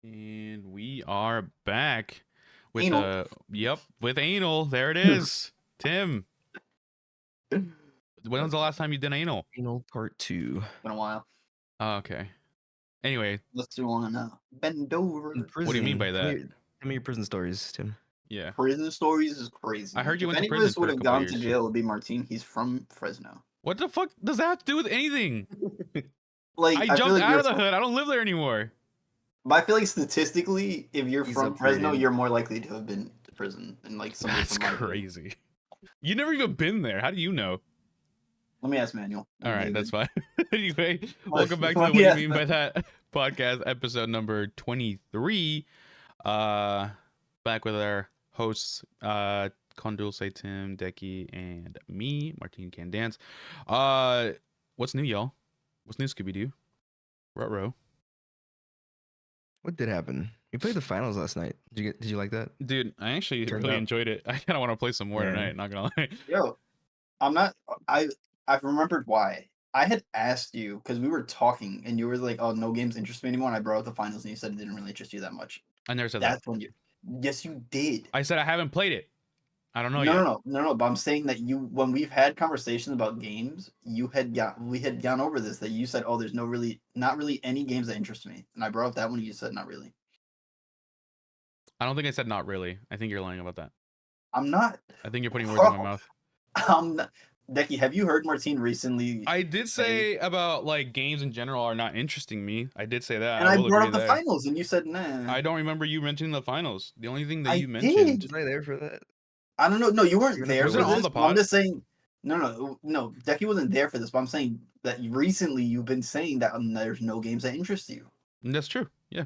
And we are back with Anal. with anal. There it is. Tim, when was the last time you did anal? Anal Part 2. Been a while. Oh, okay. Anyway, Let's do one. Bend over. In prison. what do you mean by that? Tell me your prison stories, Tim. Yeah. Prison stories is crazy. I heard you if went to any of prison us for would a have couple gone years. to jail, it would be Martin. He's from Fresno. What the fuck does that have to do with anything? Like I feel jumped like out you're of the hood. I don't live there anymore. But I feel like statistically, if you're He's from Fresno, upgraded. you're more likely to have been to prison than like somebody That's from my hood. crazy. You never even been there. How do you know? Let me ask Manuel. All right, David. that's fine. Anyway, welcome back to the Let What me Do You ask Mean by That podcast, episode number 23. Back with our hosts, Condulce, Tim, Decky, and me, Martin Can Dance. What's new, y'all? What's new, Scooby-Doo? Ruh-roh. What did happen? We played the finals last night. Did you like that? Dude, I actually Turned really out. enjoyed it. I kind of want to play some more Yeah. tonight, not gonna lie. Yo, I've remembered why. I had asked you because we were talking and you were like, "Oh, no games interest me anymore." And I brought up the finals and you said it didn't really interest you that much. I never said That's that. when you. Yes, you did. I said I haven't played it. I don't know No, yet. no. But I'm saying that when we've had conversations about games, we had gone over this. That you said, "Oh, there's not really any games that interest me," and I brought up that one. And you said, "Not really." I don't think I said not really. I think you're lying about that. I'm not. I think you're putting words in my mouth. I'm not. Decky, have you heard Martin recently? I did say about like games in general are not interesting me. I did say that. And I will brought agree up the there. finals, and you said, "Nah." I don't remember you mentioning the finals. The only thing that I you mentioned. Was I there for that? I don't know. No, you weren't You're there not for on this. the But I'm pod? just saying. No. Decky wasn't there for this. But I'm saying that recently you've been saying that there's no games that interest you. And that's true. Yeah.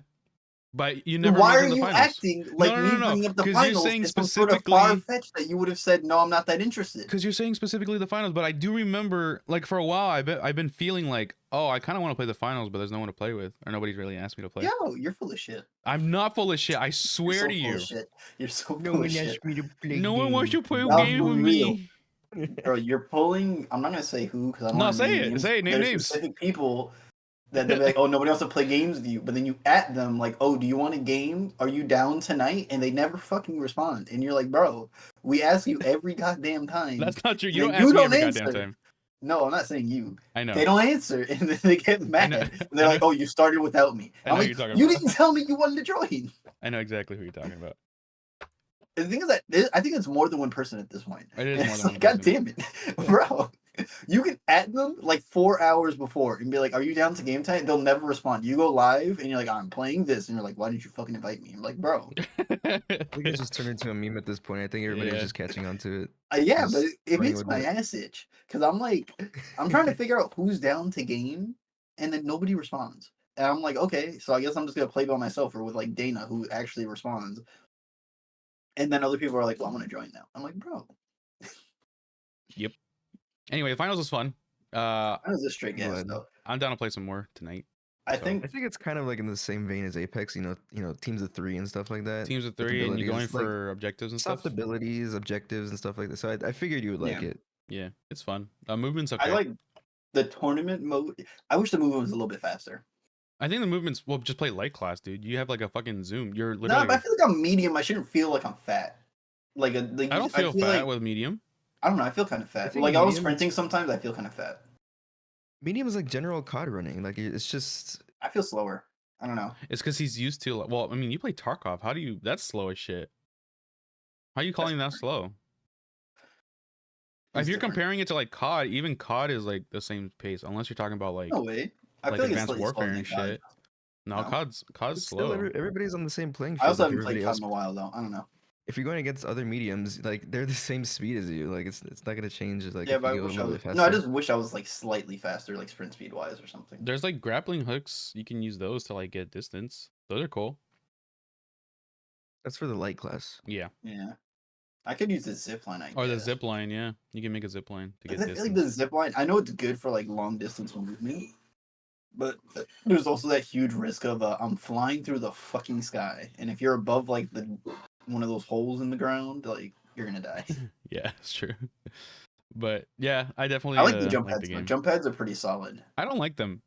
But you never Why are mentioned the you finals. acting like me No. bringing up the 'Cause you're finals saying is some sort of specifically- far-fetched that you would have said, "No, I'm not that interested." Because you're saying specifically the finals, but I do remember, like, for a while, I've been feeling like, oh, I kind of want to play the finals, but there's no one to play with, or nobody's really asked me to play. Yo, you're full of shit. I'm not full of shit. I swear to You're so full you. of shit. You're so full of shit. me to play. No one wants to play No, games for with real. me. Bro, you're pulling. I'm not gonna say who because I don't No, want to say name it. names. Say it. Name There's names. specific people that they're like, "Oh, nobody wants to play games with you," but then you at them like, "Oh, do you want a game? Are you down tonight?" And they never fucking respond. And you're like, "Bro, we ask you every goddamn time." That's not true. You and don't ask me every answer. goddamn time. No, I'm not saying you. I know. They don't answer, and then they get mad. know. And they're like, "Oh, you started without me." I I'm know like, you're talking "You about. didn't tell me you wanted to join." I know exactly who you're talking about. The thing is that I think it's more than one person at this point. It is And more it's than like, one God person. damn it, bro! You can add them like 4 hours before and be like, "Are you down to game time?" They'll never respond. You go live and you're like, "I'm playing this," and you're like, "Why didn't you fucking invite me?" I'm like, "Bro, I think it's just turned into a meme at this point. I think everybody's Yeah. just catching on to it. yeah," Just but it running makes with my it. ass itch because I'm like, I'm trying to figure out who's down to game, and then nobody responds. And I'm like, okay, so I guess I'm just gonna play by myself or with like Dana who actually responds. And then other people are like, "Well, I'm gonna join now." I'm like, "Bro, Yep. Anyway, the finals was fun. that was a straight gas Good. though." I'm down to play some more tonight. I So, think I think it's kind of like in the same vein as Apex, you know, teams of 3 and stuff like that. teams of with 3 and you're going abilities, like, for objectives and stuff. soft abilities, objectives, and stuff like that. So I figured you would like Yeah. it. Yeah, it's fun. Movement's okay. I like the tournament mode. I wish the movement was a little bit faster. I think the movements. Well, just play light class, dude. You have like a fucking zoom. You're No, literally. but I feel like I'm medium. I shouldn't feel like I'm fat. I don't feel fat like, with medium. I don't know. I feel kind of I fat. think Like I was medium- sprinting sometimes. I feel kind of fat. Medium is like general COD running. Like it's just I feel slower. I don't know. It's because he's used to. Well, I mean, you play Tarkov. How do you? That's slow as shit. How are you calling that slow? It's If you're different. comparing it to like COD, even COD is like the same pace, unless you're talking about like No way. I like feel like it's Advanced slightly slower Warfare than and COD. shit. No, No. COD's it's still slow. everybody's on the same playing field. I also if haven't played everybody COD else, in a while though. I don't know. if you're going against other mediums, like they're the same speed as you. Like it's not gonna change. Like Yeah, if but I you go a wish I little was. bit faster. No, I just wish I was like slightly faster, like sprint speed wise or something. There's like grappling hooks. You can use those to like get distance. Those are cool. That's for the light class. Yeah. Yeah. I could use the zip line. I guess. Or the zip line. Yeah, you can make a zip line to I get feel distance. like the zip line. I know it's good for like long distance movement, but there's also that huge risk of I'm flying through the fucking sky, and if you're above like the one of those holes in the ground, like you're gonna die. Yeah, it's true. But yeah, I definitely. I like the jump like pads. the The game. jump pads are pretty solid. I don't like them.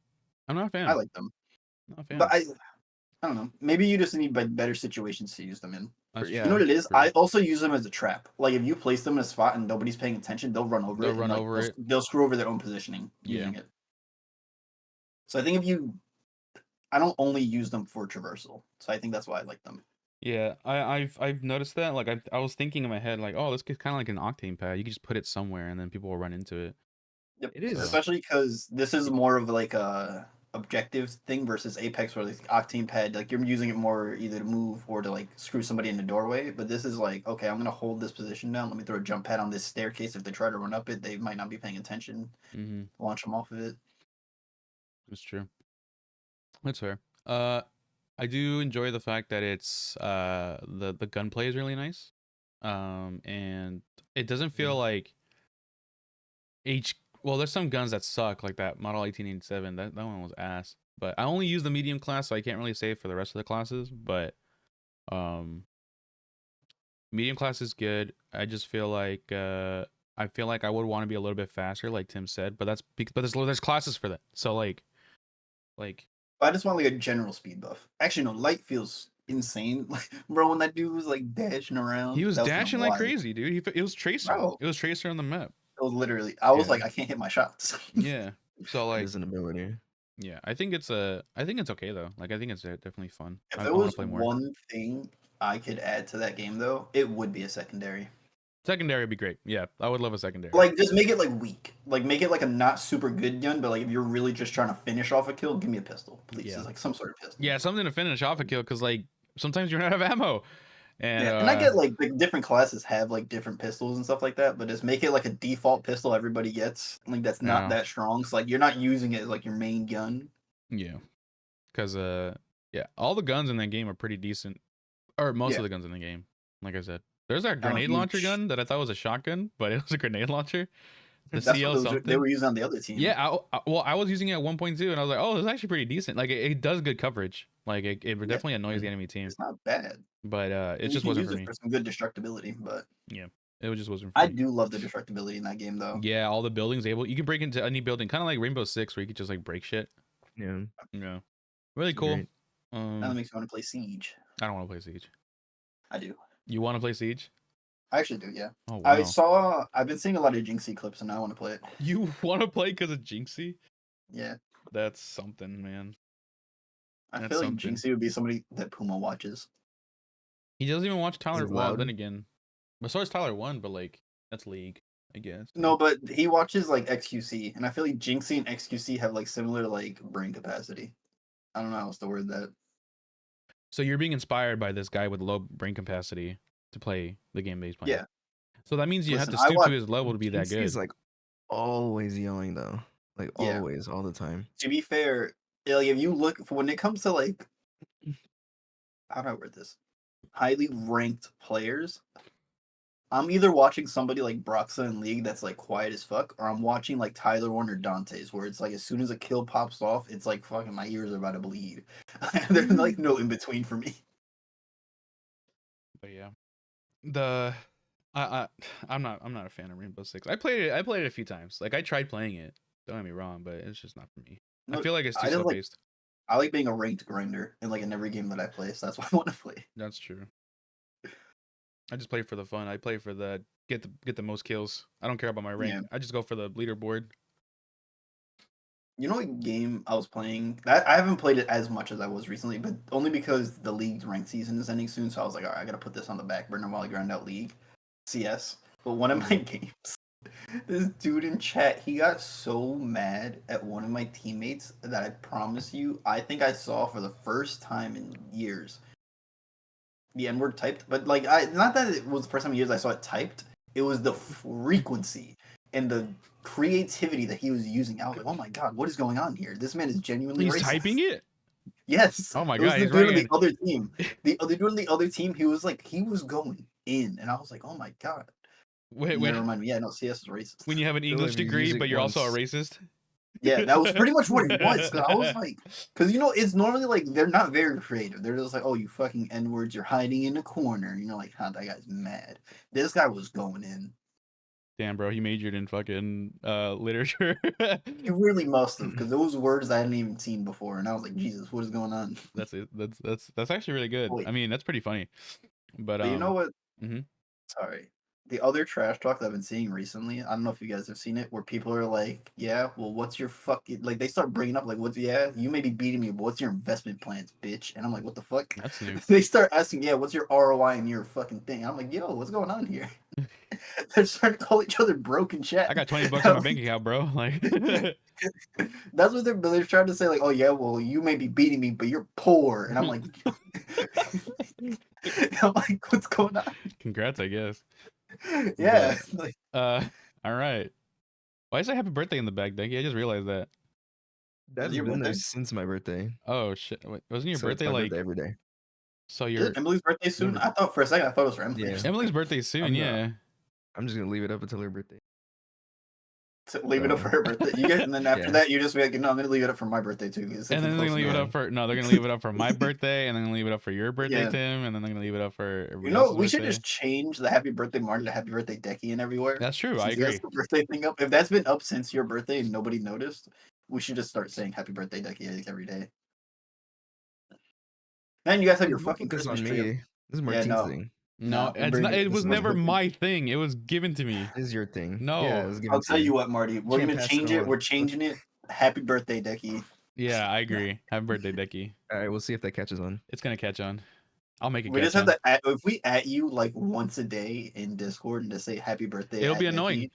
I'm not a fan. I like them, Not a fan. but I I don't know. Maybe you just need better situations to use them in. That's Yeah. You know what it is? true. I also use them as a trap. Like if you place them in a spot and nobody's paying attention, they'll run over They'll it. run and, over it. They'll screw over their own positioning using Yeah. it. So I think I don't only use them for traversal. So I think that's why I like them. Yeah, I've noticed that. Like I was thinking in my head, like, oh, this is kind of like an octane pad. You can just put it somewhere, and then people will run into it. Yep. It is. Especially because this is more of like a objective thing versus Apex, where the Octane pad, like you're using it more either to move or to like screw somebody in the doorway. But this is like, okay, I'm gonna hold this position down. Let me throw a jump pad on this staircase. If they try to run up it, they might not be paying attention. Mm-hmm. Launch them off of it. That's true. That's fair. I do enjoy the fact that it's the gunplay is really nice. And it doesn't feel like well, there's some guns that suck, like that Model 1887. That one was ass. But I only use the medium class, so I can't really say for the rest of the classes. But medium class is good. I just feel like I would want to be a little bit faster, like Tim said. But there's classes for that. So like I just want like a general speed buff. Actually, no, light feels insane. Like, bro, when that dude was like dashing around, he was that kind of dashing like wild. crazy, dude. It was Tracer. Bro. It was Tracer on the map. It was literally, I was Yeah. like, I can't hit my shots. Yeah. So It like, is an ability. yeah, I think it's okay though. Like I think it's definitely fun. If I there want to was play more. one thing I could add to that game, though, it would be a secondary. Secondary would be great. Yeah, I would love a secondary. Like, just make it like weak. Like, make it like a not super good gun, but like if you're really just trying to finish off a kill, give me a pistol, please. Yeah. It's like some sort of pistol. Yeah, something to finish off a kill, because like sometimes you're out of ammo. And Yeah, and I get like the different classes have like different pistols and stuff like that, but just make it like a default pistol everybody gets. Like that's not No. that strong. So like you're not using it as like your main gun. Yeah, because yeah, all the guns in that game are pretty decent, or most Yeah. of the guns in the game. Like I said, there's a if grenade you launcher gun that I thought was a shotgun, but it was a grenade launcher. The That's CL what they something. were using on the other team. Yeah, well, I was using it at 1.2, and I was like, oh, this is actually pretty decent. Like it does good coverage. Like it definitely annoys the enemy team, It's not bad. but it You just can wasn't use for it me. for some good destructibility, but It just wasn't for I me. do love the destructibility in that game though. Yeah, all the buildings you can break into any building, kind of like Rainbow Six, where you could just like break shit. Yeah. Yeah, really It's cool. great. Now that makes me want to play Siege. I don't want to play Siege. I do. You want to play Siege? I actually do, yeah. Oh wow. I've been seeing a lot of Jinxie clips and I want to play it. You want to play because of Jinxie? Yeah. That's something, man. I That's feel like something. Jinxie would be somebody that Puma watches. He doesn't even watch Tyler. He's Well, loud. then again, but so is Tyler 1, but like that's League, I guess. No, but he watches like XQC, and I feel like Jinxie and XQC have like similar like brain capacity. I don't know how else to word that. So you're being inspired by this guy with low brain capacity to play the game that he's playing. Yeah. So that means you have Listen, to I stoop watch- to his level to be that good. He's like always yelling though. Like Yeah. always, all the time. To be fair, like if you look when it comes to like how do I word this? Highly ranked players. I'm either watching somebody like Broxa in League that's like quiet as fuck, or I'm watching like Tyler One or Dante's, where it's like as soon as a kill pops off, it's like fucking my ears are about to bleed. There's like no in between for me. But yeah, I'm not a fan of Rainbow Six. I played it a few times. Like I tried playing it. Don't get me wrong, but it's just not for me. I No, feel like it's too I just, slow like- paced. I like being a ranked grinder in like in every game that I play, so that's why I want to play. That's true. I just play for the fun. I play for the get the most kills. I don't care about my rank. Yeah. I just go for the leaderboard. You know what game I was playing? I haven't played it as much as I was recently, but only because the League's ranked season is ending soon. So I was like, all right, I gotta put this on the back burner while I grind out League, CS. But one of my games, this dude in chat, he got so mad at one of my teammates that I promise you, I think I saw for the first time in years the N word typed. But like, not that it was the first time in years I saw it typed. It was the frequency and the creativity that he was using. I was like, oh my god, what is going on here? This man is genuinely He's racist. typing it. Yes. Oh my It was god, the he's dude on writing. the other team. The dude on the other team, he was going in, and I was like, oh my god. Wait, Never mind me. Yeah, no, CS is racist. when you have an feel English like you degree, use it but you're also a once. racist. Yeah, that was pretty much what it was. 'Cause I was like, because you know, it's normally like they're not very creative. They're just like, oh, you fucking N words, you're hiding in a corner. You know, like, how that guy's mad. This guy was going in. Damn, bro, he majored in fucking literature. He really must have, because those words I hadn't even seen before, and I was like, Jesus, what is going on? That's it. That's actually really good. Wait, I mean, that's pretty funny. But but you know what? mhm. Sorry. The other trash talk that I've been seeing recently, I don't know if you guys have seen it, where people are like, yeah, well, what's your fucking, like, they start bringing up, like, what's, yeah, you may be beating me, but what's your investment plans, bitch? And I'm like, what the fuck? That's new. They start asking, yeah, what's your ROI in your fucking thing? I'm like, yo, what's going on here? They're starting to call each other broke in chat. I got $20 in my bank account, bro. Like, That's what they're trying to say, like, oh, yeah, well, you may be beating me, but you're poor. And I'm like, I'm like, what's going on? congrats, I guess. Yeah. But Like, all right. Why is there happy birthday in the back, Denki? I just realized that. That's your been there birthday? since my birthday. Oh shit! Wait, wasn't your So it's birthday my like? birthday every day. So is your it Emily's birthday soon? Never- I thought for a second, I thought it was for Emily. Yeah. Emily's birthday soon, I'm yeah. I'm just gonna leave it up until her birthday. To leave it up for her birthday. You get, and then after Yeah. that, you just be like, no, I'm gonna leave it up for my birthday too. It's And then they're close gonna leave it enough. up for they're gonna leave it up for my birthday, and then leave it up for your birthday, Yeah. Tim, and then they're gonna leave it up for You everybody know, else's we should birthday. just change the happy birthday Marty to happy birthday Decky and everywhere. That's true. I Since he has agree. the birthday thing up. If that's been up since your birthday and nobody noticed, we should just start saying happy birthday Decky like every day. Man, you guys have your Don't fucking put this Christmas on tree up. me. This is Yeah, Martine's no. thing. No, we'll it's bring not. It This was is never birthday. my thing. It was given to me. This is your thing. No. Yeah, it was given I'll to tell you what, Marty. We're Can't gonna pass change it it. on. We're changing it. Happy birthday, Decky. Yeah, I agree. Happy birthday, Decky. All right, we'll see if that catches on. It's gonna catch on. I'll make it We catch just have on. to if we at you like once a day in Discord and just say happy birthday. It'll at be Decky. annoying.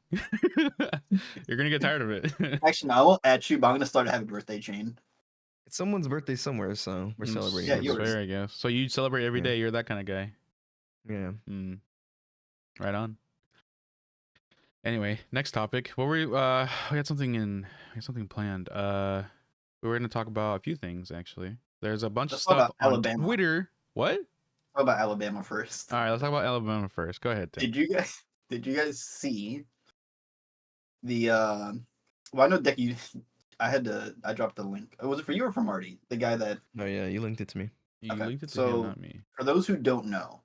You're gonna get tired of it. Actually, no, I won't at you, but I'm gonna start a happy birthday chain. It's someone's birthday somewhere, so we're celebrating. Yeah, That's yours. fair, I guess. So you celebrate every Yeah. day. You're that kind of guy. Yeah. Right on. Anyway, next topic. What were we had something planned. We were gonna talk about a few things actually. There's a bunch Let's of talk stuff about on Alabama. Twitter. What? How about Alabama first? All right, let's talk about Alabama first. Go ahead, Tim. Did you guys see the well, I know Decky, I dropped the link. Was it for you or for Marty? The guy that Oh yeah, you linked it to me. You okay, linked it to so him, not me. for those who don't know,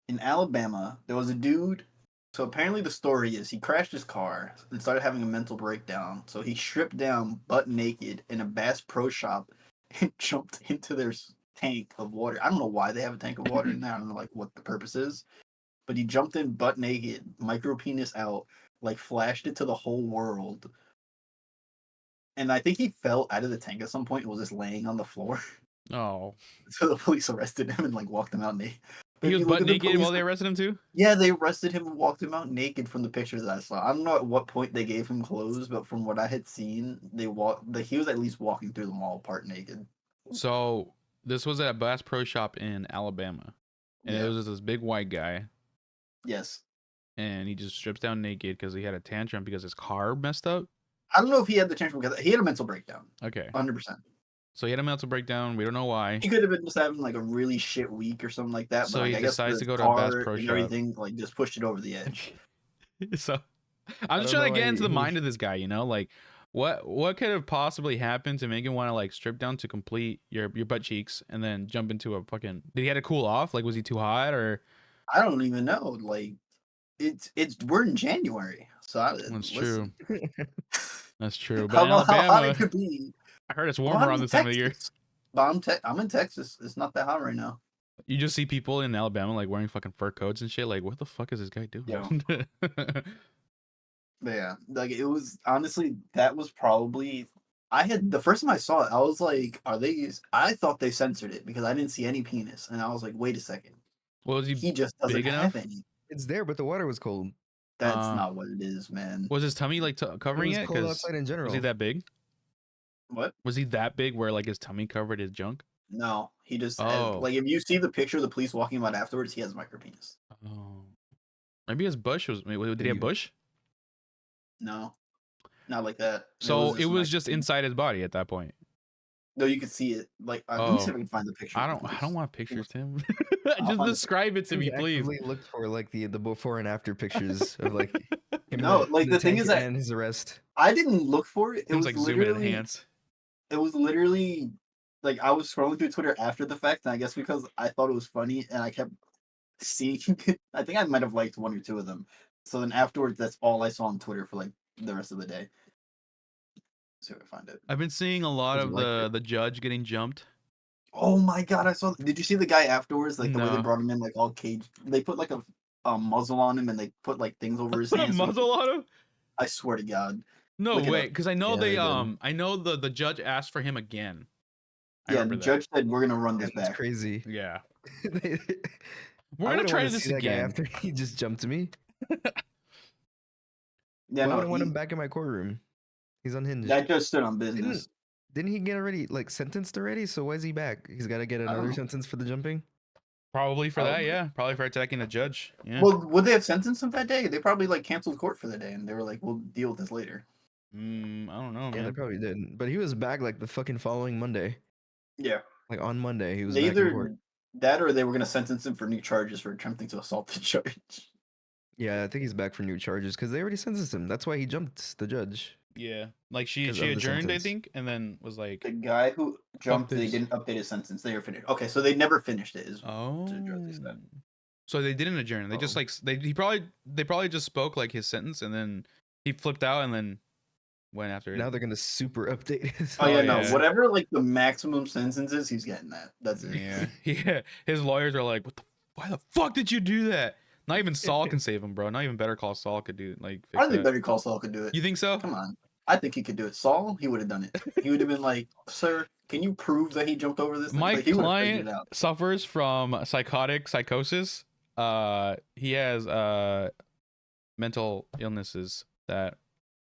in Alabama, there was a dude. So apparently the story is he crashed his car and started having a mental breakdown. So he stripped down butt naked in a Bass Pro Shop and jumped into their tank of water. I don't know why they have a tank of water in there. I don't know like what the purpose is. But he jumped in butt naked, micro penis out, like flashed it to the whole world. And I think he fell out of the tank at some point and was just laying on the floor. Oh, So the police arrested him and like walked him out naked. But he if was you look butt at the naked police- while they arrested him too. Yeah, they arrested him and walked him out naked from the pictures that I saw. I don't know at what point they gave him clothes, but from what I had seen, he was at least walking through the mall part naked. So this was at a Bass Pro Shop in Alabama, and Yeah. it was just this big white guy, Yes. and he just strips down naked because he had a tantrum because his car messed up. I don't know if he had the tantrum because he had a mental breakdown. Okay, 100%. so he had a mental breakdown. We don't know why. He could have been just having like a really shit week or something like that. So but like, he I guess decides the to go to a Bass car Pro and Shop. everything like just pushed it over the edge. So I'm just trying to get into the mind of this guy, you know, like what could have possibly happened to make him want to like strip down to complete your butt cheeks and then jump into a fucking, did he had to cool off? Like was he too hot or? I don't even know. Like it's we're in January, so That's true. That's true. I But in don't know how hot Alabama, it could be. I heard it's Well, warmer I'm around in this time of the year. Texas. But I'm in Texas. It's not that hot right now. You just see people in Alabama like wearing fucking fur coats and shit. Like, what the fuck is this guy doing? Yeah. But yeah, like it was honestly that was probably the first time I saw it, I was like, are they? I thought they censored it because I didn't see any penis, and I was like, wait a second, Well, was he he just doesn't big have enough? any. It's there, but the water was cold. That's not what it is, man. Was his tummy like covering It it? was cold 'Cause outside in general. was he that big? What? Was he that big where like his tummy covered his junk? No, he just Oh. like if you see the picture of the police walking him out afterwards, he has a micro penis. Oh, maybe his bush was. Did he have You- bush? No, not like that. So it was micro just penis. inside his body at that point. No, you could see it. Like let me see if I can find the picture. I don't want pictures, Tim. I'll Just find the describe it to me, He please. actively looked for like the before and after pictures of like him No, in like, the thing tank is that- and his arrest. I didn't look for it. It Tim's was like zoom and literally. enhance. It was literally like I was scrolling through Twitter after the fact, and I guess because I thought it was funny, and I kept seeing it. I think I might have liked one or two of them, So then afterwards, that's all I saw on Twitter for like the rest of the day. Let's see if I find it. I've been seeing a lot Doesn't of like the judge getting jumped. Oh my god, I saw. Did you see the guy afterwards? Like the way they No. brought him in, like all caged. They put like a muzzle on him, and they put like things over his Put a hands. so he muzzle on him? I swear to God. No Look it way, up. because I know Yeah, they did. I know the judge asked for him again. I Yeah, remember the that. judge said we're gonna run Yeah, this that's back. crazy. Yeah. We're We're gonna try this see that guy again. after he just jumped to me. Yeah, Why no, would I want him back in my courtroom? He's unhinged. that judge stood on business. Didn't he get already like sentenced already? So why is he back? He's got to get another know. sentence for the jumping. Probably for that, Probably. yeah. Probably for attacking a judge. Yeah. Well, would they have sentenced him that day? They probably like canceled court for the day, and they were like, "We'll deal with this later." I don't know, Yeah, they man. probably did. But he was back like the fucking following Monday. Yeah, Like on Monday, he was they back in court. either that or they were gonna sentence him for new charges for attempting to assault the judge. Yeah, I think he's back for new charges because they already sentenced him. That's why he jumped the judge. Yeah. Like she 'Cause of the adjourned, I sentence. think, and then was like, The guy who jumped, they this. didn't update his sentence. They were finished. Okay, so they never finished it. Is oh. the judge they said. So they didn't adjourn. They just Oh. like they probably just spoke like his sentence, and then he flipped out and then went after it. Now they're gonna super update his. Oh yeah, Oh, no, yeah. whatever like the maximum sentence is, he's getting that. That's it. Yeah. Yeah. His lawyers are like, why the fuck did you do that? Not even Saul can save him, bro. Not even Better Call Saul could do like fix I think that. Better Call Saul could do it. You think so? Come on. I think he could do it. Saul, he would have done it. He would have been like, "Sir, can you prove that he jumped over this thing?" My Like, he would have figured client it out. suffers from psychosis. He has mental illnesses that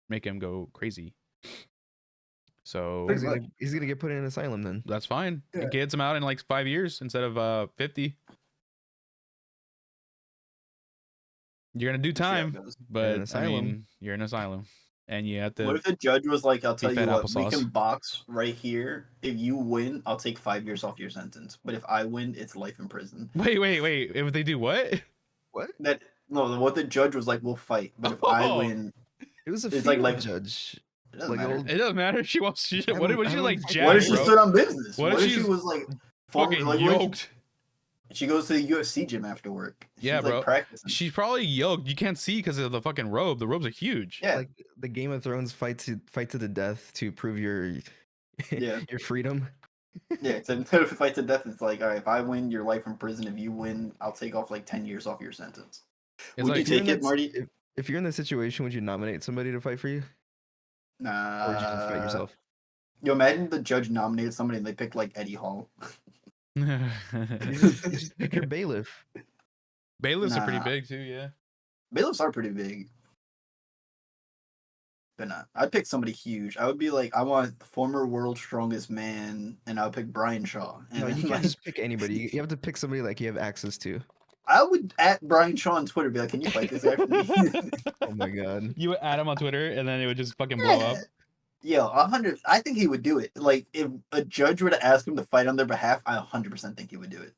make him go crazy. So Pretty much. He's gonna get put in an asylum then. that's fine. Yeah. It gets him out in like 5 years instead of 50. You're gonna do We'll see how it time, goes. but I asylum. mean, you're in an asylum, and you have to. What if the judge was like, "I'll tell you fed what, we applesauce. can box right here. If you win, I'll take 5 years off your sentence. But if I win, it's life in prison." Wait. If they do what? What? That no, what the judge was like, "We'll fight, but if I Oh. win, It was a It's female like- judge. it doesn't Like matter." old- It doesn't matter. She wants. What if I she don't like fuck- Jack, What if she bro? stood on business? What What if if she she's was like Fucking like, what if yoked. she goes to the UFC gym after work? Yeah, She's, bro. Like, practicing. She's probably yoked. You can't see because of the fucking robe. The robes are huge. Yeah. Like the Game of Thrones fight to the death to prove your Yeah. your freedom. Yeah, so instead of fight to death, it's like, all right, if I win, you're life in prison. If you win, I'll take off like 10 years off your sentence. It's Would like you If you're take in it, that- Marty? If you're in that situation, would you nominate somebody to fight for you, Nah. or would you just fight yourself? You imagine the judge nominated somebody and they picked like Eddie Hall. You just pick your bailiff. Bailiffs are pretty Nah. big too. Yeah. Bailiffs are pretty big. But nah, I'd pick somebody huge. I would be like, I want the former world's strongest man, and I would pick Brian Shaw. And No, then, you can't like, just pick anybody. You have to pick somebody like you have access to. I would at Brian Shaw on Twitter be like, can you fight this guy for me? Oh my god. You would add him on Twitter, and then it would just fucking blow up. Yo, 100. I think he would do it. Like, if a judge were to ask him to fight on their behalf, I 100% think he would do it.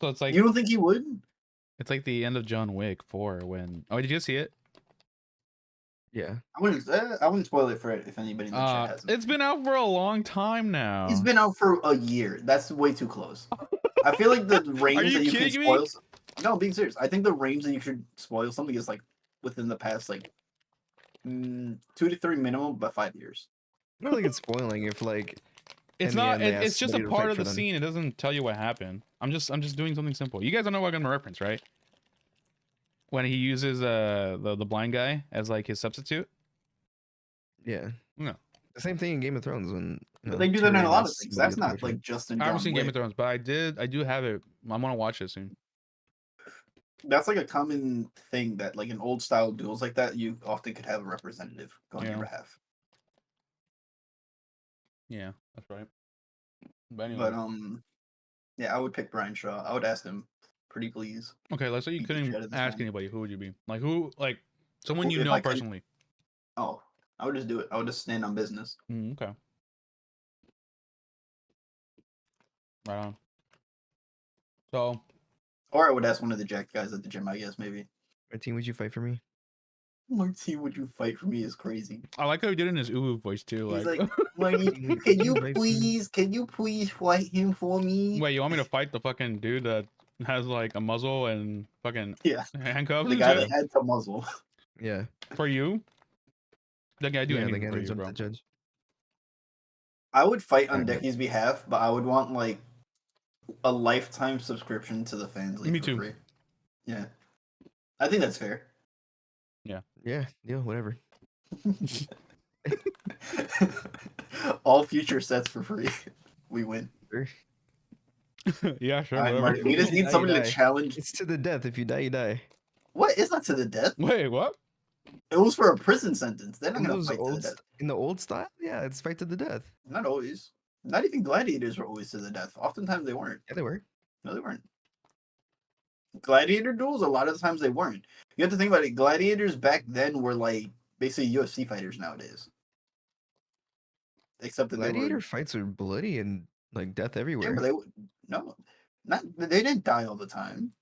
So it's like You don't think he would? it's like the end of John Wick 4 when. Oh, did you see it? Yeah. I wouldn't spoil it for it if anybody in the chat hasn't. It's been out for a long time now. He's been out for a year. That's way too close. I feel like the range you that you can kidding me? spoil. No, I'm being serious. I think the range that you should spoil something is like within the past like 2 to 3 minimum, but 5 years. I don't think it's spoiling if like It's in the not. end, they It's ask just a somebody to part fight of for the them. scene. It doesn't tell you what happened. I'm just doing something simple. You guys don't know what I'm gonna reference, right? When he uses the blind guy as like his substitute. Yeah. No. The same thing in Game of Thrones when. But they do that in a lot of Tyrion things. asks That's somebody not to fight like just in I haven't John seen Game of Wick. Thrones, but I do have it. I want to watch it soon. That's like a common thing that like in old style duels like that, you often could have a representative go on your Yeah. behalf. Yeah, that's right. But anyway, But yeah, I would pick Brian Shaw. I would ask him, pretty please. okay. Let's say you beat the shit out couldn't of this ask man. anybody. Who would you be? Like who? Like someone Who- you if know I could- personally. Oh, I would just do it. I would just stand on business. Okay. Right on. So Or I would ask one of the Jack guys at the gym, I guess, maybe. Martine, would you fight for me? Marty, would you fight for me is crazy. I like how he did it in his uwu voice too. He's Like, like, Marty, Can you can you fight for me? please fight him for me? wait, you want me to fight the fucking dude that has like a muzzle and fucking Yeah, handcuffs the and guy shit. that had to muzzle. Yeah. For you, that guy do Yeah, the anything guy for that you, jumped bro. the judge. I would fight on Alright. Decky's behalf, but I would want like a lifetime subscription to the fans league Me for too. free. Yeah, I think that's fair. Yeah, whatever. All future sets for free. We win. Sure. Yeah, sure, All right, whatever. Martin. We If just you need die, you somebody to die. challenge. It's to the death. If you die, you die. What? It's not to the death. Wait, what? It was for a prison sentence. They're not In gonna those fight to the old, death. in the old style, yeah, it's fight to the death. Not always. Not even gladiators were always to the death. Oftentimes they weren't. Yeah, they were. No, they weren't. Gladiator duels, a lot of the times they weren't. You have to think about it. Gladiators back then were like basically UFC fighters nowadays. Except that Gladiator fights are bloody and like death everywhere. they no, not they didn't die all the time.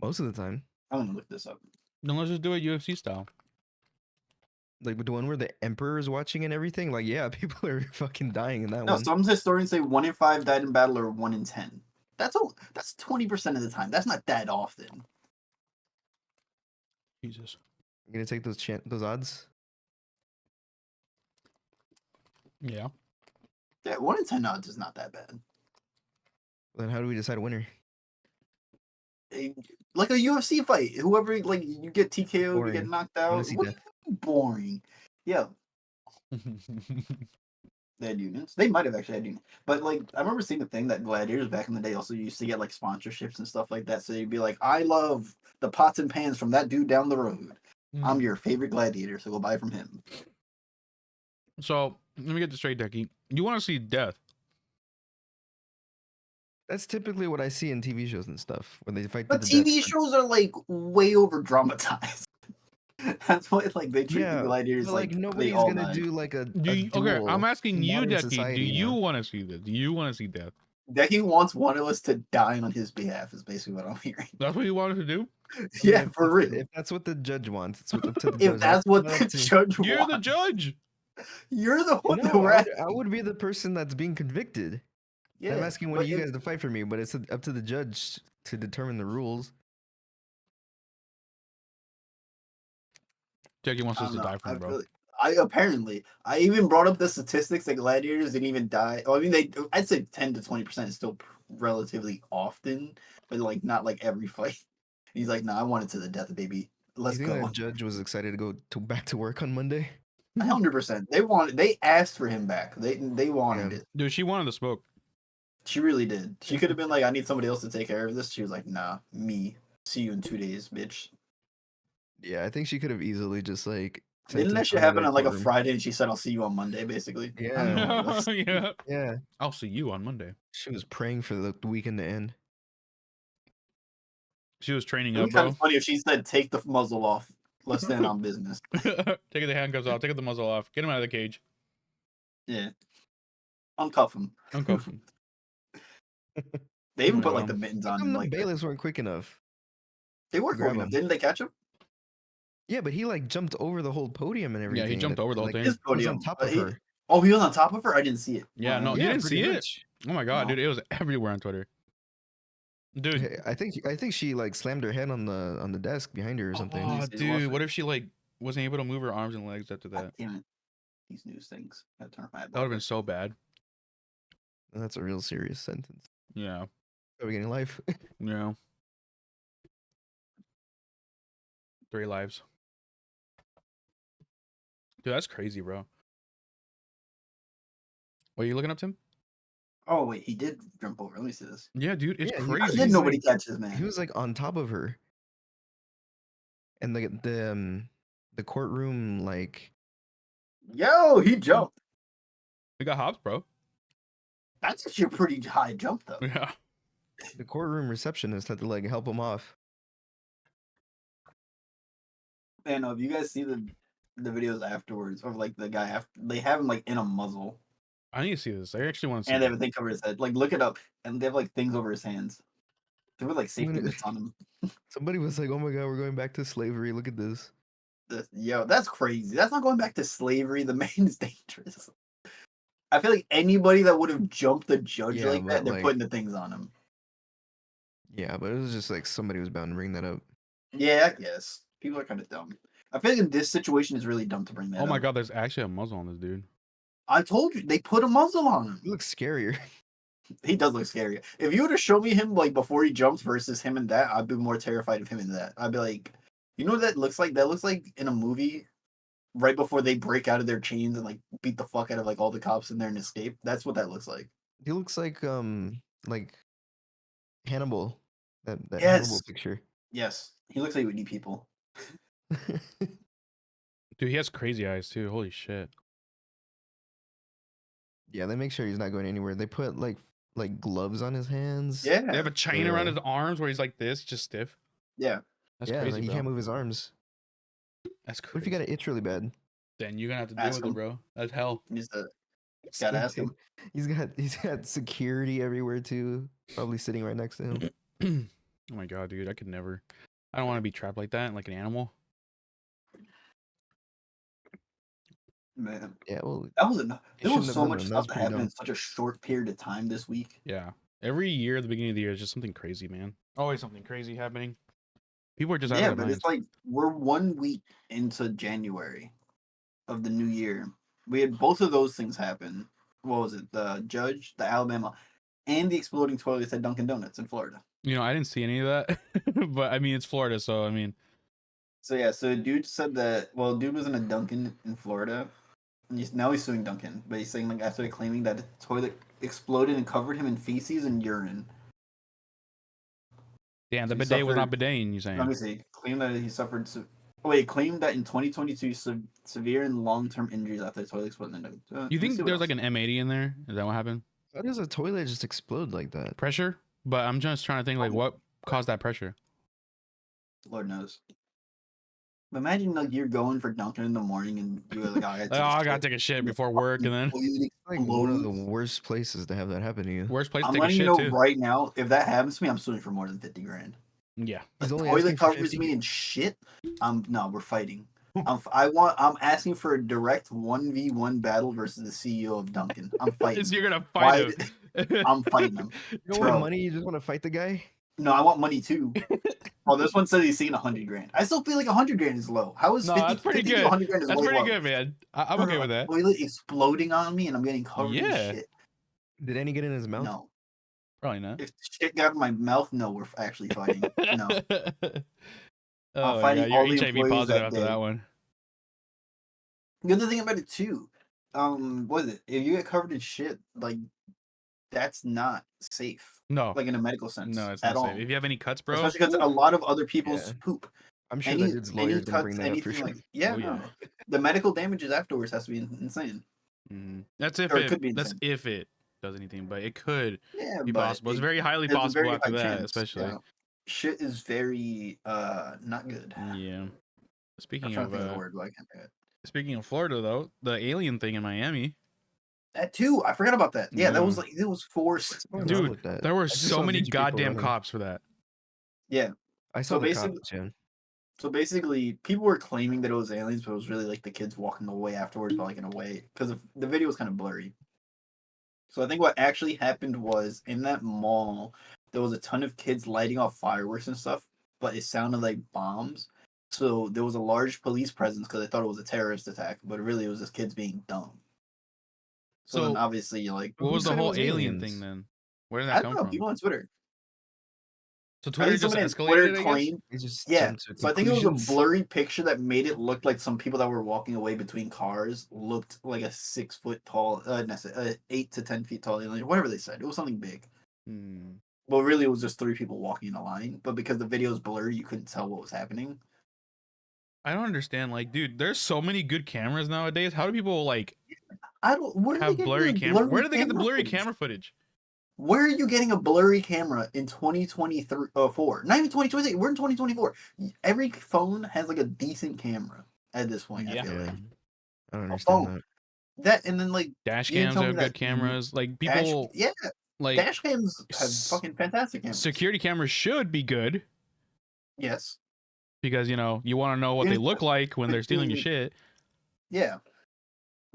Most of the time. I'm gonna look this up. Then let's just do it UFC style. Like with the one where the emperor is watching and everything. Like, yeah, people are fucking dying in that No, one. some historians say 1 in 5 died in battle or 1 in 10. That's 20% of the time. That's not that often. Jesus. You're gonna take those odds? Yeah. Yeah, 1 in 10 odds is not that bad. Then how do we decide a winner? Like a UFC fight, whoever like you get TKO, you get Boring. knocked I wanna out. see What death. boring? Yeah, they had units. They might have actually had units, but like I remember seeing the thing that gladiators back in the day also used to get like sponsorships and stuff like that. So you'd be like, I love the pots and pans from that dude down the road. I'm your favorite gladiator, so go buy from him. So let me get this straight, Decky. You want to see death? That's typically what I see in TV shows and stuff when they fight to But the death. TV shows are like way over dramatized. That's why like they treat the Yeah, gladiators but like like they nobody's all gonna die. do like a Okay, duel I'm asking in you, modern Decky. society, Do you you know? want to see this? Do you want to see death? Decky wants one of us to die on his behalf. Is basically what I'm hearing. That's what you wanted to do? I Yeah, mean, for real. if that's what the judge wants, it's up to the If judge. that's what not the up to- judge You're the wants, judge. you're the one that No, we're I would be the person that's being convicted. Yeah, I'm asking one but of you guys to fight for me, but it's up to the judge to determine the rules. Decky wants I us don't to know. die for I him, bro. feel I even brought up the statistics that gladiators didn't even die. Well, I mean, I'd say 10 to 20% is still relatively often, but like not like every fight. He's like, "No, I want it to the death, baby. Let's You think go." that judge was excited to go back to work on Monday? 100%. They asked for him back. They wanted Yeah. it. Dude, she wanted the smoke. She really did. She could have been like, "I need somebody else to take care of this." She was like, "Nah, me. See you in 2 days, bitch." Yeah, I think she could have easily just like Didn't that sentenced shit him out of happen the on like a courtroom. Friday and she said, "I'll see you on Monday," basically? I don't know how it was. Yeah. Yeah, I'll see you on Monday. she was praying for the weekend to end. She was training It'd up, be kind bro. of funny if she said, "Take the muzzle off. Let's stand on business." Taking the handcuffs off. Taking the muzzle off. Get him out of the cage. Yeah, uncuff him. Uncuff him. They even Oh my put like God. the mittens How on come him. the Like bailiffs weren't quick enough they were to quick grab enough. him? Didn't they catch him? Yeah, but he like jumped over the whole podium and Yeah, everything. he jumped over the whole like, thing. His he was on podium. top But of her. he was on top of her. I didn't see it. Yeah, no, Wow. you Yeah, didn't pretty see it? much. Oh my God, No. dude. It was everywhere on Twitter. Dude. Hey, I think she like slammed her head on the desk behind her or something. Oh, News things, dude. watch What it. if she like wasn't able to move her arms and legs after God that? damn it! These news things. I turn my head. That would have been so bad. And that's a real serious sentence. Yeah. Are we getting life? Yeah. 3 lives. Dude, that's crazy, bro. What are you looking up, Tim? Oh wait, he did jump over. Let me see this. Yeah, dude. It's Yeah, How crazy. did he's nobody like- catch this He man? was like on top of her, and the courtroom like Yo, he jumped. We got hops, bro. That's actually a pretty high jump though. Yeah. the courtroom receptionist had to like help him off. Man, if you guys see the videos afterwards, or like the guy after, they have him like in a muzzle, I need to see this. I actually want to see and they have a it. thing over his head. Like, look it up, and they have like things over his hands. They put like safety gonna- mitts on him. Somebody was like, "Oh my god, we're going back to slavery. Look at this." Yo, that's crazy. That's not going back to slavery. The man is dangerous. I feel like anybody that would have jumped the judge Yeah, like that, but, they're like- putting the things on him. Yeah, but it was just like somebody was bound to bring that up. Yeah, I guess people are kind of dumb. I feel like in this situation is really dumb to bring that Oh my up. god, there's actually a muzzle on this dude. I told you they put a muzzle on him. He looks scarier. He does look scary. If you were to show me him like before he jumps versus him and that, I'd be more terrified of him in that. I'd be like, you know what that looks like? That looks like in a movie right before they break out of their chains and like beat the fuck out of like all the cops in there and escape. That's what that looks like. He looks like Hannibal. That Hannibal Yes. picture. Yes. He looks like we need people. Dude, he has crazy eyes too. Holy shit. Yeah, they make sure he's not going anywhere. They put like gloves on his hands. Yeah. They have a chain around Yeah. his arms where he's like this, just stiff. Yeah. That's Yeah, crazy, he bro. can't move his arms. That's What crazy. if you got an itch really bad? Then you're gonna have to deal Ask with it, him. bro. That's hell. Gotta ask him. He's got security everywhere too. Probably sitting right next to him. Oh my god, dude, I could never. I don't want to be trapped like that, like an animal. Man. Yeah, well, That was enough. There shouldn't was have so done much that. That stuff was that pretty happened dumb. in such a short period of time this week. Yeah. Every year at the beginning of the year is just something crazy, man. Always something crazy happening. People are just out Yeah, of their but minds. it's like we're 1 week into January of the new year. We had both of those things happen. What was it? The judge, the Alabama, and the exploding toilets at Dunkin' Donuts in Florida. You know, I didn't see any of that, but I mean, it's Florida, so I mean, So yeah, so a dude said that. Well, dude was in a Dunkin' in Florida. And now he's suing Dunkin', but he's saying like after claiming that the toilet exploded and covered him in feces and urine. damn, the He bidet was not suffered- bideting. You Let saying? me see. Claimed that he suffered. Claimed that in 2022 severe and long-term injuries after the toilet exploded. You think there's like an M80 in there? Is that what happened? How does a toilet just explode like that? Pressure? But I'm just trying to think like what caused that pressure. Lord knows. But imagine like you're going for Dunkin' in the morning and you're like, I gotta take a shit before work, and then Like one of the worst places to have that happen to you. worst place to I'm take a letting you shit know too. right now, if that happens to me, I'm suing for more than 50 grand. Yeah. He's The only toilet asking for covers 50. me in shit. No, we're fighting. I'm asking for a direct 1v1 battle versus the CEO of Dunkin'. I'm fighting. You're gonna fight him. I'm fighting him. You don't Bro. want money, you just want to fight the guy? No, I want money too. Oh, this one says he's seeing 100 grand. I still feel like 100 grand is low. How is No, 50, that's pretty 50 to good. 100 grand is That's way pretty low? good, man. I'm okay with that. Toilet exploding on me and I'm getting covered in Yeah. shit. Did any get in his mouth? No. Probably not. If shit got in my mouth, no, we're actually fighting. No. Oh my fighting god, you're all the HIV employees positive that after day. that one. The other thing about it too, what is it? If you get covered in shit, like that's not safe. No. Like in a medical sense. No, it's at not all. safe. If you have any cuts, bro. Especially because a lot of other people's Yeah. poop. I'm sure that dude's lawyer is going to bring that up for sure. Yeah, Oh, yeah. no. The medical damages afterwards has to be insane. That's if Or it it, could be that's insane. if it does anything, but it could Yeah, be but possible. It's very highly there's a possible very after high that, chance, especially. yeah. Shit is very not good. Yeah. I'm Speaking trying of to think of the word, but I can't do it. speaking of Florida though, the alien thing in Miami. That too, I forgot about that. Yeah, that was Yeah. like it was forced. What's going on Dude, with that? there were I just so saw many video people goddamn running. cops for that. Yeah. I saw So the basically- cops, Jen. So basically, people were claiming that it was aliens, but it was really like the kids walking away afterwards, but like in a way, because the video was kind of blurry. So I think what actually happened was in that mall, there was a ton of kids lighting off fireworks and stuff, but it sounded like bombs. So there was a large police presence because they thought it was a terrorist attack, but really it was just kids being dumb. So then So, obviously you're like, What Who was the said it whole was alien aliens? thing then? Where did I that don't come know, from? people on Twitter. So I Twitter think just somebody on escalated Twitter it, I guess? claimed They just Yeah, jumped to so I think it was a conclusions. blurry picture that made it look like some people that were walking away between cars looked like a 6 foot tall, 8 to 10 feet tall alien, whatever they said. It was something big. Hmm. Well, really, it was just 3 people walking in a line, but because the video was blurry, you couldn't tell what was happening. I don't understand. Like, dude, there's so many good cameras nowadays. How do people like I don't. Where did they have get blurry the camera? Where did they get the camera blurry footage? camera footage? Where are you getting a blurry camera in 2023? 4? Not even 2023. We're in 2024. Every phone has like a decent camera at this point. I Yeah. feel Yeah. like I don't a understand phone. that. That and then like Dash you didn't cams tell me have good that cameras. Like dash, people yeah, like dash cams have s- fucking fantastic cameras. security cameras should be good Yes. because you know you want to know what they Yeah. look like when they're stealing your shit. Yeah.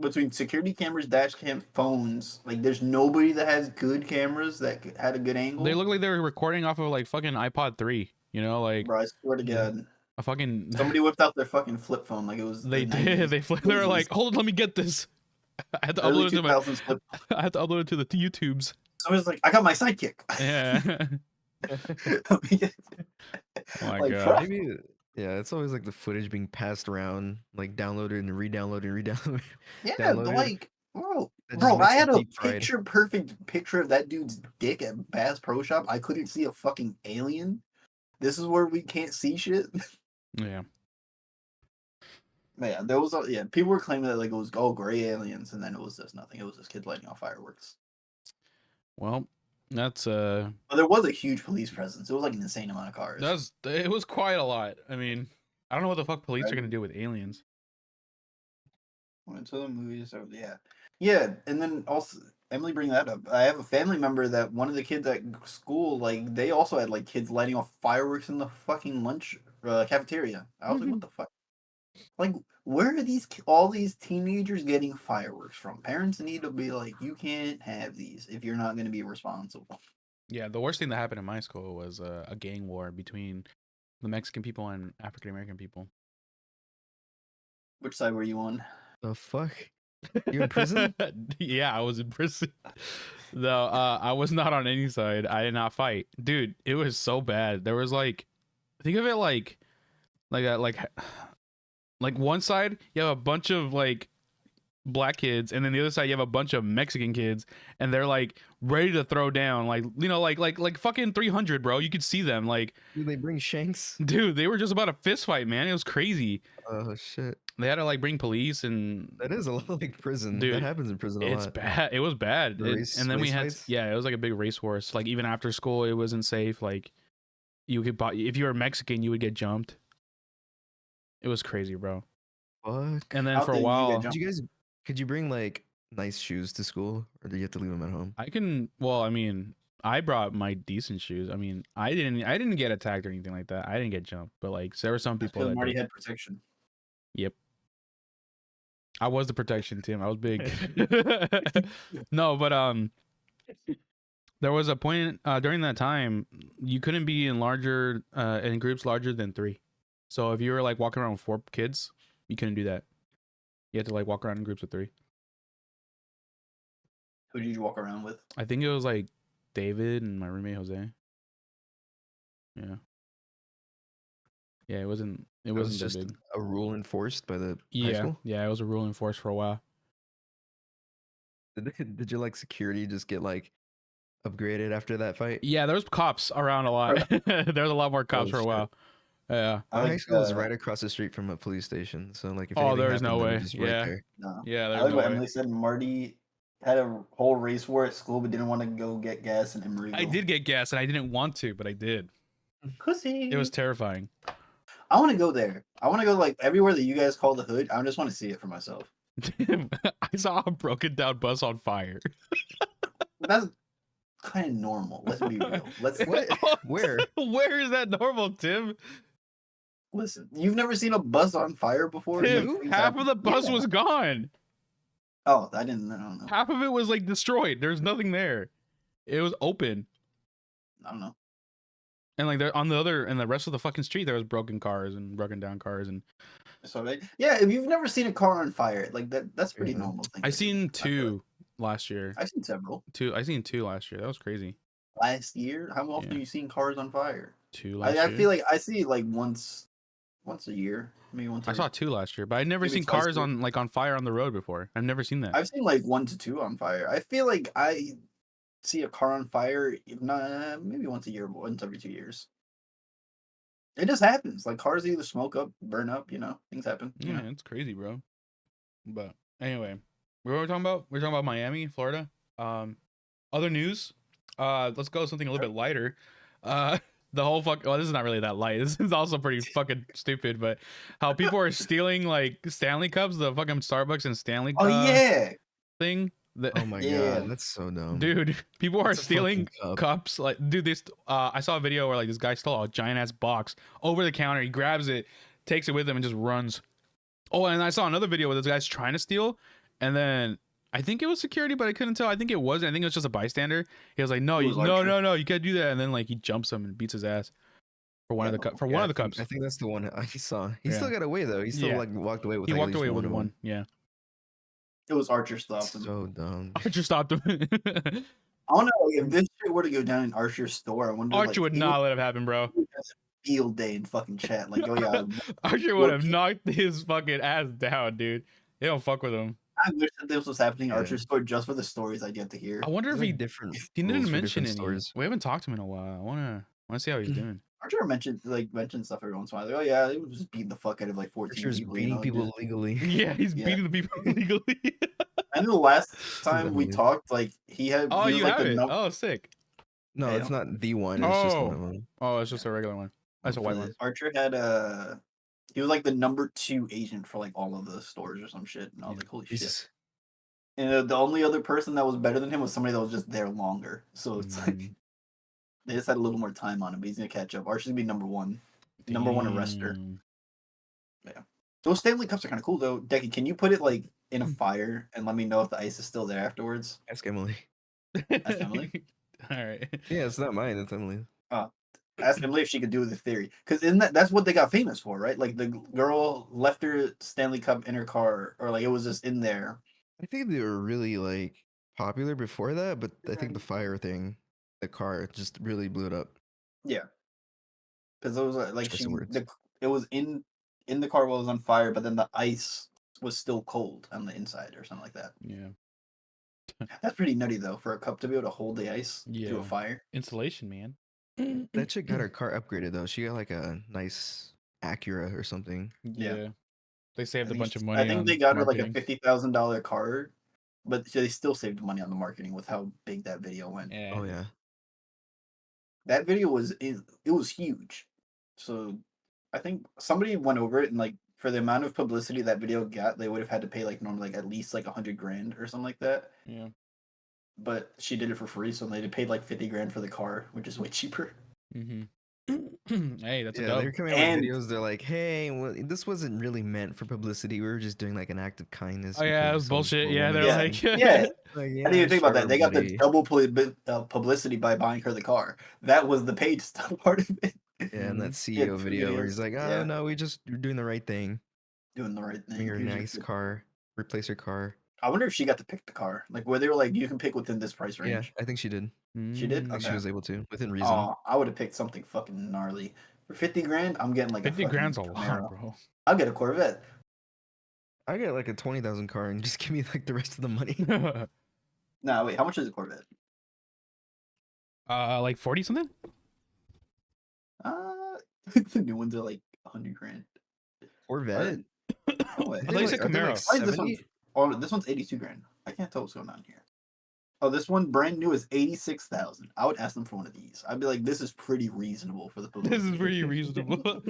between security cameras, dash cam, phones, like there's nobody that has good cameras that had a good angle. They look like they were recording off of like fucking iPod 3. You know, like Bro, I swear to Yeah. God, a fucking. somebody whipped out their fucking flip phone like it was They the did. 90s. They were like, hold on, let me get this. I had to Early upload it to my. 2000s flip. I had to upload it to the YouTubes. Somebody's like, I got my sidekick. Yeah. Oh my Like, god. Maybe, yeah, it's always like the footage being passed around, like downloaded and re-downloaded and re-downloaded. yeah, downloaded. like, bro, That just I makes it had a deep fried. perfect picture of that dude's dick at Bass Pro Shop. I couldn't see a fucking alien. This is where we can't see shit. Yeah. Man, there was people were claiming that like it was all gray aliens, and then it was just nothing. It was just kids lighting off fireworks. Well, that's But there was a huge police presence. It was like an insane amount of cars. it was quite a lot. I mean, I don't know what the fuck police are gonna do with aliens. Went to the movies. So yeah, and then also Emily bring that up. I have a family member that one of the kids at school, like they also had like kids lighting off fireworks in the fucking lunch cafeteria. I was like, what the fuck? Like, where are all these teenagers getting fireworks from? Parents need to be like, you can't have these if you're not going to be responsible. Yeah, the worst thing that happened in my school was a gang war between the Mexican people and African American people. Which side were you on? The fuck? You in prison? Yeah, I was in prison. No, I was not on any side. I did not fight, dude. It was so bad. There was like, think of it like one side you have a bunch of like black kids, and then the other side you have a bunch of Mexican kids, and they're like ready to throw down, like, you know, like fucking 300, bro. You could see them, like, Do they bring shanks? dude, they were just about a fist fight, man. It was crazy. Oh shit. They had to like bring police, and That is a lot like prison. Dude, that happens in prison a it's lot. bad. It was bad. The race- and then we race had fights? yeah, it was like a big race war. Like even after school, it wasn't safe. Like you could if you were Mexican, you would get jumped. It was crazy, bro. Fuck. And then How for a did you get while, jumped? Could you bring like nice shoes to school, or do you have to leave them at home? well, I mean, I brought my decent shoes. I mean, I didn't get attacked or anything like that. I didn't get jumped, but like there were some people that Marty did. had protection. Yep. I was the protection team. I was big. No, but there was a point during that time you couldn't be in groups larger than 3. So if you were like walking around with 4 kids, you couldn't do that. You had to like walk around in groups of 3. Who did you walk around with? I think it was like David and my roommate Jose. Yeah. Yeah, it wasn't It was that just big. a rule enforced by the high Yeah. school. Yeah, it was a rule enforced for a while. Did your like security just get like upgraded after that fight? Yeah, there was cops around a lot. There was a lot more cops Oh, for a shit. while. Yeah. Our I high like, school is right across the street from a police station, so like if Oh, anything there's no happened, they way. were just Yeah. right there. No. Yeah, I there's like no what way. Emily said. Marty had a whole race war at school, but didn't want to go get gas in Emeryville. I did get gas and I didn't want to, but I did. Pussy. It was terrifying. I want to go there. I want to go like everywhere that you guys call the hood. I just want to see it for myself. I saw a broken down bus on fire. That's kind of normal. Let's be real. Let's Where? Where is that normal, Tim? listen. You've never seen a bus on fire before? Tim, Like, things half happen. of the bus Yeah. was gone. Oh, I don't know. Half of it was like destroyed. There's nothing there. It was open. I don't know. And like there on the other and the rest of the fucking street there was broken cars and broken down cars, and So yeah, if you've never seen a car on fire, like that's a pretty Yeah. normal thing. I to see. seen I feel like. 2 last year. I've seen several. I seen 2 last year. That was crazy. Last year, how often Yeah. have you seen cars on fire? 2 last I year. feel like I see like once a year, maybe once. I saw 2 last year, but I'd never maybe seen twice cars a year. on fire on the road before. I've never seen that. I've seen like 1 to 2 on fire. I feel like I see a car on fire, if not maybe once a year, once every 2 years. It just happens. Like cars either smoke up, burn up. You know, things happen. You Yeah, know. it's crazy, bro. But anyway, what were we talking about? We're talking about Miami, Florida. Other news. Let's go with something a little bit lighter. The whole well, this is not really that light. This is also pretty fucking stupid. But how people are stealing like Stanley cups, the fucking Starbucks and Stanley. Oh yeah. Thing. Oh my Yeah. god, that's so dumb. Dude, people are It's a stealing fucking cup. cups. Like, dude, this. I saw a video where like this guy stole a giant ass box over the counter. He grabs it, takes it with him, and just runs. Oh, and I saw another video where this guy's trying to steal, and then I think it was security, but I couldn't tell. I think it wasn't. I think it was just a bystander. He was like, "No, It was no, Archer. no, no, you can't do that." And then like he jumps him and beats his ass for one of the for one of the cups. I think that's the one I saw. He Yeah. still got away though. He still Yeah. like walked away with. He like, at walked least away with of them. one. Yeah. It was Archer stuff. So dumb. Archer stopped him. I don't know if this shit were to go down in Archer's store. I wonder. Archer like, would not let it happen, bro. Field day in fucking chat. Like, oh yeah. Archer would have knocked his fucking ass down, dude. They don't fuck with him. I wish that this was happening in Yeah. Archer's store just for the stories I'd get to hear. I wonder There's if he like different. he rules didn't for mention different any. stores. We haven't talked to him in a while. I wanna see how he's doing. Archer mentioned stuff every once in a while. Like, oh yeah, they was just beating the fuck out of like 14 Archer's people. beating just- people legally. Yeah, he's Yeah. beating the people illegally. I know the last time we Unbelievable. talked, like he had. Oh, he was you like have the it. num- Oh, sick. No, Yeah. it's not the one. It's just one of them. Oh, it's just a regular one. That's a for white the- one. Archer had he was like the number 2 agent for like all of the stores or some shit, and I was Yeah. like, holy shit. Jesus. And the only other person that was better than him was somebody that was just there longer. So it's like Mm. they just had a little more time on him, but he's gonna catch up. Archer's gonna be number 1. Number 1 arrester. Damn. Those Stanley Cups are kind of cool though. Decky, can you put it like in a fire and let me know if the ice is still there afterwards? Ask Emily. That's Emily? All right. Yeah, it's not mine. It's Emily. Ask Emily if she could do the theory, because in that's what they got famous for, right? Like the girl left her Stanley Cup in her car, or like it was just in there. I think they were really like popular before that, but I think the fire thing, the car, just really blew it up. Yeah, because it was like Choice of words. it was in the car while it was on fire, but then the ice was still cold on the inside or something like that. Yeah. That's pretty nutty though, for a cup to be able to hold the ice through Yeah. a fire. Insulation, man. That chick got her car upgraded though. She got like a nice Acura or something. Yeah. They saved I a think bunch she- of money. I think on they got marketing. her like a $50,000 car, but they still saved money on the marketing with how big that video went. Yeah. Oh yeah. That video was huge. So I think somebody went over it, and like for the amount of publicity that video got, they would have had to pay like normally like at least like $100,000 or something like that. Yeah. But she did it for free, so they paid like $50,000 for the car, which is way cheaper. Mm-hmm. Hey, that's a Yeah, dub. they're coming out And- with videos. They're like, "Hey, well, this wasn't really meant for publicity. We were just doing like an act of kindness." Oh yeah, it because was some bullshit. poor Yeah, woman they're was like, Yeah. like, I didn't even think about that. They got the double publicity by buying her the car. That was the paid stuff part of it. Yeah, and that Yeah, CEO two video where videos. he's like, "Oh Yeah. no, we're doing the right thing. Doing the right thing. Bring her a Here's your nice kid. car, replace her car." I wonder if she got to pick the car, like where they were like, you can pick within this price Yeah, range. I think she did. She did? I think she Okay. was able to within reason. Oh, I would have picked something fucking gnarly. For $50,000, I'm getting like 50 a grand's a fucking lot, Camaro. bro. I'll get a Corvette. I got like a 20,000 car and just give me like the rest of the money. No, wait, how much is a Corvette? Like 40 something? The new ones are like $100,000. Corvette. No way. I thought you said Are they, Camaro. Why is this 70? one? Oh, this one's $82,000. I can't tell what's going on here. Oh, this one brand new is $86,000. I would ask them for one of these. I'd be like, this is pretty reasonable for the This publicity. is pretty reasonable.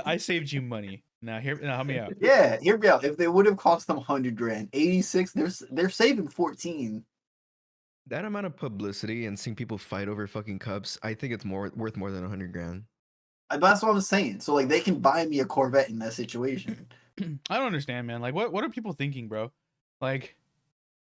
I saved you money. Now help me out. Yeah, hear me out. If they would have cost them $100,000, 86, they're saving 14. That amount of publicity and seeing people fight over fucking cups, I think it's worth more than 100 grand. That's what I'm saying. So like, they can buy me a Corvette in that situation. I don't understand, man. Like, what are people thinking, bro? Like,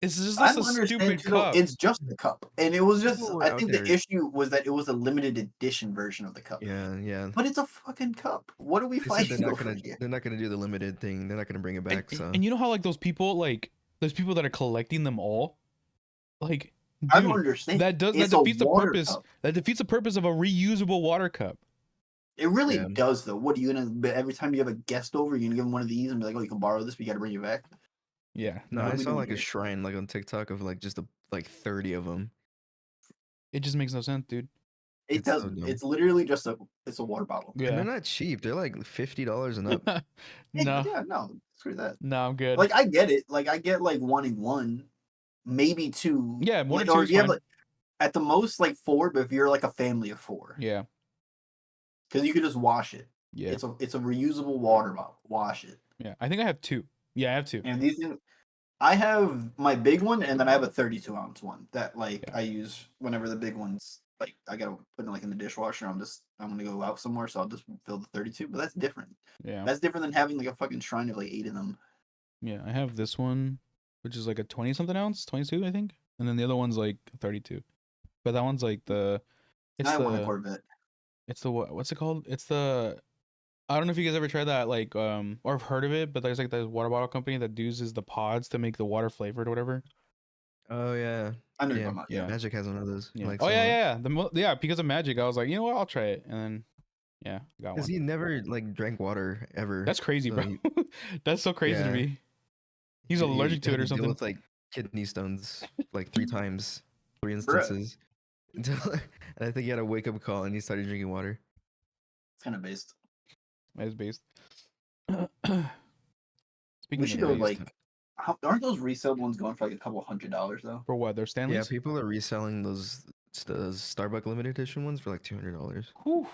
it's just I a don't understand. stupid You know, cup. it's just the cup, and it was just. People were I out think the there- issue was that it was a limited edition version of the cup. Yeah, yeah. But it's a fucking cup. What are we They said fighting they're not over gonna here? they're not gonna do the limited thing. They're not gonna bring it back. So And you know how like those people that are collecting them all, like, I don't dude, understand. that It's a defeats the water purpose. cup. That defeats the purpose of a reusable water cup. It really Yeah. does, though. What are you gonna? But every time you have a guest over, you're gonna give them one of these and be like, "Oh, you can borrow this, but you got to bring it back." Yeah, no, what I are we saw doing like a here? shrine like on TikTok of like just like 30 of them. it just makes no sense, dude. It It's so doesn't. dumb. It's literally just it's a water bottle. And Yeah, they're not cheap. They're like $50 and up. no, Yeah, screw that. no, I'm good. Like I get it. Like I get like wanting one, maybe two. Yeah, one or like, two is if you have fine. like at the most like 4, but if you're like a family of 4, yeah, because you could just wash it. yeah, It's a reusable water bottle. Wash it. yeah. I think I have 2. Yeah, I have 2. And these things, I have my big one, and then I have a 32-ounce one that like Yeah. I use whenever the big ones like I gotta put it like in the dishwasher. I'm gonna go out somewhere, so I'll just fill the 32. But that's different. Yeah, That's different than having like a fucking shrine of like 8 of them. yeah. I have this one. which is like a 20 something ounce, 22 I think, and then the other one's like 32. But that one's like I want a Corvette. it's the what's it called? It's the I don't know if you guys ever tried that like or have heard of it, but there's like this water bottle company that uses the pods to make the water flavored or whatever. Oh yeah, I know you're yeah. talking about. Yeah. Magic has one of those. He Yeah. likes Oh it a yeah, lot. yeah, yeah. Yeah, because of Magic, I was like, you know what, I'll try it, and then yeah, got Because one. he never like drank water ever. That's crazy, So bro. That's so crazy to yeah, me. He's he allergic to had it or to deal something. with like kidney stones like 3 times, 3 Bruh, instances. Until and I think he had a wake up call and he started drinking water. it's kind of based. As based. We Speaking should of go Yeah, based, like, aren't those resale ones going for like a couple $100 though? for what? They're yeah. Stanleys. People are reselling the Starbucks limited edition ones for like $200. Whew.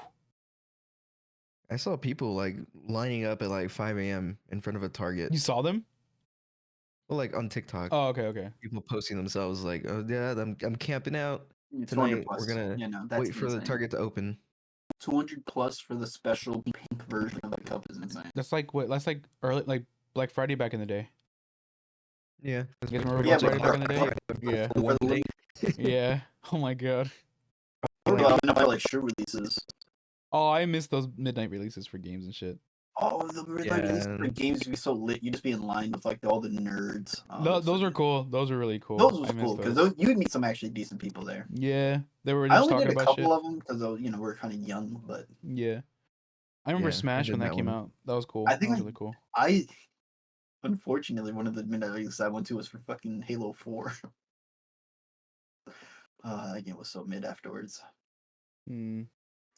I saw people like lining up at like 5 a.m. in front of a Target. You saw them? Well, like on TikTok, Oh, okay, okay. people posting themselves like, "Oh yeah, I'm camping out 200 tonight. We're plus. gonna Yeah, no, that's wait for the insane. Target to open." 200 plus for the special pink version of the cup is insane. That's like what? That's like early, like Black Friday back in the day. Yeah, You guys remember Yeah, Black but Friday back in the day? Yeah. for one the day. Yeah. Oh my god. well, I know, like shoe releases. Oh, I miss those midnight releases for games and shit. Oh, the midnight releases for Yeah. games would be so lit. You'd just be in line with like all the nerds. Oh, Those so were good. cool. Those were really cool. Those was I miss cool because those. you'd meet some actually decent people there. Yeah, they were I just only talking did a about couple shit. of them because we're kind of young, but Yeah, I remember Yeah, I Smash did when that that came one. out. That was cool. I That think was really cool. I unfortunately one of the midnight releases I went to was for fucking Halo 4. That game was so mid afterwards. Hmm.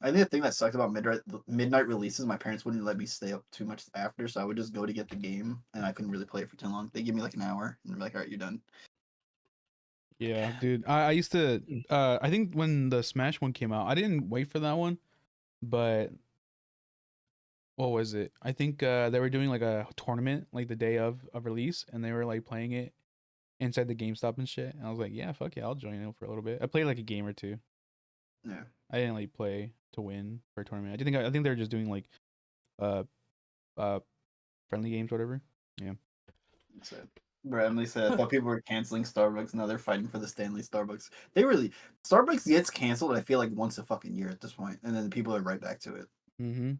I think the thing that sucked about midnight releases, my parents wouldn't let me stay up too much after, so I would just go to get the game, and I couldn't really play it for too long. They give me like an hour, and they're like, "All right, you're done." Yeah, dude. I used to. I think when the Smash one came out, I didn't wait for that one, but what was it? I think they were doing like a tournament like the day of release, and they were like playing it inside the GameStop and shit. And I was like, yeah, fuck yeah, I'll join in for a little bit. I played like a game or two. Yeah. I didn't like play to win for a tournament. I think they're just doing like uh uh friendly games, whatever. Yeah. So, bro, Emily said, I thought people were canceling Starbucks. Now they're fighting for the Stanley Starbucks. Starbucks gets canceled, I feel like once a fucking year at this point, and then people are right back to it. Mm-hmm.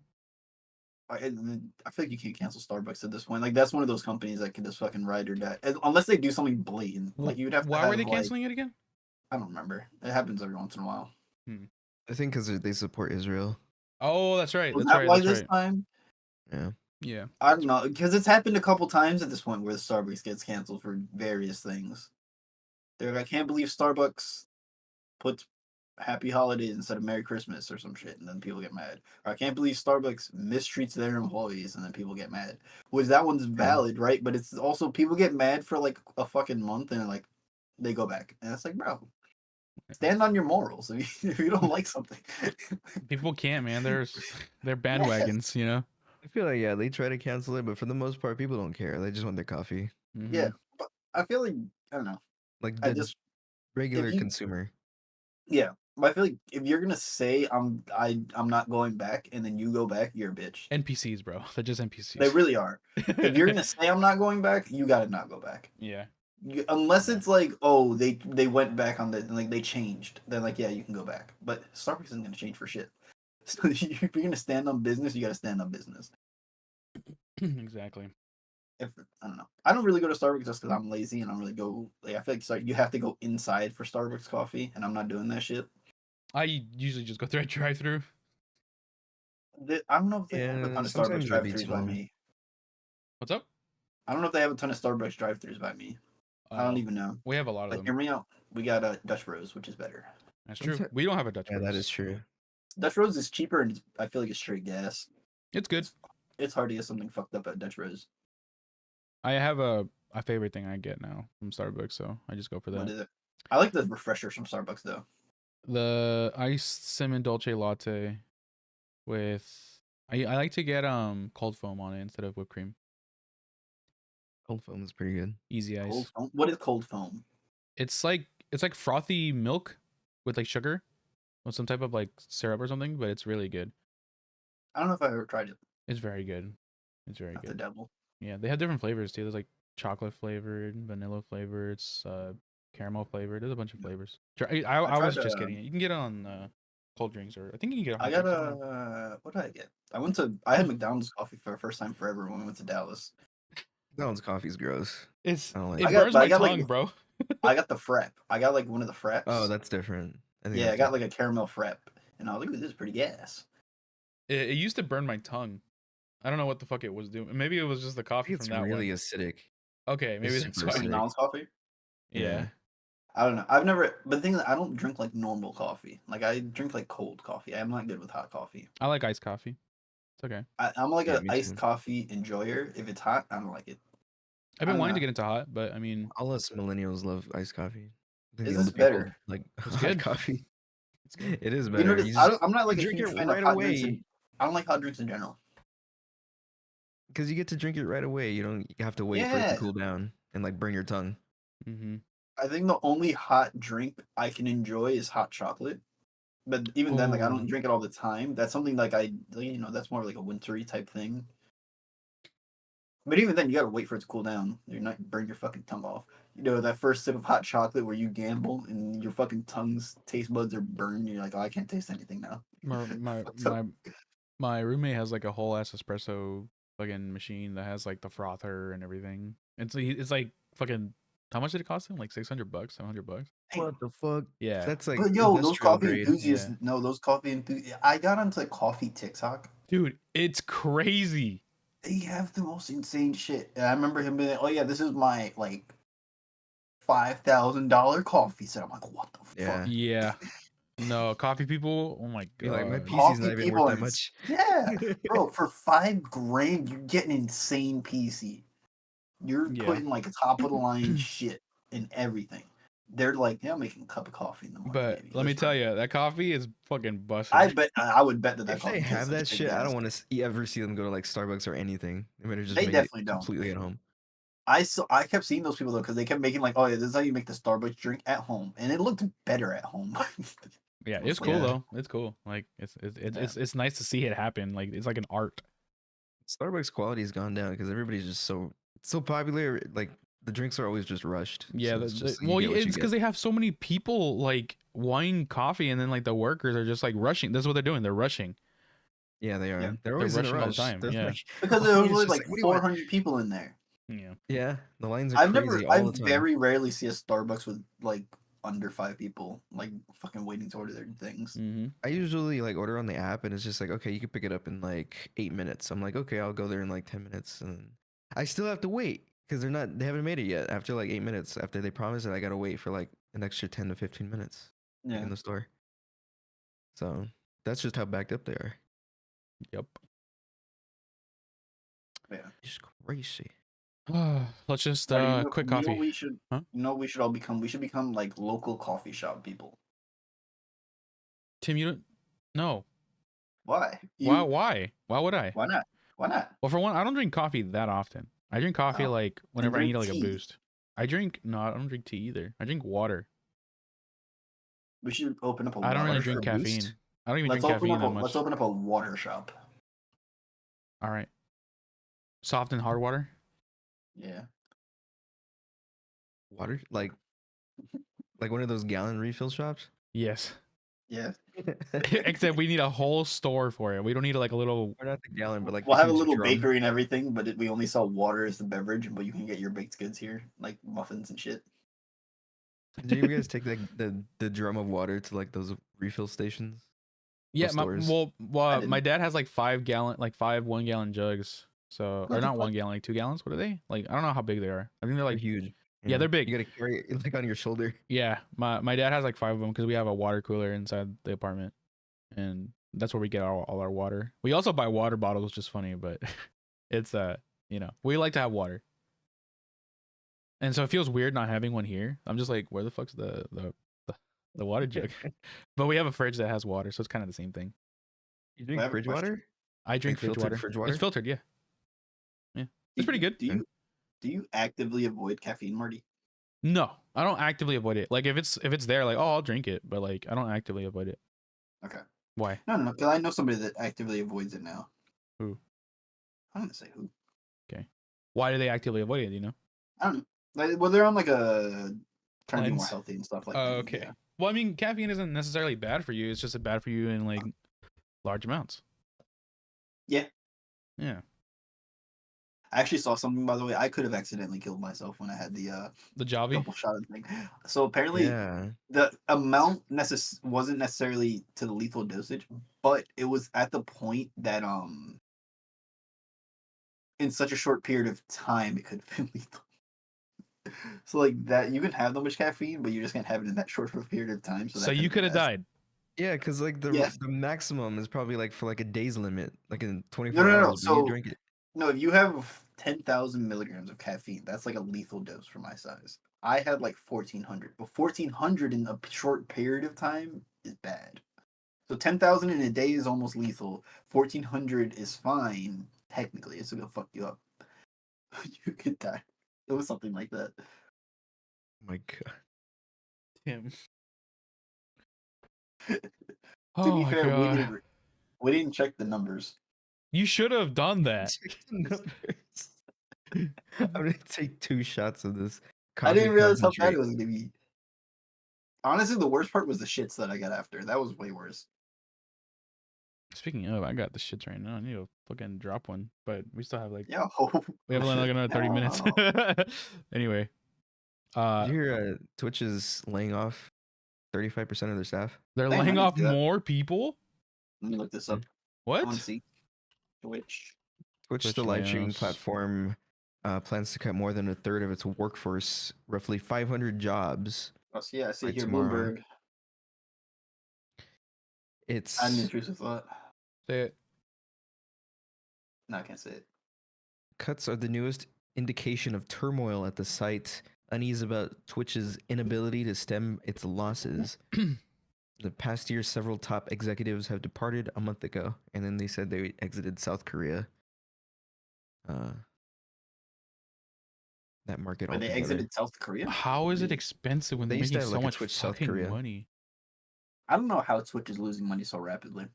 I feel like you can't cancel Starbucks at this point. Like, that's one of those companies that can just fucking ride or die. Unless they do something blatant. Like, you'd have to Why were they have, like, canceling it again? I don't remember. It happens every once in a while. I think because they support Israel. Oh, that's right. Was That's that right. why That's this right. time? Yeah. Yeah. I don't know. Because it's happened a couple times at this point where Starbucks gets canceled for various things. They're like, I can't believe Starbucks puts Happy Holidays instead of Merry Christmas or some shit, and then people get mad. Or I can't believe Starbucks mistreats their employees, and then people get mad. Which that one's valid, right? But it's also people get mad for like a fucking month, and like they go back, and it's like, bro, stand on your morals if you don't like something. People can't, man. They're Yes. bandwagons, you know. I feel like they try to cancel it, but for the most part, people don't care. They just want their coffee. Mm-hmm. Yeah, but I feel like I don't know. Like I the just regular you consumer. yeah, but I feel like if you're gonna say I'm not going back, and then you go back, you're a bitch. NPCs, bro. They're just They NPCs. really are. If you're gonna say I'm not going back, you gotta not go back. Yeah. Unless Yeah. it's like, oh, they went back on the like they changed, then like yeah, you can go back. But Starbucks isn't gonna change for shit. So if you're gonna stand on business, you gotta stand on business. Exactly. If I don't know, I don't really go to Starbucks just because I'm lazy and I don't really go. Like I feel like you have to go inside for Starbucks coffee, and I'm not doing that shit. I usually just go through a drive-through. I don't know if they have a Yeah, ton of Starbucks sometimes they beat drive-throughs you by on. me. What's up? I don't know if they have a ton of Starbucks drive-throughs by me. I don't even know. We have a lot of But them. hear me out. We got a Dutch Rose, which is better. That's true. Someti- We don't have a Dutch Yeah, that Rose. is true. Dutch Rose is cheaper, and I feel like it's straight gas. It's good. It's hard to get something fucked up at Dutch Rose. I have a favorite thing I get now from Starbucks, so I just go for What that. is it? I like the refreshers from Starbucks though. The iced cinnamon dolce latte with I like to get cold foam on it instead of whipped cream. Cold foam is pretty good. Easy ice. Cold foam. What is cold foam? It's like frothy milk with like sugar or some type of like syrup or something, but it's really good. I don't know if I ever tried it. It's very good. It's very Not the good. devil. Yeah, they have different flavors too. There's like chocolate flavored, vanilla flavored, it's caramel flavored. There's a bunch of flavors. I I was tried. just getting it. You can get it on cold drinks, or I think you can get it on I hot got drinks. I don't know. what did I get? I had McDonald's coffee for the first time forever when we went to Dallas. McDonald's coffee's gross. It's I don't like it it. burns I my got like tongue, bro. I got the frap. I got like one of the fraps. Oh, that's different. I think Yeah, I that's got different. like a caramel frap, and I was like, "This is pretty gas." It used to burn my tongue. I don't know what the fuck it was doing. Maybe it was just the I coffee think from it's that really one. acidic. Okay, maybe It's that's super why. acidic. McDonald's coffee. Yeah. I don't know. I've never, but the thing is, I don't drink like normal coffee. Like I drink like cold coffee. I'm not good with hot coffee. I like iced coffee. It's okay. I'm like Yeah, a me iced too. coffee enjoyer. If it's hot, I don't like it. I've I been don't wanting to know. get into hot, but I mean, All us millennials love iced coffee. I think Is the this older people better? like it's hot good. coffee. It's good. It is You better. notice, You just I'm not you like a drink it huge fan of right hot drinks, and away I don't like hot drinks in general. because you get to drink it right away. You don't have to wait for it to Yeah, cool down and like burn your tongue. Mm-hmm. I think the only hot drink I can enjoy is hot chocolate. But even then, like I don't Oh, drink it all the time. That's something like that's more like a wintry type thing. But even then, you gotta wait for it to cool down. You're not burn your fucking tongue off. You know that first sip of hot chocolate where you gamble and your fucking tongue's taste buds are burned. You're like, oh, I can't taste anything now. my my Fucked up. my my roommate has like a whole ass espresso fucking machine that has like the frother and everything. It's like fucking. How much did it cost him? Like $600, $700. What the fuck? Yeah, That's like But yo, those industrial coffee grade. enthusiasts, yeah, no, those coffee enthusiasts. I got onto coffee TikTok. dude, it's crazy. They have the most insane shit. And I remember him being like, "Oh yeah, this is my like $5,000 coffee set." I'm like, "What the fuck?" Yeah. Yeah, no coffee people. Oh my You're like, my god. PC's not Coffee even worth people that are much. yeah, bro. For $5,000, you get an insane PC. You're Yeah, putting like top of the line shit in everything. They're like, yeah, I'm making a cup of coffee in the morning, but baby. let me Let's tell run it. you, that coffee is fucking I busting. bet I would bet that If they coffee tastes have like that straight shit, I gas. don't want to ever see them go to like Starbucks or anything. They better just They make it definitely don't. completely at home. I kept seeing those people though because they kept making like, oh yeah, this is how you make the Starbucks drink at home, and it looked better at home. Yeah, It was it's like, cool Yeah. though. It's cool. Like yeah. it's nice to see it happen. Like it's like an art. Starbucks quality has gone down because everybody's just so popular. Like the drinks are always just rushed. Yeah, So it's just you well, get yeah, what you it's because get. they have so many people like wanting coffee, and then like the workers are just like rushing. That's what they're doing. They're rushing. Yeah, they Yeah. are. They're They're always in a rushing all the rush. time. They're Yeah, like Because there was always only just like like, what do you want? 400 people in there. yeah. Yeah, the lines are crazy I all the time. very rarely see a Starbucks with like under 5 people like fucking waiting to order their things. Mm-hmm. I usually like order on the app and it's just like, okay, you can pick it up in like 8 minutes. I'm like, okay, I'll go there in like 10 minutes, and I still have to wait because they haven't made it yet. After like 8 minutes, after they promised it, I gotta wait for like an extra 10 to 15 minutes like Yeah. in the store. So that's just how backed up they are. Yep. Yeah. It's crazy. Let's just Marty, quick you know coffee. we should Huh? we should all become we should become like local coffee shop people. Tim, you don't. No. Why? Why? You Why would I? why not? Why not? Well, for one, I don't drink coffee that often. I drink coffee Oh, like then whenever I need drink like a tea. boost. I don't drink tea either. I drink water. We should open up a I don't really water For drink a shop. caffeine. boost? I don't even drink caffeine that much. Let's open up a water shop. All right. Soft and hard water. Yeah. Water? Like one of those gallon refill shops? Yes. Yeah. Except we need a whole store for it. We don't need like a little. Or not the gallon, but like We'll the have a huge little drum. bakery and everything, but we only sell water as the beverage, but you can get your baked goods here, like muffins and shit. Did you guys take like the drum of water to like those refill stations? Yeah, Those stores? I my didn't. dad has like 5 gallon, like 5 1 gallon jugs. So, What or the not fuck? 1 gallon, like 2 gallons. What are they? Like, I don't know how big they are. I think they're They're like, huge. yeah, they're big. You gotta carry it like on your shoulder. Yeah, my dad has like 5 of them because we have a water cooler inside the apartment, and that's where we get all our water. We also buy water bottles, which is funny, but it's we like to have water, and so it feels weird not having one here. I'm just like, where the fuck's the water jug? But we have a fridge that has water, so it's kind of the same thing. You I drink have a fridge question. water? I drink fridge water. fridge It's water? filtered, yeah. Yeah, it's pretty good. Do you actively avoid caffeine, Marty? No, I don't actively avoid it. Like if it's there, like I'll drink it, but like I don't actively avoid it. Okay. Why? No, because I know somebody that actively avoids it now. Who? I'm gonna say who. Okay. Why do they actively avoid it? Do you know? I don't know. Like, well, they're on like a trying to be more Cleanse. healthy and stuff like Oh, that. okay. Yeah. Well, I mean, caffeine isn't necessarily bad for you. It's just bad for you in like large amounts. Yeah. Yeah. I actually saw something, by the way. I could have accidentally killed myself when I had the The Javi. double shot thing. So apparently, Yeah. the amount wasn't necessarily to the lethal dosage, but it was at the point that in such a short period of time it could have been lethal. So like that, you can have that much caffeine, but you just can't have it in that short of a period of time. So So that you could been have bad. died. Yeah, because like Yes. the maximum is probably like for like a day's limit, like in No, 24 no, no. hours. But you So drink it. no, if you have 10,000 milligrams of caffeine, that's like a lethal dose for my size. I had like 1,400, but 1,400 in a short period of time is bad. So 10,000 in a day is almost lethal. 1,400 is fine. Technically, it's gonna fuck you up. You could die. It was something like that. Oh my god. Tim. To Oh be my fair, god. we didn't check the numbers. You should have done that. Check the numbers. I'm gonna take 2 shots of this I coffee didn't realize how bad concentrate. it was gonna be. Honestly, the worst part was the shits that I got after. That was way worse. Speaking of, I got the shits right now. I need to fucking drop one, but we still have like Yeah. we have like Shit. another 30 minutes. Anyway, Did you hear Twitch is laying off 35% of their staff? they're Damn, I laying didn't off see that. more people. Let me look this Yeah. up. I What? want to see Twitch. Twitch, Twitch the live streaming layoffs. platform, plans to cut more than a third of its workforce, roughly 500 jobs. Oh, see, yeah, I see By it here. tomorrow. Bloomberg. I had an It's intrusive thought. Say it. No, I can't say it. cuts are the newest indication of turmoil at the site, unease about Twitch's inability to stem its losses. The past year, several top executives have departed a month ago, and then they said they exited South Korea. That market When they altogether. exited South Korea? How is it Really? expensive when They they're used to making have so like a much Twitch South fucking Korea. money? I don't know how Twitch is losing money so rapidly.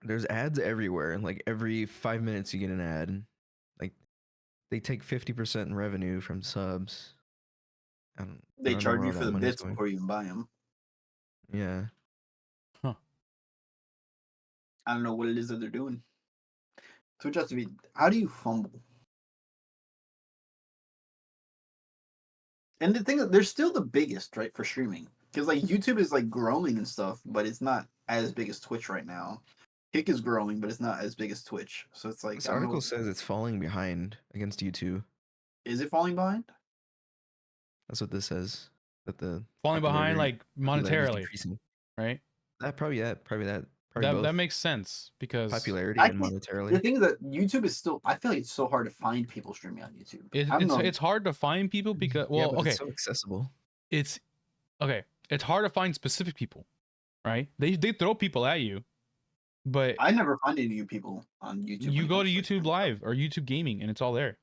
There's ads everywhere, and like every 5 minutes you get an ad. Like they take 50% in revenue from subs. I They don't know charge where you all for that the money's bits going. before you even buy them. Yeah. Huh. I don't know what it is that they're doing. Twitch has to be. How do you fumble? And the thing is, they're still the biggest, right, for streaming. Because like YouTube is like growing and stuff, but it's not as big as Twitch right now. Kick is growing, but it's not as big as Twitch. So it's like This I don't article know. says it's falling behind against YouTube. Is it falling behind? That's what this says. That the Falling behind like popularity is monetarily, decreasing. right? Probably probably That both. makes sense because Popularity I and think monetarily. the thing is that YouTube is still. I feel like it's so hard to find people streaming on YouTube. I don't know. it's hard to find people because Yeah, well, but okay, it's so accessible. it's okay. It's hard to find specific people, right? They throw people at you, but I never find any new people on YouTube. you when it go to comes like, YouTube streaming stuff. Live or YouTube Gaming and it's all there.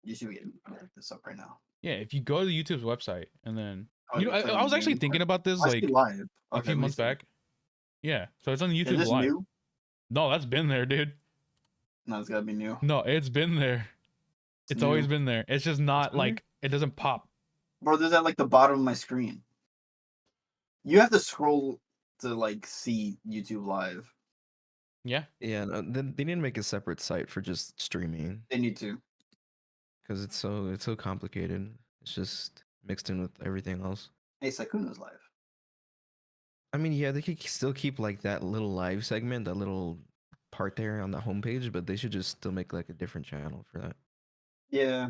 YouTube. I'm gonna look this up right now. Yeah, if you go to YouTube's website and then Oh, you know, it's like I was actually main thinking part. about this I see like live. a Okay, few let me months see. back. Yeah, so it's on Is YouTube this Live. new? No, that's been there, dude. No, it's gotta be new. No, it's been there. It's always new. been there. It's just not been there? like it doesn't pop. Bro, there's at like the bottom of my screen. You have to scroll to like see YouTube Live. Yeah. Yeah, no, they need to make a separate site for just streaming They need to. because it's so complicated. It's just mixed in with everything else. Hey, Sakuno's live. I mean, yeah, they could still keep like that little live segment, that little part there on the homepage, but they should just still make like a different channel for that. Yeah.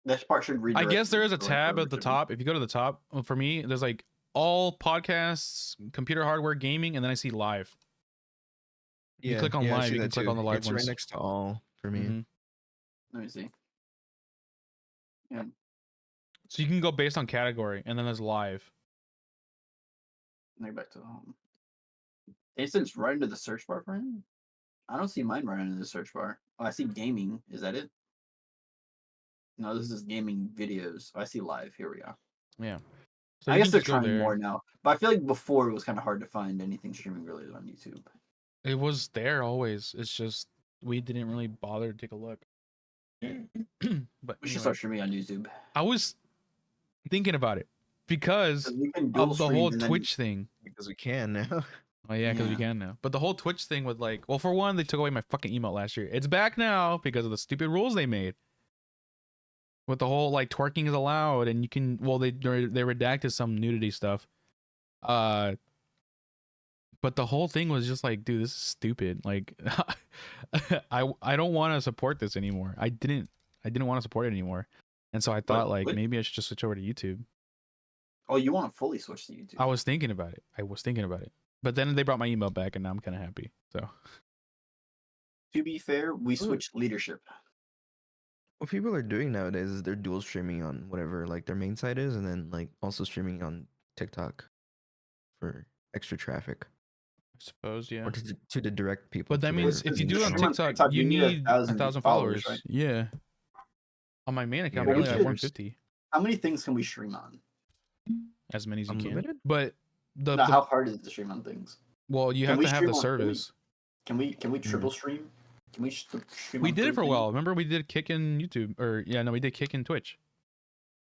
That part should I redirect. guess there is a direct tab over at the to- top. If you go to the top, for me, there's like all podcasts, computer hardware, gaming, and then I see live. You click on I live, see you can that click too. on the live It's ones. right next to all for me. Mhm. Let me see. Yeah. So you can go based on category, and then there's live. Let me go back to the home. It's right into the search bar for him. I don't see mine right into the search bar. Oh, I see gaming. Is that it? No, this is gaming videos. Oh, I see live. Here we are. Yeah. So I you guess can they're just go trying there. more now. But I feel like before it was kind of hard to find anything streaming related on YouTube. It was there always. It's just we didn't really bother to take a look. But We should anyway, start streaming on YouTube. I was thinking about it because 'Cause we can dual of the stream whole and then Twitch thing. Because we can now. Oh yeah, because we Yeah. can now. But the whole Twitch thing with like, well, for one, they took away my fucking email last year. It's back now because of the stupid rules they made. With the whole like twerking is allowed, and you can, well, they redacted some nudity stuff. But the whole thing was just like, dude, this is stupid. Like, I don't want to support this anymore. I didn't want to support it anymore, and so I thought like what? maybe I should just switch over to YouTube. Oh, you want to fully switch to YouTube? I was thinking about it. But then they brought my email back, and now I'm kind of happy. So To be fair, we switched leadership. What people are doing nowadays is they're dual streaming on whatever like their main site is, and then like also streaming on TikTok for extra traffic I suppose, yeah. or to the direct people. But that to means their if you main do it on channel. TikTok, you need 1,000 followers. right? Yeah. On my main account, Yeah, I only we have should- 150. How many things can we stream on? As many as you can. Unlimited? But No, how hard is it to stream on things? well, you Can have we to have the stream on- service. Can we triple stream? Can we stream? We on did it three for a things? while. Remember, we did Kick in YouTube, or yeah, no, we did Kick in Twitch.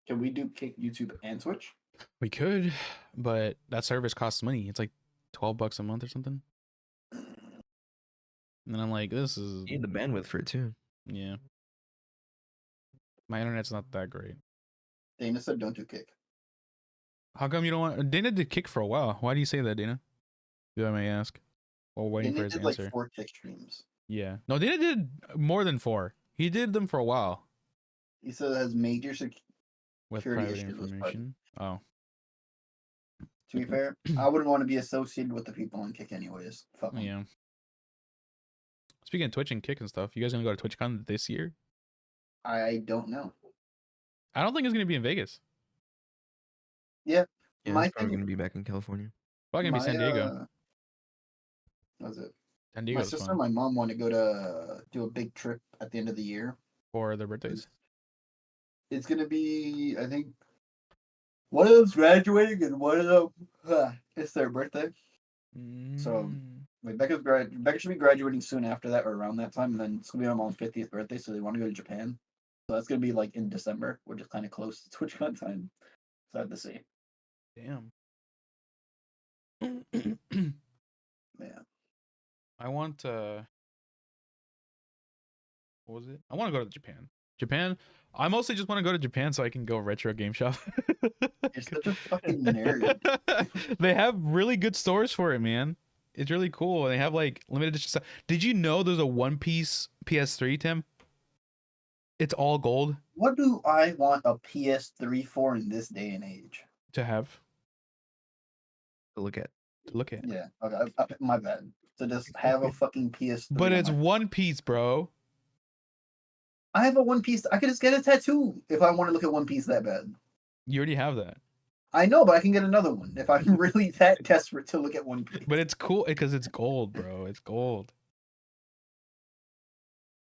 Can we do YouTube and Twitch? We could, but that service costs money. It's like $12 a month or something. And then I'm like, this is You need the bandwidth for it too. yeah. My internet's not that great. Dana said, "Don't do Kick." How come you don't want? Dana did Kick for a while. Why do you say that, Dana? Do I may ask? While waiting for Dana his did answer. like 4 Kick streams. Yeah. No, Dana did more than 4. He did them for a while He said it has major with security private issues with information. Oh, To be fair, I wouldn't want to be associated with the people on Kick anyways. Fuck 'em. yeah. Speaking of Twitch and Kick and stuff, you guys gonna go to TwitchCon this year? I don't know. I don't think it's gonna be in Vegas. Yeah, My it's probably thing- gonna be back in California. Probably gonna be San Diego. What was it? San My Diego's sister fun and my mom want to go to do a big trip at the end of the year. for their birthdays. It's gonna be, I think, one of them's graduating and one of them, it's their birthday. So, like Becca should be graduating soon after that or around that time, and then it's gonna be my mom's 50th birthday, so they want to go to Japan. So that's gonna be like in December, which is kind of close to TwitchCon time. So I have to see. Damn. Yeah. I want what was it? I want to go to Japan. Japan. I mostly just want to go to Japan so I can go retro game shop. You're such a fucking nerd. They have really good stores for it, man. It's really cool. They have like limited edition stuff. Did you know there's a One Piece PS3, Tim? It's all gold What do I want a PS3 for in this day and age? to have To look at. to look at. Yeah. Okay. My bad. To just have a fucking PS3. But on it's my- One Piece, bro. I have a One Piece. I could just get a tattoo if I want to look at One Piece that bad. You already have that. I know, but I can get another one if I'm really that desperate to look at One Piece. But it's cool because it's gold, bro. It's gold.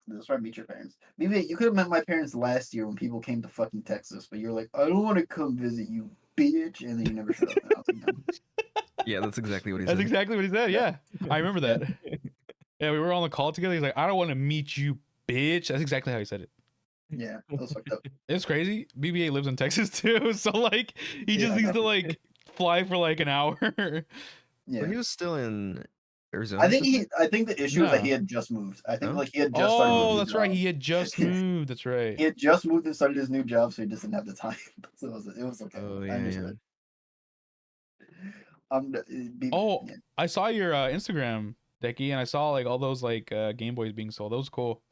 That's why I meet your parents. Maybe you could have met my parents last year when people came to fucking Texas, but you're like, I don't want to come visit you, bitch, and then you never showed up. And I was like, no. Yeah, that's exactly what he That's said. exactly what he said. Yeah, I remember that. Yeah, we were on the call together. He's like, I don't want to meet you, bitch. That's exactly how he said it. Yeah, that was fucked up. It's crazy. BBA lives in Texas too, so like he Yeah, just I needs know. to like fly for like an hour. Yeah, But he was still in Arizona. I think the issue was that No. he had just moved. I think No? like he had just started. Oh, his new that's right. job. He had just moved. That's right. He had just moved and started his new job, so he just didn't have the time. So it was okay. Oh, I yeah, understood. Oh, yeah. I saw your Instagram, Decky, and I saw like all those like Game Boys being sold. That was cool.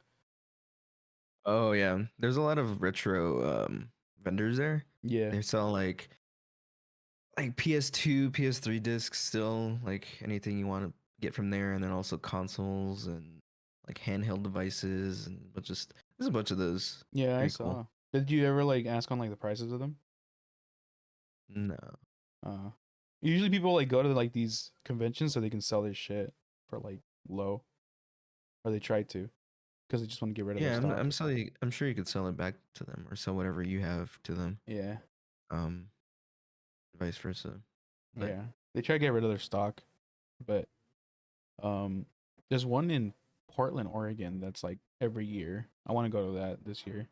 Oh yeah, there's a lot of retro vendors there. Yeah. They sell like PS2, PS3 discs still, like anything you want to get from there, and then also consoles and like handheld devices and there's a bunch of those. Yeah, I Pretty saw. cool. Did you ever like ask on like the prices of them? No. Usually people like go to like these conventions so they can sell their shit for like low, or they try to, because they just want to get rid of Yeah, their stock. I'm sure you could sell it back to them or sell whatever you have to them. Yeah, Vice versa. But- yeah. They try to get rid of their stock, but there's one in Portland, Oregon. That's like every year. I want to go to that this year.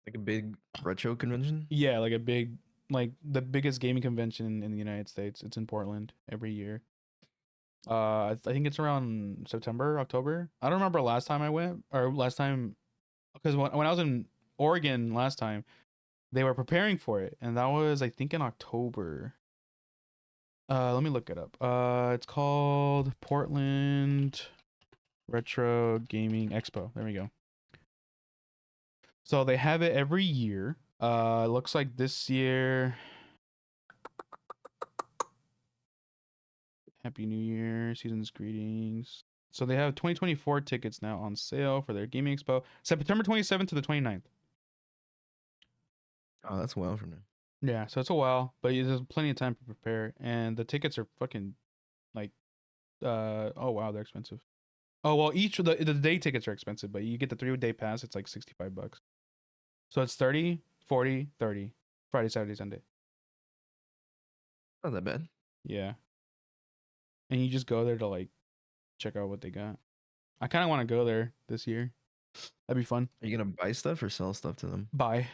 Like a big retro convention. Yeah, like a big, like the biggest gaming convention in the United States. It's in Portland every year. I think it's around September, October. I don't remember last time I went or last time because when I was in Oregon last time, they were preparing for it, and that was I think in October. Let me look it up. It's called Portland Retro Gaming Expo. There we go. So they have it every year. Looks like this year. Happy New Year, season's greetings. So they have 2024 tickets now on sale for their gaming expo, September 27th to the 29th. Oh, that's well from now. Yeah, so it's a while, but there's plenty of time to prepare, and the tickets are fucking like, oh wow, they're expensive. Oh well, each of the day tickets are expensive, but you get the 3-day pass. It's like $65. So it's 30, 40, 30, Friday, Saturday, Sunday. Not that bad. Yeah, and you just go there to like check out what they got. I kind of want to go there this year. That'd be fun. Are you gonna buy stuff or sell stuff to them? Buy.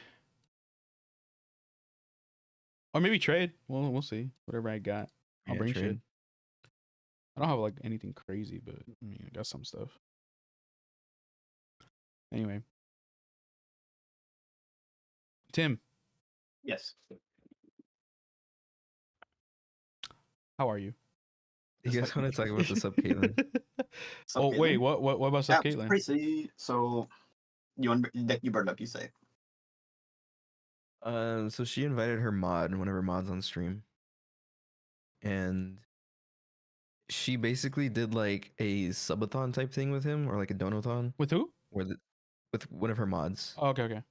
Or maybe trade. We'll see. Whatever I got, I'll Yeah, bring trade. shit. I don't have like anything crazy, but I mean, I got some stuff. Anyway, Tim, Yes. how are you? You Just guys like want to talk about this up, Caitlin? Sup, Oh wait, Caitlin? what about Yeah, stuff, Caitlin? crazy. So you that you brought it up, you say. So she invited her mod, one of her mods on stream, and she basically did like a subathon type thing with him, or like a donathon, With who? with one of her mods. Oh, okay.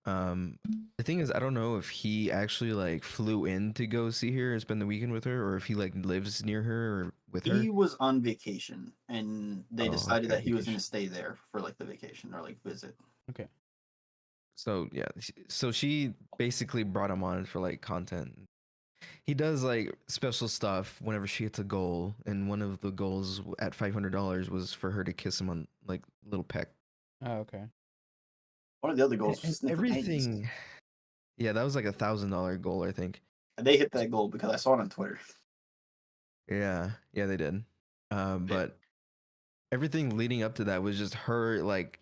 The thing is, I don't know if he actually like flew in to go see her and spend the weekend with her, or if he like lives near her or with her. He was on vacation, and they Oh, decided okay, that he was going vacation. to stay there for like the vacation or like visit. Okay. So yeah, so she basically brought him on for like content. He does like special stuff whenever she hits a goal, and one of the goals at $500 was for her to kiss him on like little peck. Oh, okay. One of the other goals was to And sniff her panties. everything. Yeah, that was like $1,000 goal, I think. And they hit that goal because I saw it on Twitter. Yeah, they did. But everything leading up to that was just her like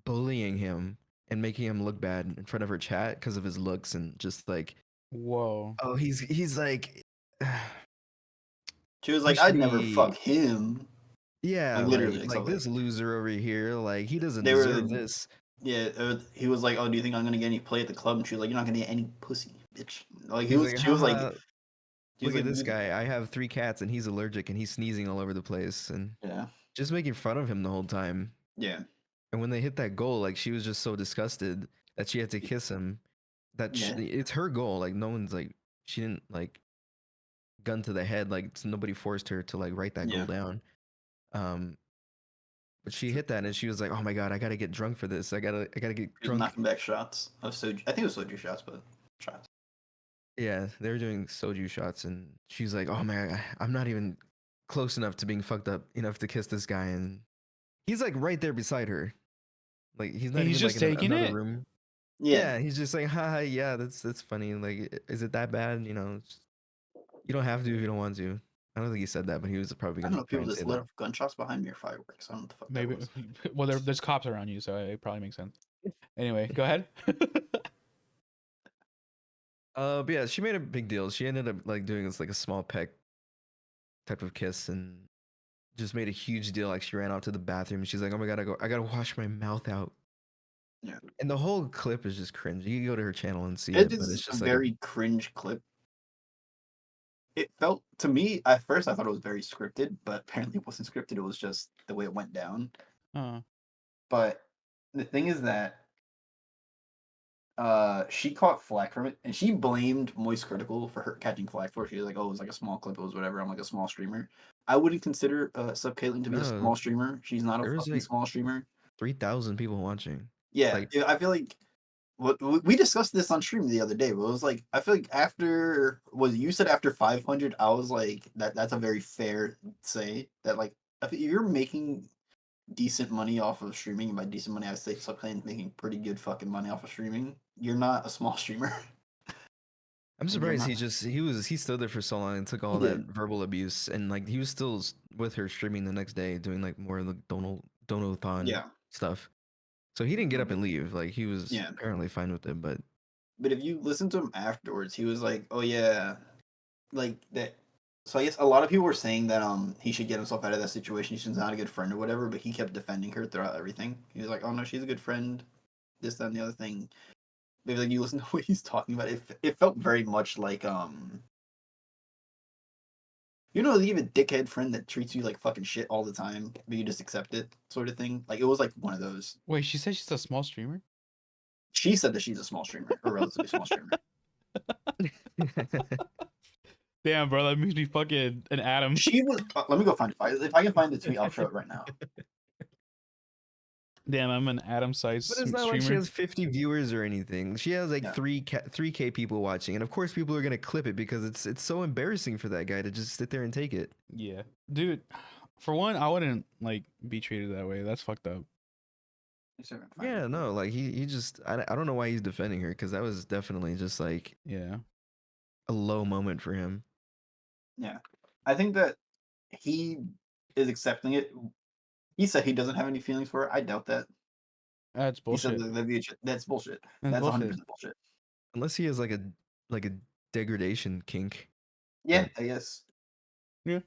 bullying him and making him look bad in front of her chat because of his looks and just like, Whoa. oh, he's like, She was he like, should "I'd never be, fuck him." yeah, Like literally, like so this loser over here, like he doesn't they were. deserve this. Yeah, he was like, "Oh, do you think I'm gonna get any play at the club?" And she was like, "You're not gonna get any pussy, bitch." Like he He's was. like, She was like, haha, she was look at like, this guy. I have 3 cats and he's allergic and he's sneezing all over the place and yeah, just making fun of him the whole time. yeah, And when they hit that goal, like she was just so disgusted that she had to kiss him. That yeah, it's her goal. Like no one's like, she didn't like gun to the head. Like nobody forced her to like write that goal yeah. down. Um, but she hit that and she was like, "Oh my god, I gotta get drunk for this. I gotta get She was drunk." knocking back shots of soju. I think it was soju shots, but shots. Yeah, they were doing soju shots, and she's like, "Oh man, I'm not even close enough to being fucked up enough to kiss this guy." And he's like right there beside her. Like he's not He's even like just in taking another it. room. Yeah, Yeah, he's just like, "Haha, yeah, that's funny. Like, is it that bad? You know, you don't have to if you don't want to." I don't think he said that, but he was probably I don't gonna know if try people and say just lit that. off gunshots behind me or fireworks. I don't know what the fuck that Maybe. was. Well, there's cops around you, so it probably makes sense. Anyway, go ahead. But yeah, she made a big deal. She ended up like doing this like a small peck type of kiss, and just made a huge deal. Like she ran out to the bathroom. She's like, "Oh my god, I gotta wash my mouth out." Yeah, And the whole clip is just cringe. You can go to her channel and see it it, but is it's a just like a very cringe clip. It felt to me at first I thought it was very scripted, but apparently it wasn't scripted. It was just the way it went down. uh, But the thing is that she caught flack from it, and she blamed Moist Critical for her catching flack for it. She was like, "Oh, it was like a small clip. It was whatever. I'm like a small streamer." I wouldn't consider Sub Caitlyn to be a no. small streamer. She's not a There was fucking like small streamer. 3,000 people watching. Yeah, Like, I feel like we discussed this on stream the other day. But it was like I feel like after was you said after 500, I was like that's a very fair say that like if you're making decent money off of streaming, and by decent money I say something making pretty good fucking money off of streaming, you're not a small streamer. I'm Like you're surprised not. he stood there for so long and took all He that did. verbal abuse and like he was still with her streaming the next day doing like more of the Donathon Yeah. stuff. So he didn't get up Mhm. and leave. Like he was Yeah. apparently fine with it, but But if you listen to him afterwards, he was like, "Oh yeah, like that." So I guess a lot of people were saying that he should get himself out of that situation. She's not a good friend or whatever, but he kept defending her throughout everything. He was like, "Oh no, she's a good friend." This, that, and the other thing. Maybe like you listen to what he's talking about. It felt very much like you know, you have a dickhead friend that treats you like fucking shit all the time, but you just accept it, sort of thing. Like it was like one of those. Wait, she said she's a small streamer? She said that she's a small streamer, a relatively small streamer. Damn, bro, that makes me fucking an Adam. She was. Let me go find it. If I can find the tweet, I'll show it right now. Damn, I'm an Adam size But it's not like she streamer. has 50 viewers or anything. She has like Yeah. 3K people watching, and of course people are gonna clip it because it's so embarrassing for that guy to just sit there and take it. Yeah, dude. For one, I wouldn't like be treated that way. That's fucked up. Let me see if I can find Yeah, it. no, like he just I don't know why he's defending her because that was definitely just like Yeah. a low moment for him. Yeah, I think that he is accepting it. He said he doesn't have any feelings for it. I doubt that. That's He said bullshit. that's bullshit. That's That's 100% bullshit. bullshit. Unless he has like a degradation kink. Yeah, But I guess. Yeah.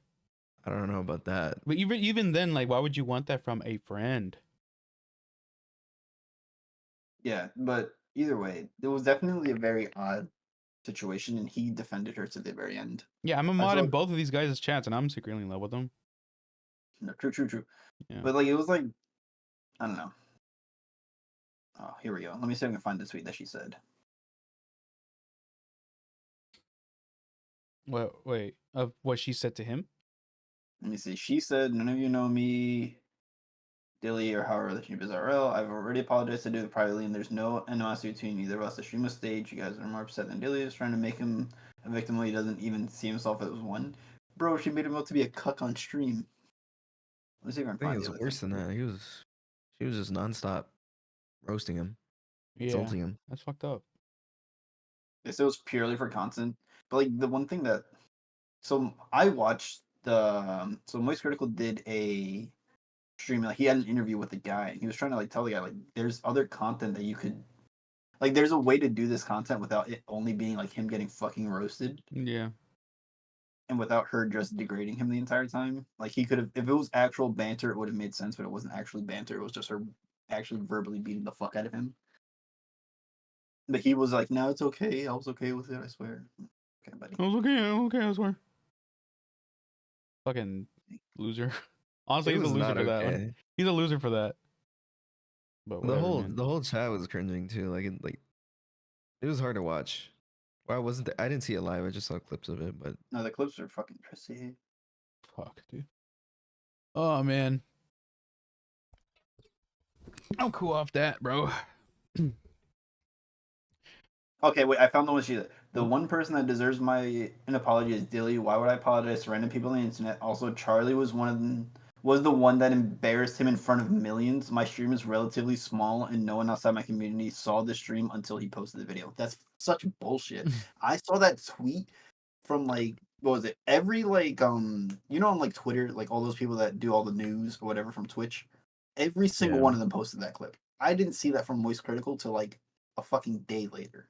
I don't know about that. But even then, like, why would you want that from a friend? Yeah, but either way, it was definitely a very odd situation, and he defended her to the very end. Yeah, I'm a I mod in feel both of these guys' chats, and I'm secretly in love with them. no, true. Yeah. But like, it was like, I don't know. Oh, here we go. Let me see if I can find the tweet that she said. Wait, of what she said to him? Let me see. She said, "None of you know me, Dilly, or how our relationship is RL. I've already apologized to do it privately, and there's no animosity between either of us. The stream was staged. You guys are more upset than Dilly is trying to make him a victim when he doesn't even see himself as one. Bro, she made him out to be a cuck on stream. Let me see if I can I think it find the was other worse thing. than that. She was just nonstop roasting him, Yeah, insulting him. that's fucked up. This was purely for content. But like the one thing that, so I watched the so Moist Critical did a stream. Like he had an interview with the guy, and he was trying to like tell the guy like there's other content that you could like. There's a way to do this content without it only being like him getting fucking roasted, Yeah. and without her just degrading him the entire time. Like he could have, if it was actual banter, it would have made sense, but it wasn't actually banter. It was just her actually verbally beating the fuck out of him. But he was like, "No, it's okay. I was okay with it. I swear." Okay, buddy. I was okay, I swear. Fucking loser. Honestly, It he's a was loser not for that one. okay. He's a loser for that. But whatever, man. The whole chat was cringing too. It was hard to watch. Well, I wasn't I didn't see it live. I just saw clips of it, but No, the clips are fucking prissy. Fuck, dude. Oh man. I'm cool off that, bro. Okay, wait, I found the one she said. The one person that deserves an apology is Dilly. Why would I apologize to random people on the internet? Also, Charlie was was the one that embarrassed him in front of millions. My stream is relatively small, and no one outside my community saw the stream until he posted the video. That's such bullshit. I saw that tweet from like what was it? Every like you know on like Twitter, like all those people that do all the news or whatever from Twitch. Every single yeah. one of them posted that clip. I didn't see that from Moist Critical till like a fucking day later.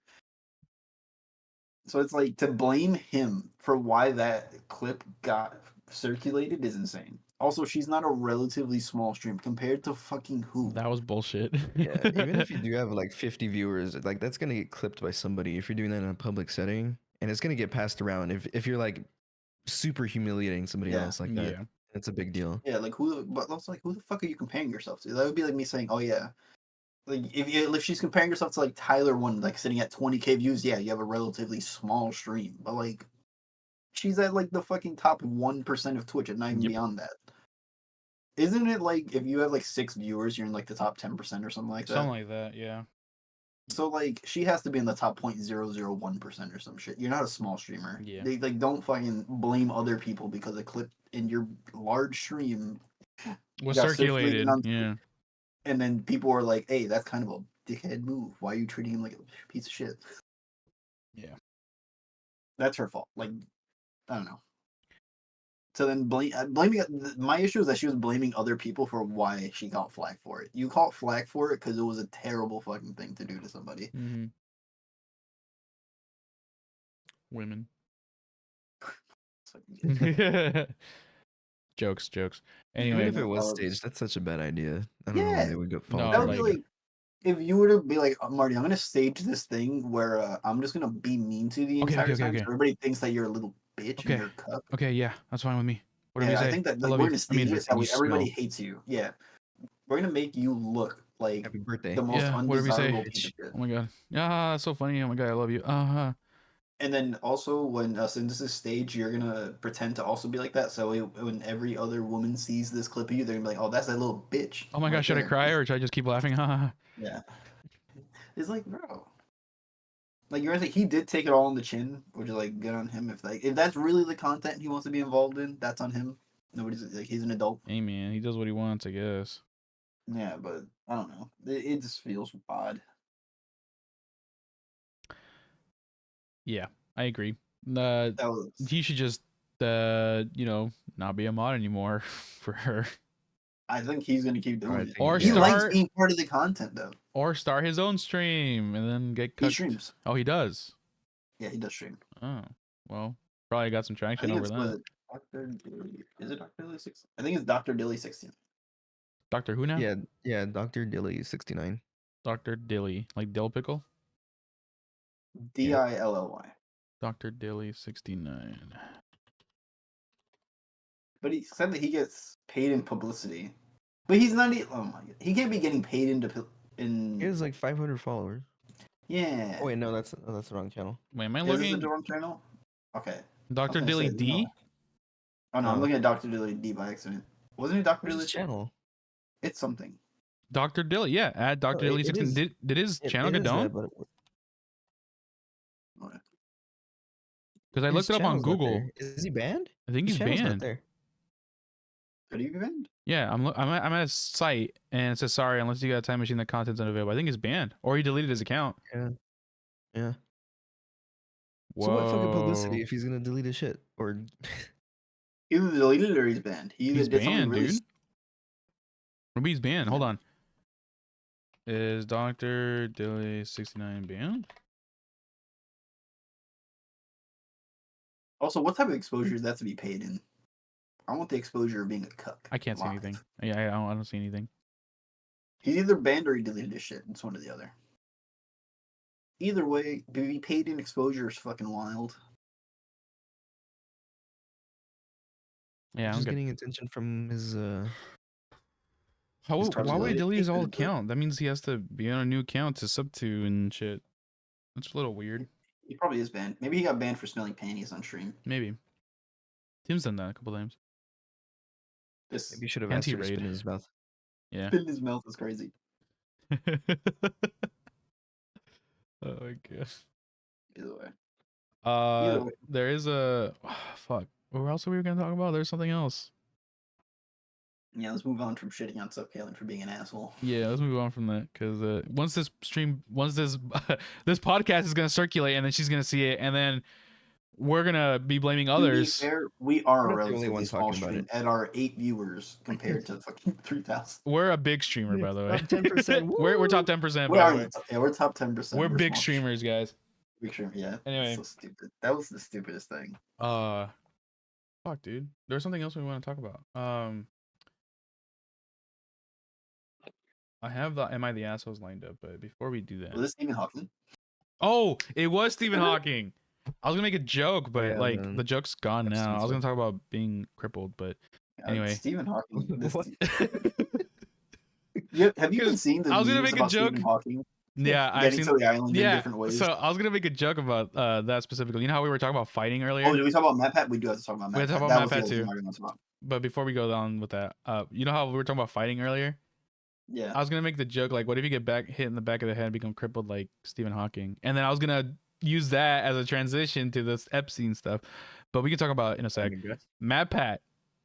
So it's like to blame him for why that clip got circulated is insane. Also, she's not a relatively small stream compared to fucking who. That was bullshit. Yeah, even if you do have like 50 viewers, like that's gonna get clipped by somebody if you're doing that in a public setting, and it's gonna get passed around if you're like super humiliating somebody Yeah. else like that. Yeah. It's a big deal. Yeah, like but also like who the fuck are you comparing yourself to? That would be like me saying, oh yeah, like if she's comparing herself to like Tyler one, like sitting at 20K views, yeah, you have a relatively small stream, but like she's at like the fucking top 1% of Twitch and not even Yep. beyond that. Isn't it like if you have like 6 viewers, you're in like the top 10% or something like that? Something like that, yeah. So like she has to be in the top 0.001% or some shit. You're not a small streamer. Yeah. They like don't fucking blame other people because a clip in your large stream Was got circulated. on, Yeah. and then people were like, "Hey, that's kind of a dickhead move. Why are you treating him like a piece of shit?" Yeah. That's her fault. Like, I don't know. So then blaming my issue is that she was blaming other people for why she caught flack for it. You caught flack for it because it was a terrible fucking thing to do to somebody. Mm-hmm. Women. Jokes. Anyway, Even if it no, was staged, that's such a bad idea. I don't know why yeah, they would go No, fall that for would be it. like- like if you were to be like, Marty, I'm gonna stage this thing where I'm just gonna be mean to you the Okay, entire okay, time, okay. so everybody thinks that you're a little bitch and Okay. you're a cuck. Okay, yeah, that's fine with me. Whatever you Yeah, I say. think that I like, love we're you. gonna I stage mean, it that you way everybody smell. hates you. Yeah, we're gonna make you look like Happy birthday. the most Yeah, whatever you say. undesirable piece of shit. Oh my god. Yeah, that's so funny. Oh my god, I love you. And then also when since this is stage, you're gonna pretend to also be like that. So when every other woman sees this clip of you, they're gonna be like, "Oh, that's that little bitch." Oh my right gosh, should I there." cry or should I just keep laughing? Yeah, it's like, bro, like you're gonna say he did take it all on the chin, which is like good on him. If that's really the content he wants to be involved in, that's on him. Nobody's like he's an adult. Hey man, he does what he wants, I guess. Yeah, but I don't know. It just feels odd. Yeah, I agree. That was. He should just not be a mod anymore for her. I think he's gonna keep Oh, I doing it. think Or He yeah. likes start being part of the content though. or start his own stream and then get He cooked. streams. Oh, he does. Yeah, he does stream. Oh, well, probably got some I traction think over it's that. Dr. Dilly. Is it Dr. Dilly 16? I think it's Dr. Dilly 16. Doctor who now? Yeah, Dr. Dilly 69. Doctor Dilly, like dill pickle. Dilly. Doctor Dilly 69. But he said that he gets paid in publicity. But he's not. Oh my god, he can't be getting paid in. He has like 500 followers. Yeah. Oh wait, no, that's the wrong channel. Wait, am I Is this looking? the wrong channel? Okay. Dr. gonna Dilly say, D? no. Oh no, I'm Oh. looking at Dr. Dilly D by accident. Wasn't it Dr. Where's Dilly? his channel? It's something. Dr. Dilly, yeah, add No, Dr. Dilly it 16. is. Did his channel It get is that, down? but Okay. Because I his looked it up on channel's not Google. there. Is he banned? I think His he's channel's not banned. there. Could he be banned? Yeah, I'm at a site and it says sorry unless you got a time machine the content's unavailable. I think it's banned or he deleted his account. Yeah. Whoa. So what fucking publicity if he's gonna delete his shit or Either deleted it or he's banned. He either He's did something banned, really. dude. Maybe he's banned. Hold Yeah. on. Is Dr. Dilly 69 banned? Also, what type of exposure is that to be paid in? I want the exposure of being a cuck. I can't see live. anything. Yeah, I don't see anything. He's either banned or he deleted his shit. It's one or the other. Either way, to be paid in exposure is fucking wild. Yeah, I don't just get. getting attention from his Why would he related. delete his He old could've done- account? That means he has to be on a new account to sub to and shit. That's a little weird. He probably is banned. Maybe he got banned for smelling panties on stream. Maybe. Tim's done that a couple times. This maybe you should have asked her to Anti-raid. spit in his mouth. Yeah. in his mouth is crazy. Oh my gosh. Either way. Either way. There is a fuck. What else are we gonna talk about? There's something else. Yeah, let's move on from shitting on Sub Kalen for being an asshole. Yeah, let's move on from that because once this this podcast is gonna circulate and then she's gonna see it and then we're gonna be blaming others. To be fair, we are We're a not the only relatively one small talking about stream it. at our 8 viewers compared to fucking 3,000. We're a big streamer, by the way. Top 10%, we're top woo! 10%. We By are. the way. Yeah, we're top 10%. We're big small streamers, guys. Big streamer, yeah. Anyway. So stupid. That was the stupidest thing. Fuck, dude. There's something else we want to talk about. I have the Am I the Assholes lined up, but before we do that. Was this Stephen Hawking? Oh, it was Stephen Hawking. I was gonna make a joke, but Yeah, like man. the joke's gone I've now. seen I was gonna stuff. talk about being crippled, but Anyway. Stephen Hawking. What? Yeah, have you been Because seeing the I was gonna memes make a about Stephen joke. Hawking yeah, I've getting seen. to the island in Yeah, different ways? so I was gonna make a joke about that specifically. You know how we were talking about fighting earlier? Oh, did we talk about MatPat? We do have to talk about MatPat. We have to talk about That was the MatPat other thing too. I was gonna talk about. But before we go on with that, you know how we were talking about fighting earlier? Yeah. I was gonna make the joke like, what if you get hit in the back of the head and become crippled like Stephen Hawking? And then I was gonna use that as a transition to this Epstein stuff. But we can talk about it in a sec. MatPat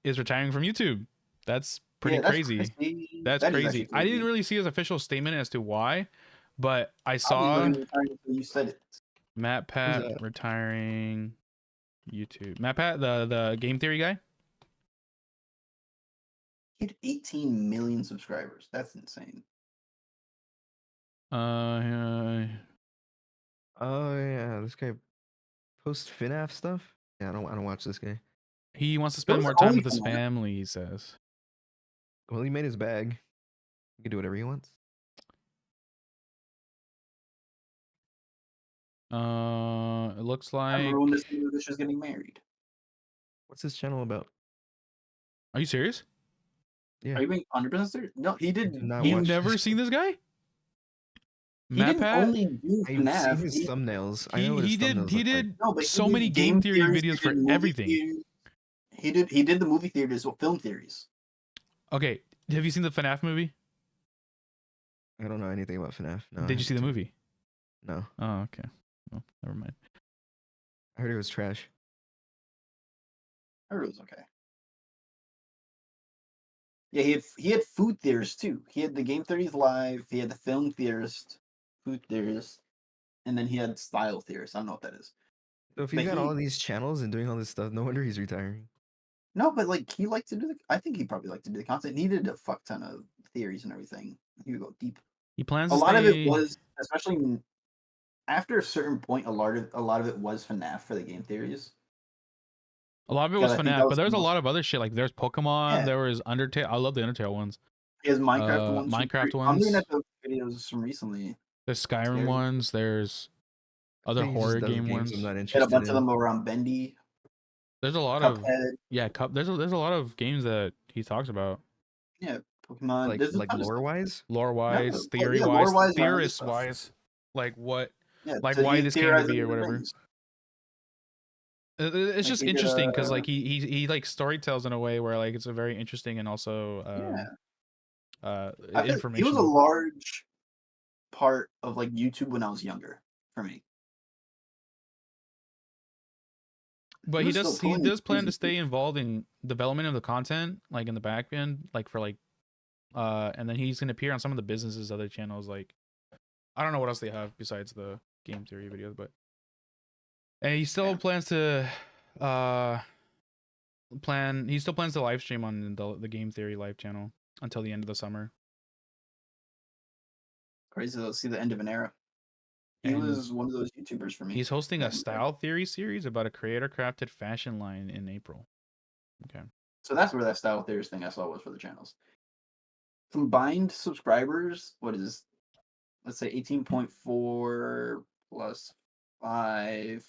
is retiring from YouTube. That's pretty Yeah, that's crazy. crazy. That's That is actually crazy. I didn't crazy. really see his official statement as to why, but I I didn't know he saw was retiring until you said it. Matt Who's Pat that? retiring YouTube. Matt Pat, the game theory guy. He had 18 million subscribers. That's insane. Uh, Oh yeah, this guy posts FNAF stuff. Yeah, I don't watch this guy. he wants to It spend was more time only with his FNAF. family. He says. Well, he made his bag. He can do whatever he wants. It looks I like. remember when this bitch was getting married. What's his channel about? Are you serious? Yeah, Are you being 100% serious? No, he I did. do not He, You've watch never this. seen this guy? he Matt didn't Pat? only do I've seen FNAF. his He, thumbnails. I know He what his he did thumbnails he look like. did no, but so he many did game theory theories, videos he for did movie everything. theories. He did the movie theaters with film theories. Okay, have you seen the FNAF movie? I don't know anything about FNAF. No, I Did you see the haven't. movie? No, Oh, okay. Well, never mind. I heard it was trash. I heard it was okay. Yeah, he had food theorists too. He had the game theories live. He had the film theorist, food theorist, and then he had style theorists. I don't know what that is. So if he's But got all he these channels and doing all this stuff, no wonder he's retiring. no, but like he liked to do the. I think he probably liked to do the content. He did a fuck ton of theories and everything. He would go deep. He plans A to lot of it stay. was, especially after a certain point, a lot of it was FNAF for the game theories. A lot of it was Because I think that FNAF, but was the there's a most. lot of other shit. Like there's Pokemon, Yeah, there was Undertale. I love the Undertale ones. his Minecraft ones. Minecraft I'm looking ones. at the videos from recently. There's Skyrim Scary. ones. There's I other think he just horror does game games I'm ones. not He had a interested bunch of in. them around Bendy, There's a lot of Cuphead. there's a lot of games that he talks about. Yeah, Pokemon. Like There's a ton of lore stuff. wise. Lore No, wise, theory yeah, wise, lore wise and other theorist stuff. wise, like what, Yeah, like so why he this came to theorized be or different whatever. things. It's Like just he did interesting because like he like storytells in a way where like it's a very interesting and also yeah. I feel like he was a informational. large part of like YouTube when I was younger for me. He But was still he pulling does plan to crazy. stay involved in development of the content, like in the back end, like for like and then he's gonna appear on some of the businesses other channels. Like I don't know what else they have besides the game theory videos, but and he still Yeah. plans to uh he still plans to live stream on the game theory live channel until the end of the summer. Crazy to see the end of an era. He And was one of those YouTubers for me. he's hosting a that- style theory series about a creator crafted fashion line in April. Okay. So that's where that style theorist thing I saw was for the channels. Combined subscribers, what is, let's say 18.4 plus 5,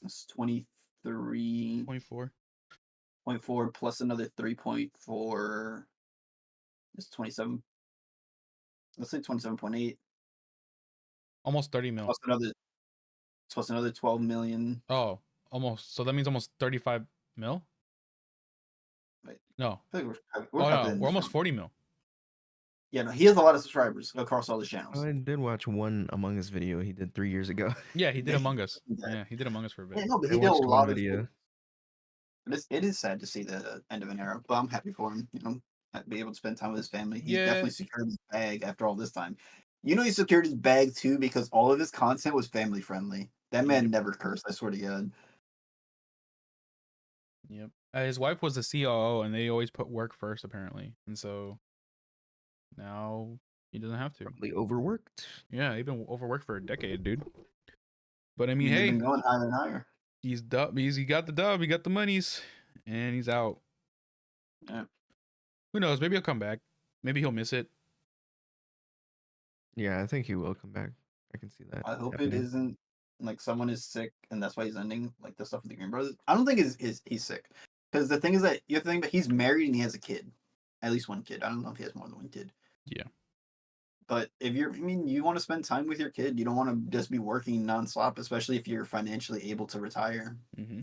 that's 23.4 24. plus another 3.4 is 27. Let's say 27.8 Almost 30 mil. plus another 12 million. Oh, almost. So that means almost 35 mil? Wait, No. I think we're Oh no, calculating we're this almost wrong. 40 mil. Yeah, no, he has a lot of subscribers across all his channels. I did watch one Among Us video he did 3 years ago. Yeah, he did Yeah, Among Us. yeah. Yeah, he did Among Us for a bit. Yeah, no, but I he did a watched one lot of video. But it is sad to see the end of an era, but I'm happy for him. Be able to spend time with his family. He's Yeah. definitely secured his bag after all this time. He secured his bag too because all of his content was family friendly. That man Yep. never cursed. I swear to God. Yep. His wife was the COO, and they always put work first, apparently, and so now he doesn't have to. Probably overworked. Yeah, he's been overworked for a decade, dude. But I mean, They've hey, been going higher and higher. he got the dub, he got the monies, and he's out. Yeah. Who knows? Maybe he'll come back. Maybe he'll miss it. Yeah, I think he will come back. I can see that. I hope happening. it isn't like someone is sick and that's why he's ending like the stuff with the Green Brothers. I don't think he's sick because the thing is that you have to think that he's married and he has a kid, at least one kid. I don't know if he has more than one kid. Yeah. But if you want to spend time with your kid. You don't want to just be working nonstop, especially if you're financially able to retire. Mm-hmm.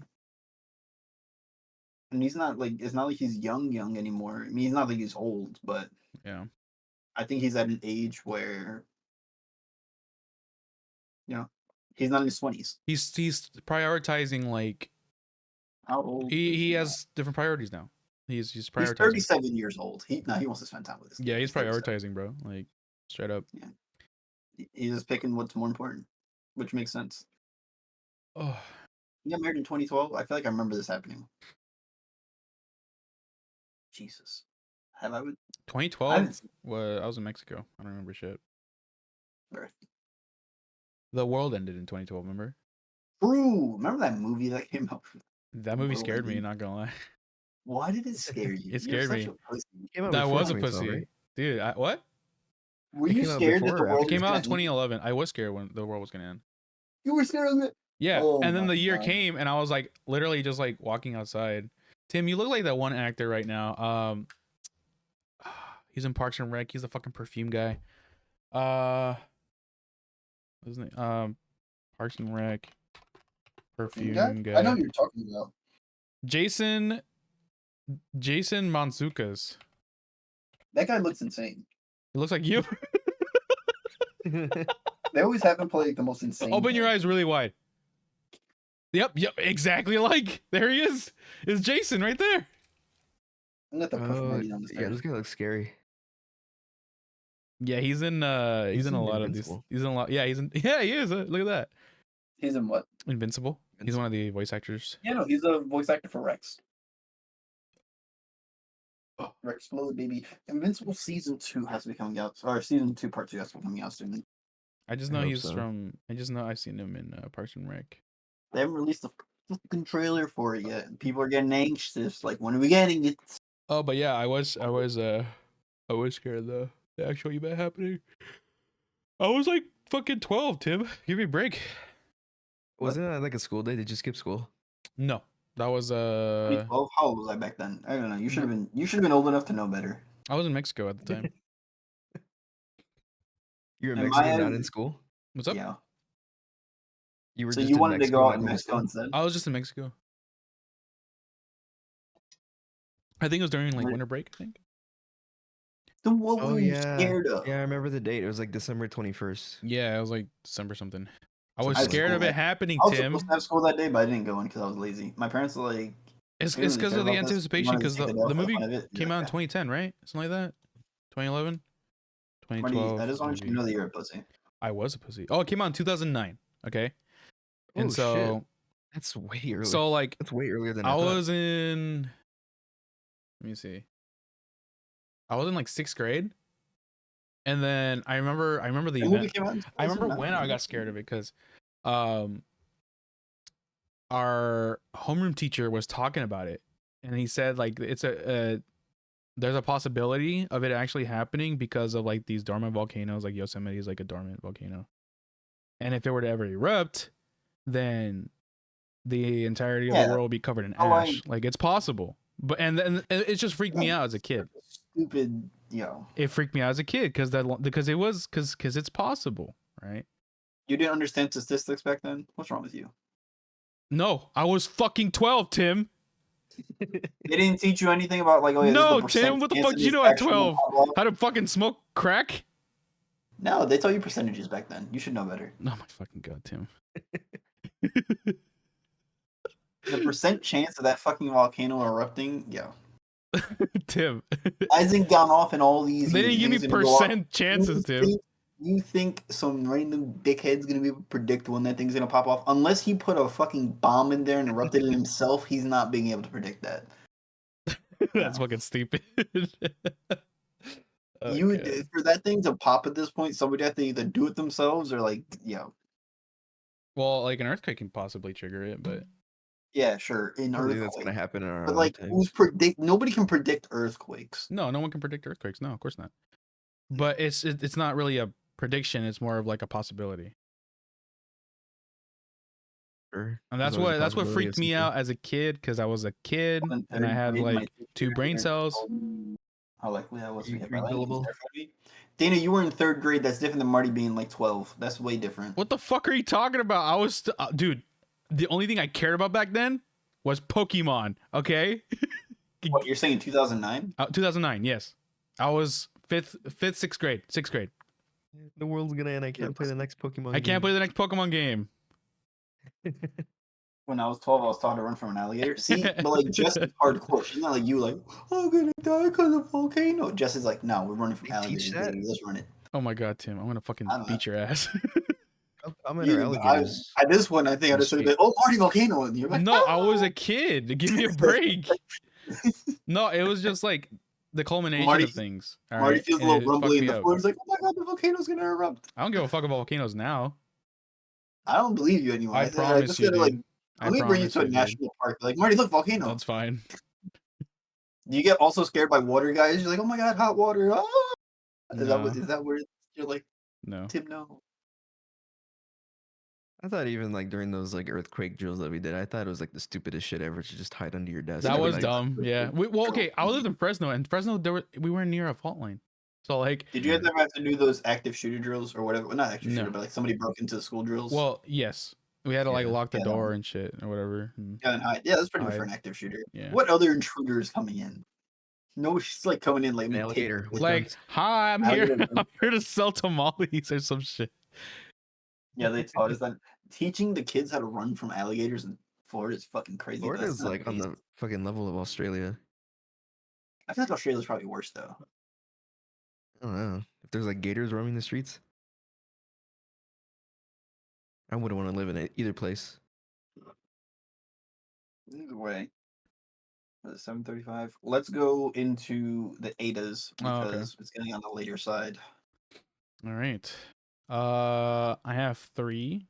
And he's not like, it's not like he's young anymore. I mean, he's not like he's old, but Yeah. I think he's at an age where, he's not in his 20s. He's prioritizing like How old? he is has different priorities now. He's He's prioritizing. 37 years old. He wants to spend time with his kid. Yeah, he's 37. prioritizing, bro. Like straight up. He's just picking what's more important, which makes sense. Oh, He got married in 2012. I feel like I remember this happening. Jesus. Have I been? I 2012. haven't seen Well, I was in Mexico. I don't remember shit. Birth. The world ended in 2012. Remember? True. Remember that movie that came out? That movie World scared me. ending? Not gonna lie. Why did it scare you? It You're scared such me. a pussy. Came out That before was a 2012, pussy, right? dude. What? Were It you came out scared that before the or world after? It came was out in gonna end? 2011. I was scared when the world was gonna end. You were scared of it? Yeah, Oh and then my the year God. came, and I was like, literally just like walking outside. Tim, you look like that one actor right now. He's in Parks and Rec. He's the fucking perfume guy. What's his name? Parks and Rec perfume I know guy. who you're talking about. Jason Mantzoukas. That guy looks insane. He looks like you. They always have him play like the most insane. Open your eyes character. really wide. Yep, exactly like. There he is. It's Jason right there. I'm gonna have to push Oh, Marty down the yeah, stairs. this guy looks scary. Yeah, he's in a lot of these. Invincible. He's in a lot. Yeah, he is. Look at that. He's in what? Invincible. He's one of the voice actors. Yeah, no, he's a voice actor for Rex. Rex Explode, baby. Invincible season 2 has to be coming out. Or season 2 part 2 has to be coming out soon. I just I know hope he's so. from. I just know I've seen him in Parks and Rec. They haven't released the fucking trailer for it yet. And people are getting anxious. Like, when are we getting it? Oh, but yeah, I was scared though. The actual event happening. I was like fucking 12, Tim. Give me a break. Wasn't that like a school day? Did you skip school? No, that was 2012? How old was I back then? I don't know. You should have been old enough to know better. I was in Mexico at the time. You were in In Mexico, my not eyes- in school? What's up? Yeah. You were So just you in wanted to Mexico, go out not in going to Mexico school? instead? I was just in Mexico. I think it was during like Where- winter break. I think. Then what Oh were you yeah, scared of? yeah. I remember the date. It was like December 21st. Yeah, it was like December something. I was Something like scared that. of it happening, I was Tim. supposed to have school that day, but I didn't go in because I was lazy. My parents were like, It's "We don't really because care of the about this. We anticipation. wanted to Because take the day off for movie fun of it." came out in 2010, right? Something like that. 2011, Marty, 2012. I just want you to movie. know that you're a pussy. I was a pussy. Oh, it came out in 2009. Okay. And Oh, so, shit. That's way early. so like, That's way earlier than I I thought. was in. Let me see. I was in like 6th grade, and then I remember the The movie event. came out in I remember 2009. when I got scared of it because, our homeroom teacher was talking about it, and he said like it's there's a possibility of it actually happening because of like these dormant volcanoes. Like Yosemite is like a dormant volcano, and if it were to ever erupt, then the entirety of the Yeah. world will be covered in Oh, ash. Like it's possible, but and it just freaked me out as a kid. Stupid, yo. It freaked me out as a kid because it's possible, right? You didn't understand statistics back then? What's wrong with you? No, I was fucking 12, Tim. They didn't teach you anything about like, oh yeah, No, this is the Tim, what the percent fuck chance did you it know is at actually gonna 12? pop off. How to fucking smoke crack? No, they taught you percentages back then. You should know better. Oh my fucking god, Tim. The percent chance of that fucking volcano erupting, yo. Tim. Hasn't gone off in all these They years. didn't You give me think it's gonna go off? percent chances, Tim. You think some random dickhead's gonna be able to predict when that thing's gonna pop off? Unless he put a fucking bomb in there and erupted it himself, he's not being able to predict that. That's No. fucking stupid. Oh, You God. would, for that thing to pop at this point, somebody have to either do it themselves or like, yo, Well, like an earthquake can possibly trigger it, but yeah, sure, I in don't think that's earthquake. gonna happen in our But like, lifetime. nobody can predict earthquakes. no one can predict earthquakes. No, of course not. But it's not really a prediction. It's more of like a possibility. Sure. And There's that's always a what possibility freaked of me something. out as a kid because I was a kid In and I third had grade, my like 2 teacher brain cells. told me how likely that was to You be hit read by lightning. gullible? Dana, you were in third grade. That's different than Marty being like 12. That's way different. What the fuck are you talking about? I was dude. The only thing I cared about back then was Pokemon. Okay. What, you're saying 2009? 2009. Yes, I was fifth, 6th grade. The world's gonna end. I can't play the next Pokemon. I can't play the next Pokemon game. When I was 12, I was taught to run from an alligator. See, but like Jess is hardcore. She's not like you, like I'm gonna die because of volcano. Jess is like, no, we're running from They teach alligators, that? baby. Let's run it. Oh my god, Tim, I'm gonna fucking I don't know. beat your ass. How many are alligators? At this point, I think I in the just said, street? "Oh, Marty volcano," and you're like, No, I was a kid. Give me a break. No, it was just like the culmination Marty, of things. All Marty right, feels a and little it fucked rumbly in me the up. floor. He's like, "Oh my god, the volcano's gonna erupt." I don't give a fuck about volcanoes now. I don't believe you anymore. I I promise just you, gotta like, dude. I let me bring you promise to a you, dude. national park. Like, Marty, look, volcano. That's fine. Do you get also scared by water guys? You're like, "Oh my god, hot water!" Ah! No, Is that where you're like, no. Tim? No. I thought even like during those like earthquake drills that we did, I thought it was like the stupidest shit ever to just hide under your desk. That and, was like, dumb. Yeah. Well, okay. I lived in Fresno, and Fresno, we weren't near a fault line, so like. Did you guys ever have to do those active shooter drills or whatever? Well, not active No. shooter, but like somebody broke into the school drills. Well, yes, we had to like Yeah. lock the Yeah, that door one. and shit or whatever. Yeah, and hide. Yeah, that's pretty much for Hide. an active shooter. Yeah. What other intruders coming in? No, she's like coming in like An me. alligator with Like, guns. hi, I'm here. Alligator I'm here to sell tamales or some shit. Yeah, they taught us that teaching the kids how to run from alligators in Florida is fucking crazy. But that's Florida's not like on basic. the fucking level of Australia. I feel like Australia's probably worse though. I don't know. If there's like gators roaming the streets, I wouldn't want to live in either place. Either way, 7:35. Let's go into the ADAs Oh, okay. because it's getting on the later side. All right. I have 3,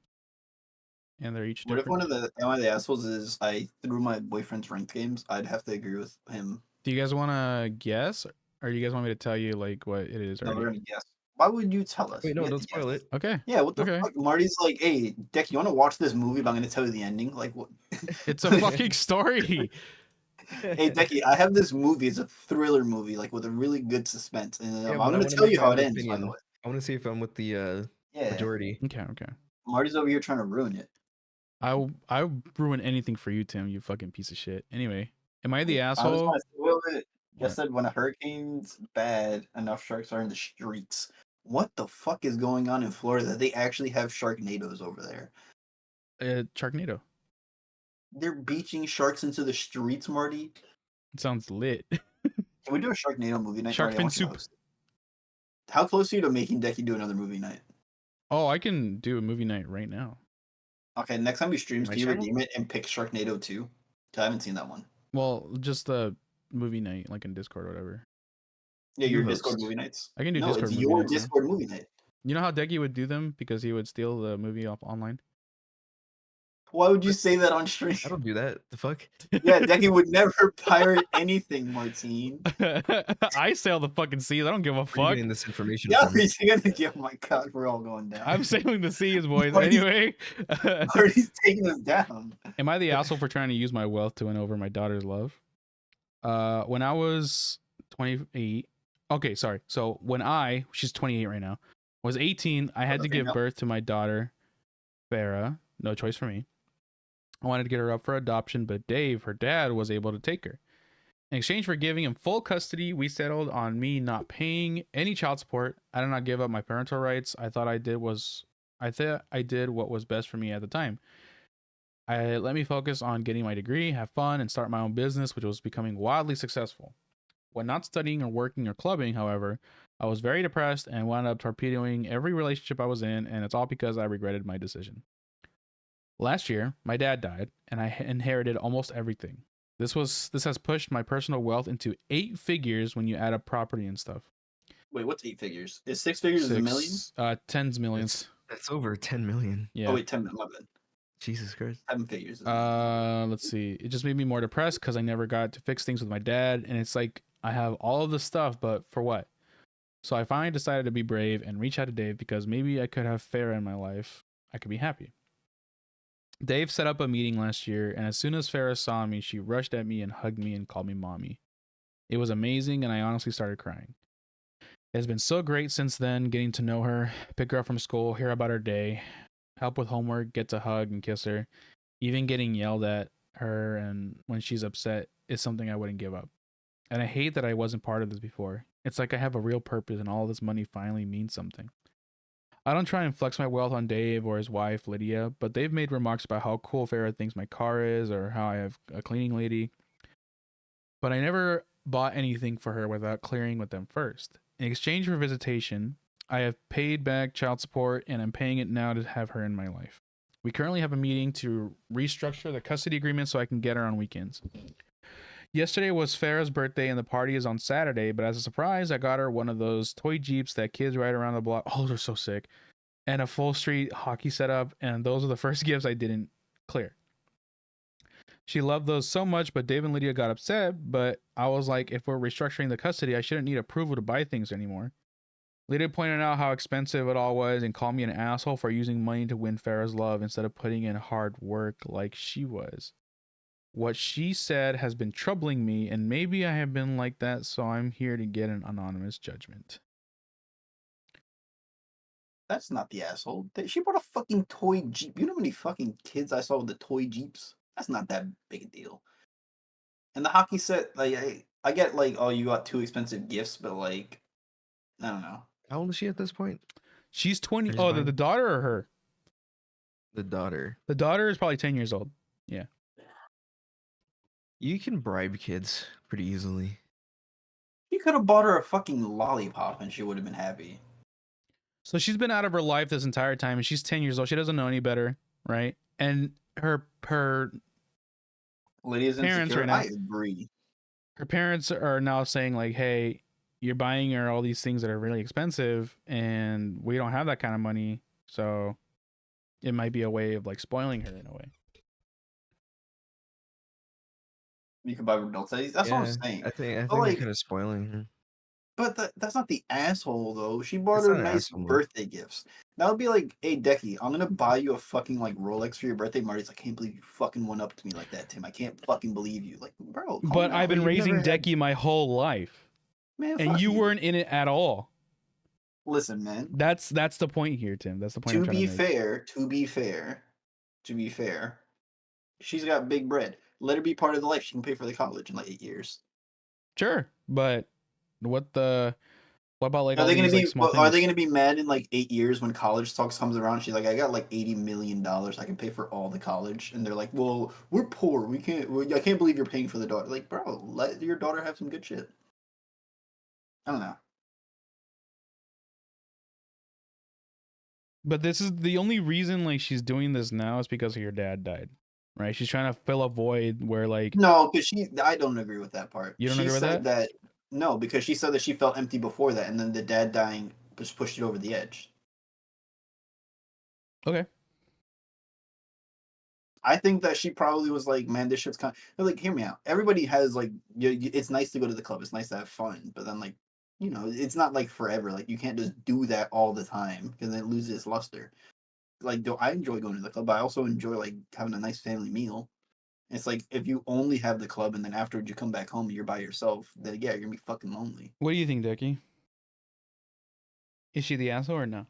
and they're each What if different. one of the assholes is I threw my boyfriend's ranked games? I'd have to agree with him. Do you guys want to guess, or do you guys want me to tell you like what it is No, already? we're gonna guess. Why would you tell us? Wait, We no, have don't to guess. spoil it. Okay. Yeah, what the Okay. fuck? Marty's like, hey, Deck, you want to watch this movie, but I'm gonna tell you the ending. Like, what? It's a fucking story. Hey, Decky, I have this movie. It's a thriller movie, like with a really good suspense, and Yeah, I'm but I gonna want to tell make you my how own it ends. By the opinion. way, I want to see if I'm with the yeah, majority. Okay. Okay. Marty's over here trying to ruin it. I ruin anything for you, Tim. You fucking piece of shit. Anyway, am I the I just asshole? want to spoil it. What? Just said when a hurricane's bad, enough sharks are in the streets. What the fuck is going on in Florida? They actually have sharknadoes over there. Sharknado. They're beaching sharks into the streets, Marty. It sounds lit. Can we do a Sharknado movie night, Shark Marty? I fin want you to soup. host it. How close are you to making Decky do another movie night? Oh, I can do a movie night right now. Okay, next time we streams, My can you channel? redeem it and pick Sharknado 2? I haven't seen that one. Well, just the movie night, like in Discord or whatever. Yeah, You your Discord host. movie nights. I can do No, Discord it's movie your nights. Yeah. Discord movie night. You know how Decky would do them because he would steal the movie off online. Why would you say that on stream? I don't do that. The fuck? Yeah, Decky would never pirate anything, Martine. I sail the fucking seas. I don't give a Where are you fuck. getting this information Yeah, from? he's gonna get. Oh my god, we're all going down. I'm sailing the seas, boys. Marty's- Anyway, Marty's taking us down. am I the asshole for trying to use my wealth to win over my daughter's love? When I was 28. Okay, sorry. So she's 28 right now, was 18, I had to give female? birth to my daughter, Farah. No choice for me. I wanted to get her up for adoption, but Dave, her dad, was able to take her. In exchange for giving him full custody, we settled on me not paying any child support. I did not give up my parental rights. I thought I did what was best for me at the time. I let me focus on getting my degree, have fun, and start my own business, which was becoming wildly successful. When not studying or working or clubbing, however, I was very depressed and wound up torpedoing every relationship I was in, and it's all because I regretted my decision. Last year, my dad died, and I inherited almost everything. This has pushed my personal wealth into 8 figures when you add up property and stuff. Wait, what's 8 figures? Is 6 figures a million? Tens millions. That's over 10 million. Yeah. Oh wait, 10 million. My bad. Jesus Christ. 7 figures. Is a million. Let's see. It just made me more depressed because I never got to fix things with my dad, and it's like I have all of this stuff, but for what? So I finally decided to be brave and reach out to Dave because maybe I could have Farah in my life. I could be happy. Dave set up a meeting last year, and as soon as Farah saw me, she rushed at me and hugged me and called me mommy. It was amazing, and I honestly started crying. It has been so great since then, getting to know her, pick her up from school, hear about her day, help with homework, get to hug and kiss her. Even getting yelled at her and when she's upset is something I wouldn't give up. And I hate that I wasn't part of this before. It's like I have a real purpose and all this money finally means something. I don't try and flex my wealth on Dave or his wife, Lydia, but they've made remarks about how cool Farah thinks my car is or how I have a cleaning lady. But I never bought anything for her without clearing with them first. In exchange for visitation, I have paid back child support and I'm paying it now to have her in my life. We currently have a meeting to restructure the custody agreement so I can get her on weekends. Yesterday was Farah's birthday and the party is on Saturday, but as a surprise, I got her one of those toy Jeeps that kids ride around the block. Oh, they're so sick. And a full street hockey setup, and those are the first gifts I didn't clear. She loved those so much, but Dave and Lydia got upset, but I was like, if we're restructuring the custody, I shouldn't need approval to buy things anymore. Lydia pointed out how expensive it all was and called me an asshole for using money to win Farah's love instead of putting in hard work like she was. What she said has been troubling me, and maybe I have been like that, so I'm here to get an anonymous judgment. That's not the asshole. She bought a fucking toy Jeep. You know how many fucking kids I saw with the toy Jeeps? That's not that big a deal. And the hockey set, like, I get, like, oh, you got 2 expensive gifts, but, like, I don't know. How old is she at this point? She's 20. Just Oh, mine. the daughter or her? The daughter. The daughter is probably 10 years old. Yeah. You can bribe kids pretty easily. You could have bought her a fucking lollipop and she would have been happy. So she's been out of her life this entire time, and she's 10 years old. She doesn't know any better, right? And her Lydia's Parents insecure. right now. I agree. her parents are now saying like, hey, you're buying her all these things that are really expensive, and we don't have that kind of money, so it might be a way of like spoiling her in a way. You can buy her adult studies. That's what I'm saying. I think But, like, they're kind of spoiling her. But that's not the asshole though. She bought It's her not an nice asshole. birthday gifts. That would be like, hey Decky, I'm gonna buy you a fucking like Rolex for your birthday. Marty's like, I can't believe you fucking went up to me like that, Tim. I can't fucking believe you. Like, bro, calm But down. I've been you've raising never had- Decky my whole life, Man, and fuck you weren't in it at all. Listen, man. That's the point here, Tim. That's the point. To I'm trying be to make. to be fair, she's got big bread. Let her be part of the life. She can pay for the college in like 8 years. Sure, but what about like Are all they gonna these like be? small Are they things? gonna be mad in like 8 years when college talks comes around? She's like, I got like $80 million. I can pay for all the college, and they're like, well, we're poor. We can't. I can't believe you're paying for the daughter. Like, bro, let your daughter have some good shit. I don't know. But this is the only reason like she's doing this now is because her dad died, right? She's trying to fill a void where like No, because I don't agree with that part. You don't She agree with said that? no, because she said that she felt empty before that, and then the dad dying just pushed it over the edge. okay. I think that she probably was like, man, this shit's kind of like, hear me out. Everybody has like, it's nice to go to the club. It's nice to have fun, but then like, it's not like forever. Like you can't just do that all the time because then it loses its luster. Like, I enjoy going to the club, but I also enjoy like having a nice family meal. It's like if you only have the club and then afterwards you come back home and you're by yourself, then yeah, you're gonna be fucking lonely. What do you think, Decky? Is she the asshole or no?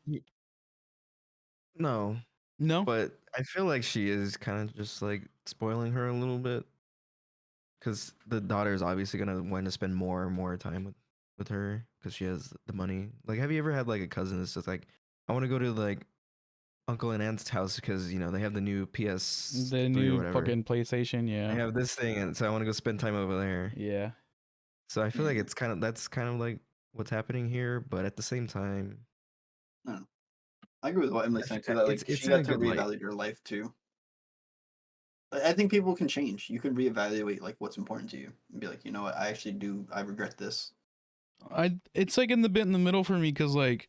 No, No. but I feel like she is kind of just like spoiling her a little bit, because the daughter is obviously gonna want to spend more and more time with her because she has the money. Like, have you ever had like a cousin that's just like, I want to go to like uncle and aunt's house because they have the new PS, The or new whatever. fucking PlayStation, I yeah. have this thing, and so I want to go spend time over there. Yeah. So I feel like Yeah. that's kind of like what's happening here, but at the same time, I agree with what Emily's saying too. That like it's she in a got to good light. reevaluate her life too. I think people can change. You can reevaluate like what's important to you and be like, you know what, I regret this. It's like in the bit in the middle for me because like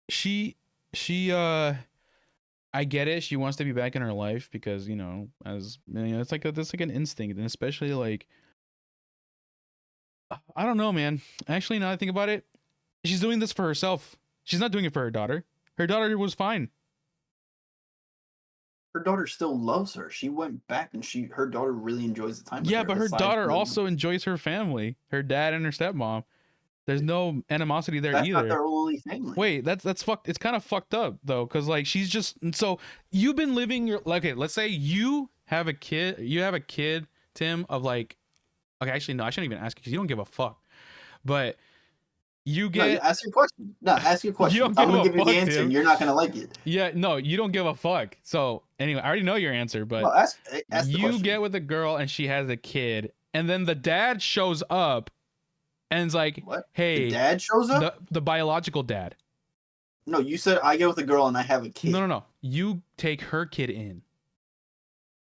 she I get it. She wants to be back in her life because it's like that's like an instinct, and especially like I don't know, man. Actually, now that I think about it, she's doing this for herself. She's not doing it for her daughter. Her daughter was fine. Her daughter still loves her. She went back and her daughter really enjoys the time with Yeah, her. but her aside daughter from- also enjoys her family, her dad and her stepmom. There's no animosity there That's not either. their only family. Wait, that's fucked. It's kind of fucked up though, because like she's just so you've been living your like. Okay, let's say you have a kid. You have a kid, Tim, of like. Okay, actually no, I shouldn't even ask you because you don't give a fuck. But You No, get ask your question. No, ask your question. don't I'm give gonna a give you the fuck, answer, Tim. and you're not gonna like it. Yeah, no, you don't give a fuck. So anyway, I already know your answer, but No, ask the you question. get with a girl and she has a kid, and then the dad shows up and is like, What? "Hey, The dad shows up? the biological dad." No, you said I get with a girl and I have a kid. No. You take her kid in.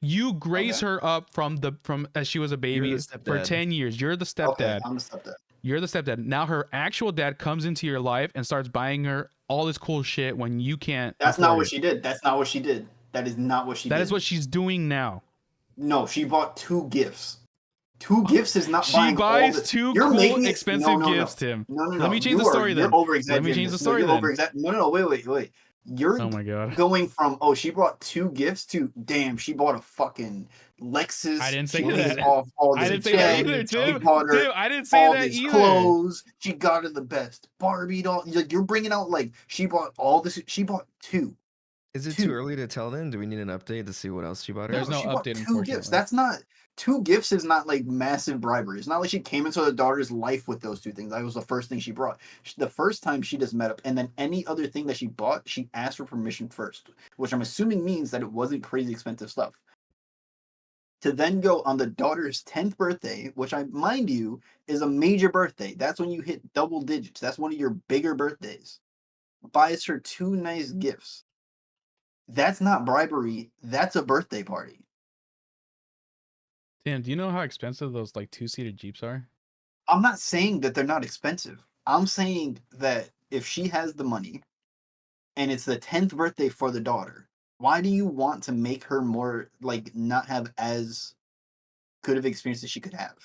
You graze Okay. her up from as she was a baby the for stepdad. 10 years. You're the stepdad. Okay, I'm the stepdad. You're the stepdad. Now her actual dad comes into your life and starts buying her all this cool shit when you can't. That's not afford what it. she did. That's not what she did. That is not what she did. That is what she's doing now. No, she bought 2 gifts. 2 gifts is not She buying all buys the... 2 You're cool, making it... expensive no. gifts, Tim. No. Let me change the story then. You're over-exaggerating. Let me change the this. story No, then. No, wait. You're Oh my god. going from, oh, she brought 2 gifts to, damn, she bought a fucking Lexus. I didn't say she that. paid off all I this didn't say that debt. either, Tim. She bought her Tim, I didn't say all that these either. clothes. She got her the best Barbie doll. Like, you're bringing out, like, she bought all this. She bought 2. Is it 2. too early to tell then? Do we need an update to see what else she bought her? There's no she bought update, 2 unfortunately. gifts. That's not... 2 gifts is not like massive bribery. It's not like she came into her daughter's life with those 2 things. That was the first thing she brought. The first time she just met up, and then any other thing that she bought, she asked for permission first, which I'm assuming means that it wasn't crazy expensive stuff. To then go on the daughter's 10th birthday, which I mind you is a major birthday. That's when you hit double digits. That's one of your bigger birthdays. Buys her 2 nice gifts. That's not bribery. That's a birthday party. Tim, do you know how expensive those like 2-seater Jeeps are? I'm not saying that they're not expensive. I'm saying that if she has the money and it's the 10th birthday for the daughter, why do you want to make her more, like, not have as good of experience as she could have?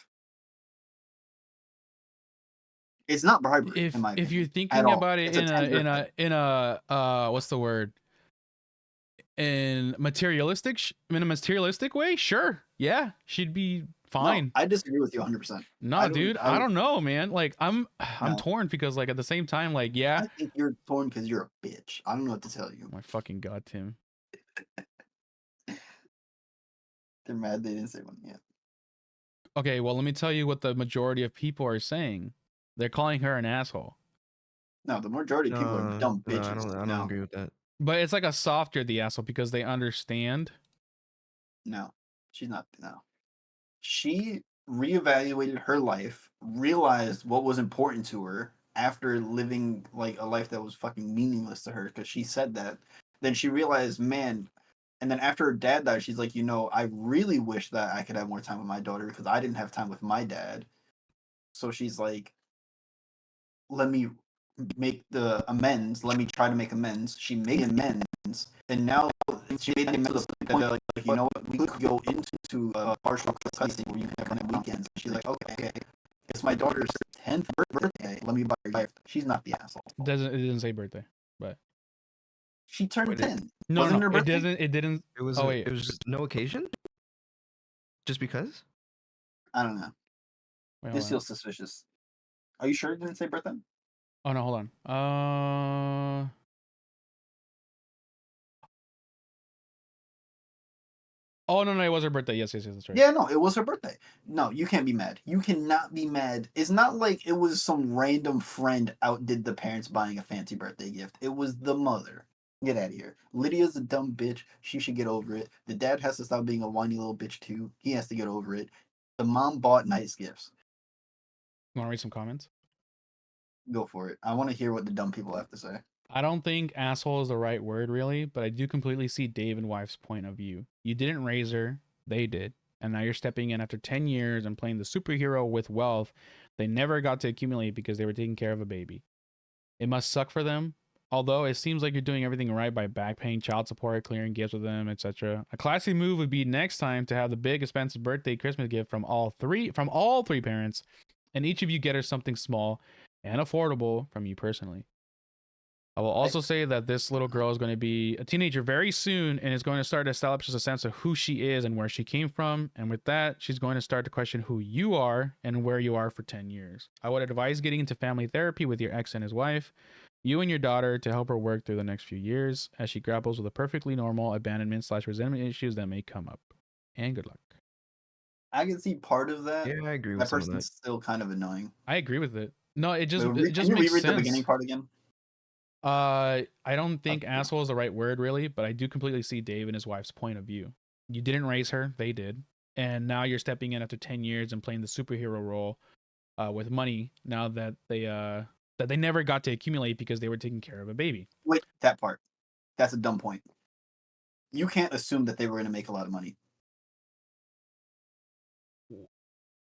It's not bribery, If in my opinion. you're at thinking all. about it It's a 10th birthday. in a what's the word? In a materialistic way, sure. Yeah, she'd be fine. No, I disagree with you 100%. No, dude, I don't know, man. Like I'm No. torn because like at the same time, like yeah. I think you're torn because you're a bitch. I don't know what to tell you. Oh my fucking god, Tim. They're mad they didn't say one yet. Okay, well let me tell you what the majority of people are saying. They're calling her an asshole. No, the majority of people are dumb No, bitches. I don't agree with that. But it's like a softer the asshole because they understand. No, she's not. No. She reevaluated her life, realized what was important to her after living like a life that was fucking meaningless to her because she said that. Then she realized, man, and then after her dad died, she's like, I really wish that I could have more time with my daughter because I didn't have time with my dad. So she's like, let me make the amends. Let me try to make amends. She made amends, and now she made amends to the point that, like, you know what, we could go into a partial custody where you can run at weekends. She's like, okay, it's my daughter's 10th birthday. Let me buy her a gift. She's not the asshole. It didn't say birthday, but She turned 10. no, Wasn't no, her it birthday? doesn't. It didn't. It was. Oh wait, It was just no occasion. Just because? I don't know. wait, This hold on. feels suspicious. Are you sure it didn't say birthday? Oh no, hold on. Oh no, it was her birthday. Yes, that's right. Yeah, no, it was her birthday. No, you can't be mad. You cannot be mad. It's not like it was some random friend outdid the parents buying a fancy birthday gift. It was the mother. Get out of here. Lydia's a dumb bitch. She should get over it. The dad has to stop being a whiny little bitch too. He has to get over it. The mom bought nice gifts. You want to read some comments? Go for it. I want to hear what the dumb people have to say. I don't think asshole is the right word, really, but I do completely see Dave and wife's point of view. You didn't raise her, they did. And now you're stepping in after 10 years and playing the superhero with wealth they never got to accumulate because they were taking care of a baby. It must suck for them, although it seems like you're doing everything right by back paying child support, clearing gifts with them, etc. A classy move would be next time to have the big expensive birthday Christmas gift from all three parents, and each of you get her something small and affordable from you personally. I will also say that this little girl is going to be a teenager very soon and is going to start to establish a sense of who she is and where she came from. And with that, she's going to start to question who you are and where you are for 10 years. I would advise getting into family therapy with your ex and his wife, you and your daughter, to help her work through the next few years as she grapples with the perfectly normal abandonment/resentment issues that may come up. And good luck. I can see part of that. Yeah, I agree with That some of person's that. still kind of annoying. I agree with it. No, it just Wait, it just can you makes reread the sense. beginning part again? I don't think Okay. asshole is the right word really, but I do completely see Dave and his wife's point of view. You didn't raise her, they did, and now you're stepping in after 10 years and playing the superhero role with money. Now that they never got to accumulate because they were taking care of a baby. Wait, that part. That's a dumb point. You can't assume that they were going to make a lot of money.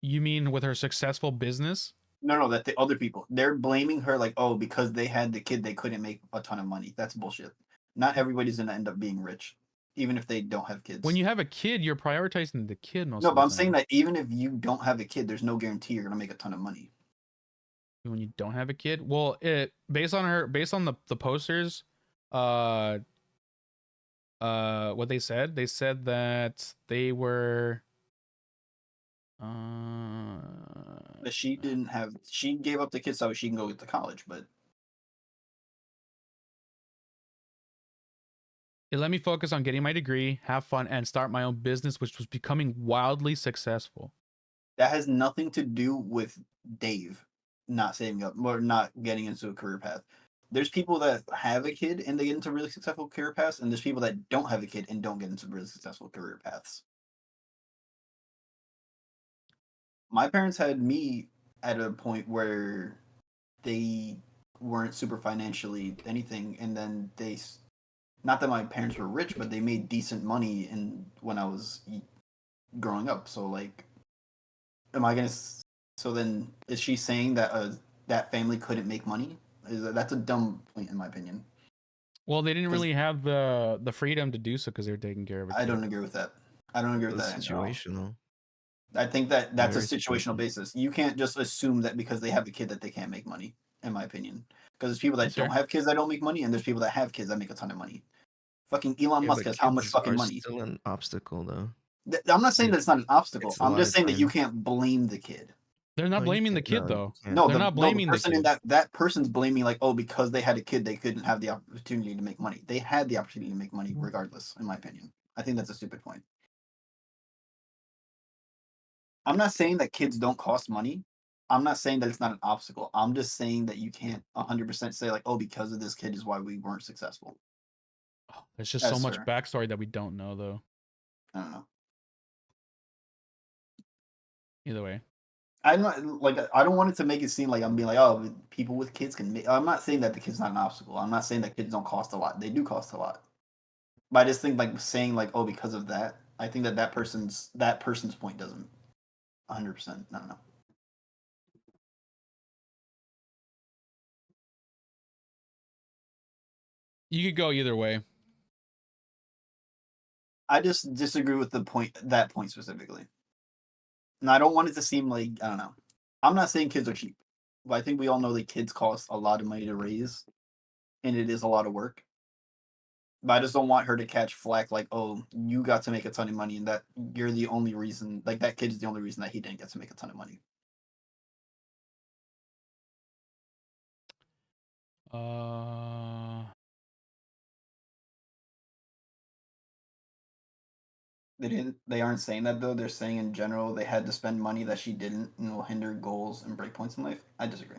You mean with her successful business? No, that the other people. They're blaming her like, oh, because they had the kid, they couldn't make a ton of money. That's bullshit. Not everybody's going to end up being rich, even if they don't have kids. When you have a kid, you're prioritizing the kid most No, of but the I'm time. saying that even if you don't have a kid, there's no guarantee you're going to make a ton of money. When you don't have a kid, well, based on the posters, what they said that they were But she gave up the kid so she can go to college, but it let me focus on getting my degree, have fun, and start my own business, which was becoming wildly successful. that has nothing to do with Dave not saving up or not getting into a career path. There's people that have a kid and they get into really successful career paths, and there's people that don't have a kid and don't get into really successful career paths. My parents had me at a point where they weren't super financially anything, and then not that my parents were rich, but they made decent money when I was growing up. So like, am I gonna? So then, is she saying that that family couldn't make money? That's a dumb point in my opinion. Well, they didn't 'Cause really have the freedom to do so because they were taking care of a I kid. don't agree with that. I don't agree with That's that at all. situational. I think that that's a Very situational situational. basis. You can't just assume that because they have a kid that they can't make money, in my opinion. Because there's people that That's don't fair. have kids that don't make money, and there's people that have kids that make a ton of money. Fucking Elon Yeah, Musk but has how much kids fucking are money? still an obstacle, though. I'm not saying It that it's not an obstacle. takes a I'm lot just of saying that you time. can't blame the kid. They're not No, you blaming the can't. kid No, you though. can't. No, They're not blaming the person the in kid. that person's blaming like, oh, because they had a kid, they couldn't have the opportunity to make money. They had the opportunity to make money regardless, in my opinion. I think that's a stupid point. I'm not saying that kids don't cost money. I'm not saying that it's not an obstacle. I'm just saying that you can't 100% say like, oh, because of this kid is why we weren't successful. There's just so As much sir, backstory that we don't know though. I don't know. Either way. I'm not like I don't want it to make it seem like I'm being like, oh, people with kids can make. I'm not saying that the kid's not an obstacle. I'm not saying that kids don't cost a lot. They do cost a lot. But I just think like saying like, oh, because of that, I think that person's point doesn't 100%. I don't know. You could go either way. I just disagree with that point specifically. And I don't want it to seem like I don't know. I'm not saying kids are cheap, but I think we all know that kids cost a lot of money to raise, and it is a lot of work. But I just don't want her to catch flack like, oh, you got to make a ton of money, and that you're the only reason. Like that kid is the only reason that he didn't get to make a ton of money. They aren't saying that though. They're saying in general they had to spend money that she didn't, and will hinder goals and breakpoints in life. I disagree.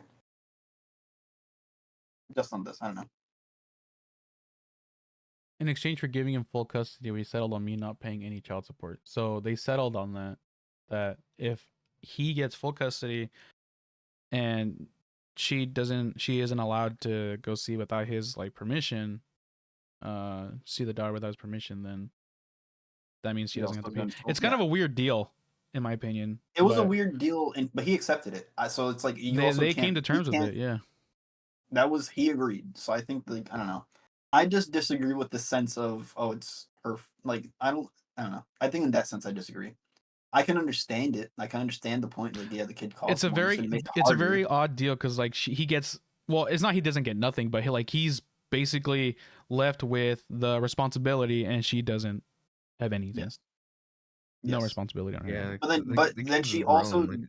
Just on this, I don't know. In exchange for giving him full custody, we settled on me not paying any child support. So they settled on that if he gets full custody and she isn't allowed to go see without his like permission, see the daughter without his permission, then that means she doesn't have to pay. It's kind of a weird deal, in my opinion. It was a weird deal, but he accepted it. So it's like you also they can't. came to terms with it. Yeah. He agreed. So I think like I don't know. I just disagree with the sense of oh it's her like I don't know. I think in that sense I disagree. I can understand it. I can understand the point. Like yeah, the kid costs more. It's a very odd deal because like he gets it's not he doesn't get nothing, but he's basically left with the responsibility and she doesn't have anything. Yes. No responsibility on her. Yeah, But the then kid's she grown, also like,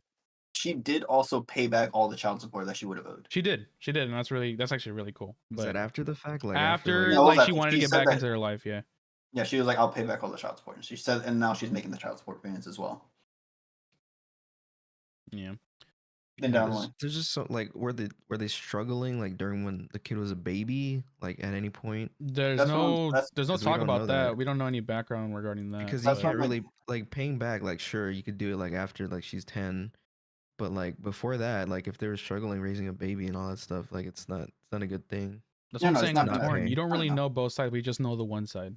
she did also pay back all the child support that she would have owed. She did, and that's actually really cool. was that after the fact? Like after Yeah, like she wanted to get back into her life, yeah. Yeah, she was like, "I'll pay back all the child support." And she said, and now she's making the child support payments as well. Yeah. Then Yeah, down the line. there's just so like were they struggling like during when the kid was a baby, like at any point? There's That's what I'm. no That's there's no 'Cause we talk don't know about that. that. We don't know any background regarding that. Because you That's what But can't I'm like. really like paying back, like sure you could do it like after like she's 10, but like before that, like if they were struggling raising a baby and all that stuff, like it's not a good thing that's No, what I'm no, it's saying. to not I'm not bad. torn. You pay. don't I don't really know. know both sides. We just know the one side.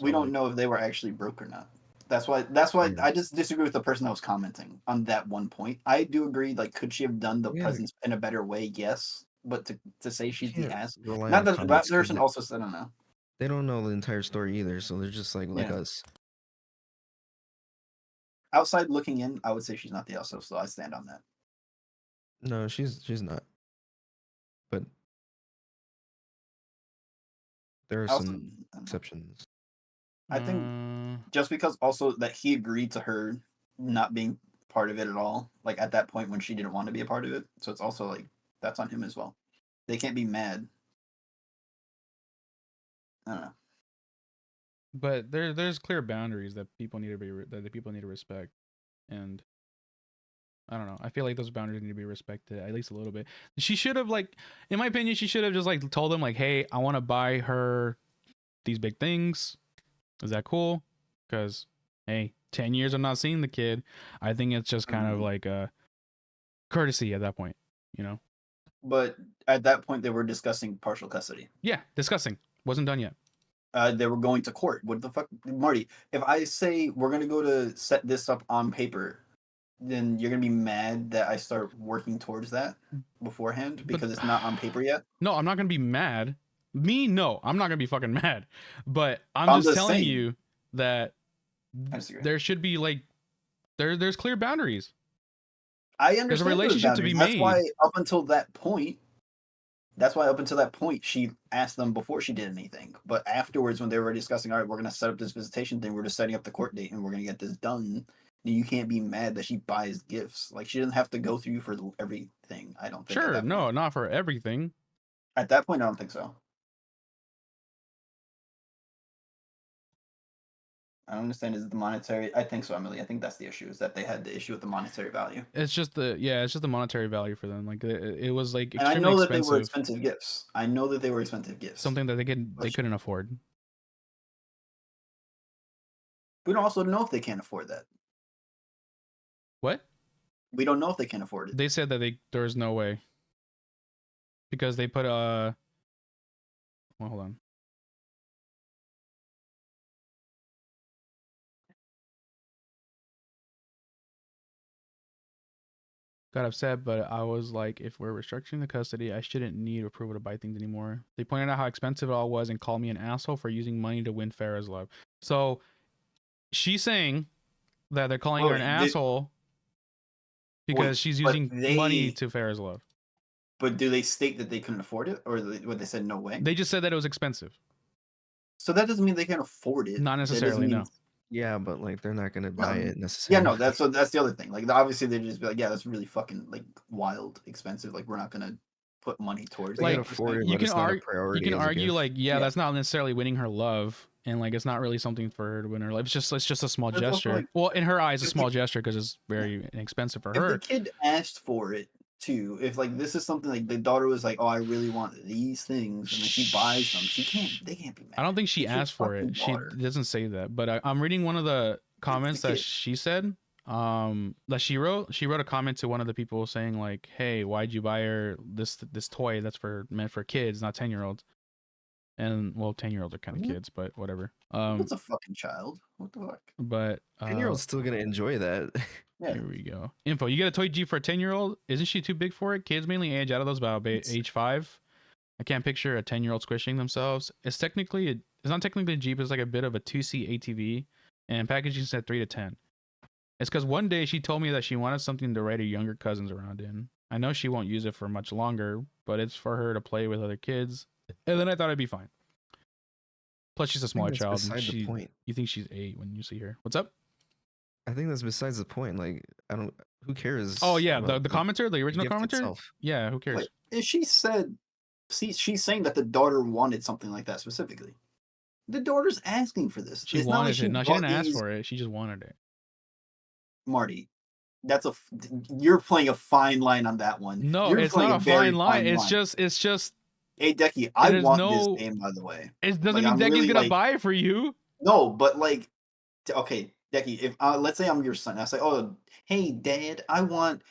We So don't like, know if they were actually broke or not. That's why Yeah. I just disagree with the person that was commenting on that one point. I do agree. Like, could she have done the Yeah, presents in a better way? Yes, but to say you she's the can't ass. rely Not on that comments because person also said, I don't know. they don't know the entire story either, so they're just like Yeah. us. Outside looking in, I would say she's not the ass. So I stand on that. No, she's not. But there are I also, some I don't know. exceptions. I think uh, just because also that he agreed to her not being part of it at all, like at that point when she didn't want to be a part of it. So it's also like that's on him as well. They can't be mad. I don't know. but there's clear boundaries that people need to that the people need to respect, and I don't know. I feel like those boundaries need to be respected at least a little bit. She should have like, in my opinion, she should have just like told them like, hey, I want to buy her these big things. Is that cool? Because hey, 10 years of not seeing the kid, I think it's just kind of like a courtesy at that point, you know? But at that point, they were discussing partial custody. Yeah, discussing. Wasn't done yet. They were going to court. What the fuck, Marty? If I say we're gonna go to set this up on paper, then you're gonna be mad that I start working towards that beforehand because But it's not on paper yet. no, I'm not gonna be mad. No, I'm not gonna be fucking mad. But I'm I'm just just telling saying. you that I disagree. there should be like there's clear boundaries. I There's a understand those relationship to be boundaries. That's why made. up until that point, she asked them before she did anything. But afterwards, when they were discussing, all right, we're gonna set up this visitation thing, we're just setting up the court date, and we're gonna get this done. You can't be mad that she buys gifts. Like she doesn't have to go through you for everything. I don't think. Sure, At that no, point. not for everything. At that point, I don't think so. I don't understand is the monetary. I think so, Emily. I think that's the issue. Is that they had the issue with the monetary value. It's just the monetary value for them. Like it was like And I extremely know that they were expensive. expensive gifts. I know that they were expensive gifts. Something that they couldn't afford. We don't also know if they can't afford that. What? We don't know if they can afford it. They said that there's no way. Because they put well, hold on. Got upset, but I was like, if we're restructuring the custody, I shouldn't need approval to buy things anymore. They pointed out how expensive it all was and called me an asshole for using money to win Farah's love. So she's saying that they're calling her an asshole because she's using money to Farah's love. But do they state that they couldn't afford it, or what they said no way? They just said that it was expensive. So that doesn't mean they can't afford it. Not necessarily, no. Yeah, but like they're not gonna buy it Yeah, necessarily. no, that's the other thing. Like obviously they just be like, yeah, that's really fucking like wild expensive. Like we're not gonna put money towards They it. can Like afford it, you but can it's not a argue, priority. you can as a argue gift. like, yeah, Yeah. that's not necessarily winning her love, and like it's not really something for her to win her love. It's just a small But it's also, gesture. like, Well, in her eyes, a if small the- gesture because it's very expensive for If the her. kid asked for it too, if like this is something like the daughter was like, oh, I really want these things, and then she buys them, they can't be mad. I don't think she It's your asked for fucking it. She daughter. doesn't say that, but I'm reading one of the comments that kid. she said. That she wrote a comment to one of the people saying like, "Hey, why'd you buy her this toy that's meant for kids, not 10-year-olds?" And well, 10-year-olds are kind of Mhm. kids, but whatever. What's a fucking child? What the fuck? But 10-year-old's still gonna enjoy that. Yeah. here we go. Info: you get a toy Jeep for a 10-year-old. Isn't she too big for it? Kids mainly age out of those about age 5. I can't picture a 10-year-old squishing themselves. It's not technically a Jeep. It's like a bit of a 2-seat ATV, and packaging said 3 to 10. It's because one day she told me that she wanted something to ride her younger cousins around in. I know she won't use it for much longer, but it's for her to play with other kids. And then I thought it'd be fine. Plus, she's a smaller child. And Beside the point. You think she's 8 when you see her. What's up? I think that's besides the point. Like, I don't. Who cares? Oh yeah, about, the commenter, the original gift commenter. itself? Yeah, who cares? Wait, and she said, see, she's saying that the daughter wanted something like that specifically. The daughter's asking for this. She It's not like wanted it. No, she bought didn't ask these- for it. She just wanted it. Marty, you're playing a fine line on that one. No, You're it's playing not a very fine line. fine It's line. just. Hey, Decky, I There's want this no. game, by the way. It doesn't Like, mean I'm Decky's really, gonna like, buy it for you. no, but like, okay, Decky, if let's say I'm your son, I say, oh, hey, Dad, I want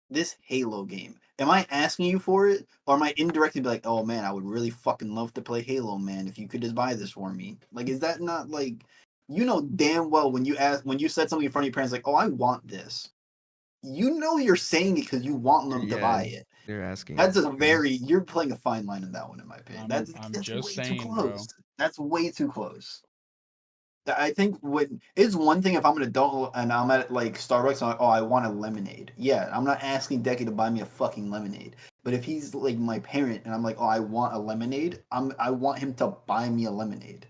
this Halo game. Am I asking you for it, or am I indirectly be like, oh man, I would really fucking love to play Halo, man, if you could just buy this for me? Like, is that not like, you know damn well when you said something in front of your parents, like, oh, I want this. You know you're saying it because you want them to buy it. They're asking. That's a you're playing a fine line in that one, in my opinion. I'm That's just way saying, too bro. close. That's way too close. I think when it's one thing if I'm an adult and I'm at like Starbucks, I'm like, oh, I want a lemonade. Yeah, I'm not asking Decky to buy me a fucking lemonade. But if he's like my parent and I'm like, oh, I want a lemonade, I want him to buy me a lemonade.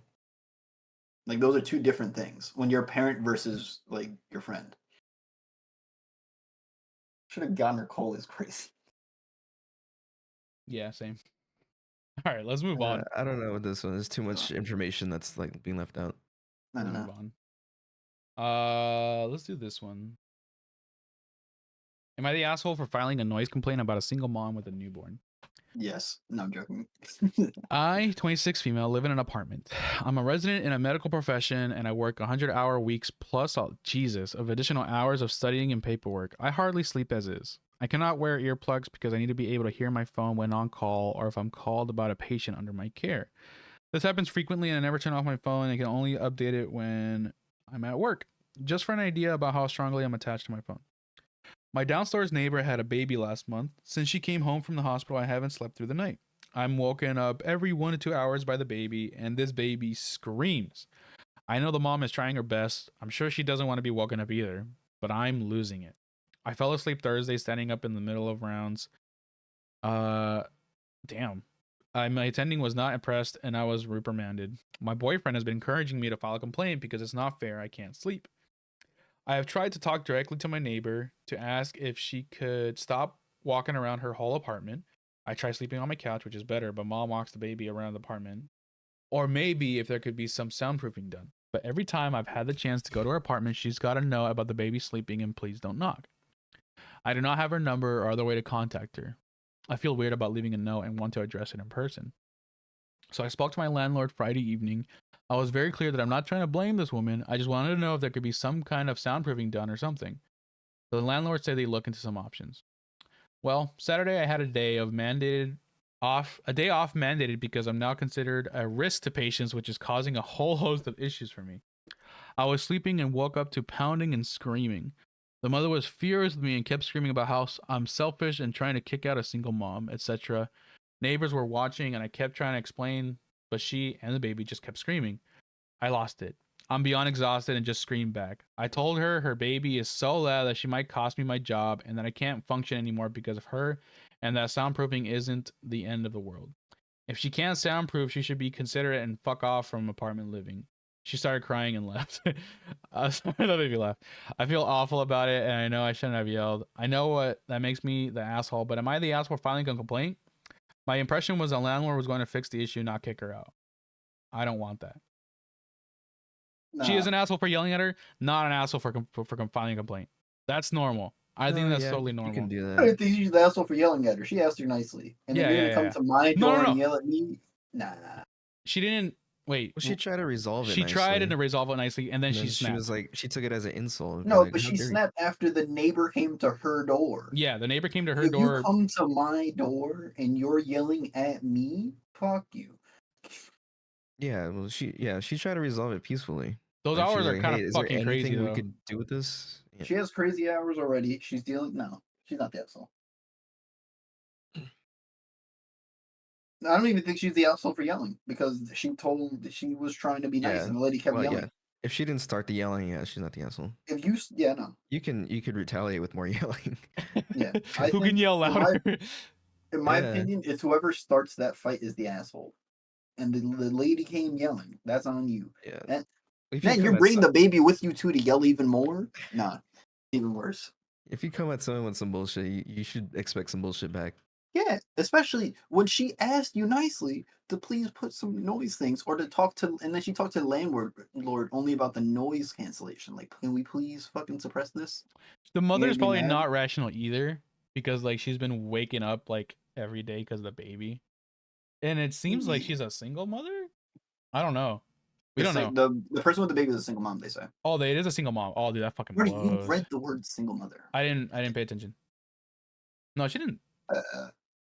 Like those are two different things. When you're a parent versus like your friend. Should have gotten her coal is crazy. Yeah, same. All right, let's move on. I don't know what this one. There's too much information that's like being left out. I don't Move know. on. Let's do this one. Am I the asshole for filing a noise complaint about a single mom with a newborn? Yes. No, I'm joking. I, 26 female, live in an apartment. I'm a resident in a medical profession and I work 100-hour weeks plus Jesus of additional hours of studying and paperwork. I hardly sleep as is. I cannot wear earplugs because I need to be able to hear my phone when on call or if I'm called about a patient under my care. This happens frequently and I never turn off my phone. I can only update it when I'm at work. Just for an idea about how strongly I'm attached to my phone. My downstairs neighbor had a baby last month. Since she came home from the hospital, I haven't slept through the night. I'm woken up every 1 to 2 hours by the baby, and this baby screams. I know the mom is trying her best. I'm sure she doesn't want to be woken up either, but I'm losing it. I fell asleep Thursday standing up in the middle of rounds. Damn. My attending was not impressed, and I was reprimanded. My boyfriend has been encouraging me to file a complaint because it's not fair. I can't sleep. I have tried to talk directly to my neighbor to ask if she could stop walking around her whole apartment. I try sleeping on my couch, which is better, but mom walks the baby around the apartment. Or maybe if there could be some soundproofing done. But every time I've had the chance to go to her apartment, she's got to know about the baby sleeping and please don't knock. I do not have her number or other way to contact her. I feel weird about leaving a note and want to address it in person. So I spoke to my landlord Friday evening. I was very clear that I'm not trying to blame this woman. I just wanted to know if there could be some kind of soundproofing done or something. So the landlord said they look into some options. Well, Saturday I had a day off mandated because I'm now considered a risk to patients, which is causing a whole host of issues for me. I was sleeping and woke up to pounding and screaming. The mother was furious with me and kept screaming about how I'm selfish and trying to kick out a single mom, etc. Neighbors were watching and I kept trying to explain, but she and the baby just kept screaming. I lost it. I'm beyond exhausted and just screamed back. I told her her baby is so loud that she might cost me my job and that I can't function anymore because of her and that soundproofing isn't the end of the world. If she can't soundproof, she should be considerate and fuck off from apartment living. She started crying and left. That made me laugh. I feel awful about it and I know I shouldn't have yelled. I know what that makes me the asshole, but am I the asshole for filing a complaint? My impression was the landlord was going to fix the issue, not kick her out. I don't want that. She is Nah. an asshole for yelling at her, not an asshole for filing a complaint. That's normal. I think that's totally normal. You can do I that. don't think she's the asshole for yelling at her. She asked her nicely. And then you're gonna come to my door and yell at me? Nah. She didn't wait. Well, she tried to resolve it. She tried to resolve it nicely, and then she snapped. She was like, she took it as an insult. No, like, but she snapped after the neighbor came to her door. Yeah, the neighbor came to her door. If you come to my door and you're yelling at me, fuck you. Yeah, well, she tried to resolve it peacefully. Those Like, hours are like, kind hey, of is fucking there anything crazy. we could do with this? Yeah. She has crazy hours already. She's dealing. No, she's not the asshole. I don't even think she's the asshole for yelling because she was trying to be nice and the lady kept yelling. Yeah. If she didn't start the yelling, yeah, she's not the asshole. If you, no. You could retaliate with more yelling. Yeah. Who can yell louder? In my opinion, it's whoever starts that fight is the asshole. And the lady came yelling. That's on you. Yeah. Then you're bringing the baby with you too to yell even more? Nah, even worse. If you come at someone with some bullshit, you should expect some bullshit back. Yeah, especially when she asked you nicely to please put some noise things or to talk to, and then she talked to the landlord lord only about the noise cancellation. Like, can we please fucking suppress this? The You mother gonna is be probably mad? not rational either because like she's been waking up like every day because of the baby, and it seems like Yeah. she's a single mother. I don't know. We don't It's know. like the person with the baby is a single mom. They say. Oh, it is a single mom. Oh, dude, that fucking Marty, you blows. read the word single mother. I didn't pay attention. No, she didn't.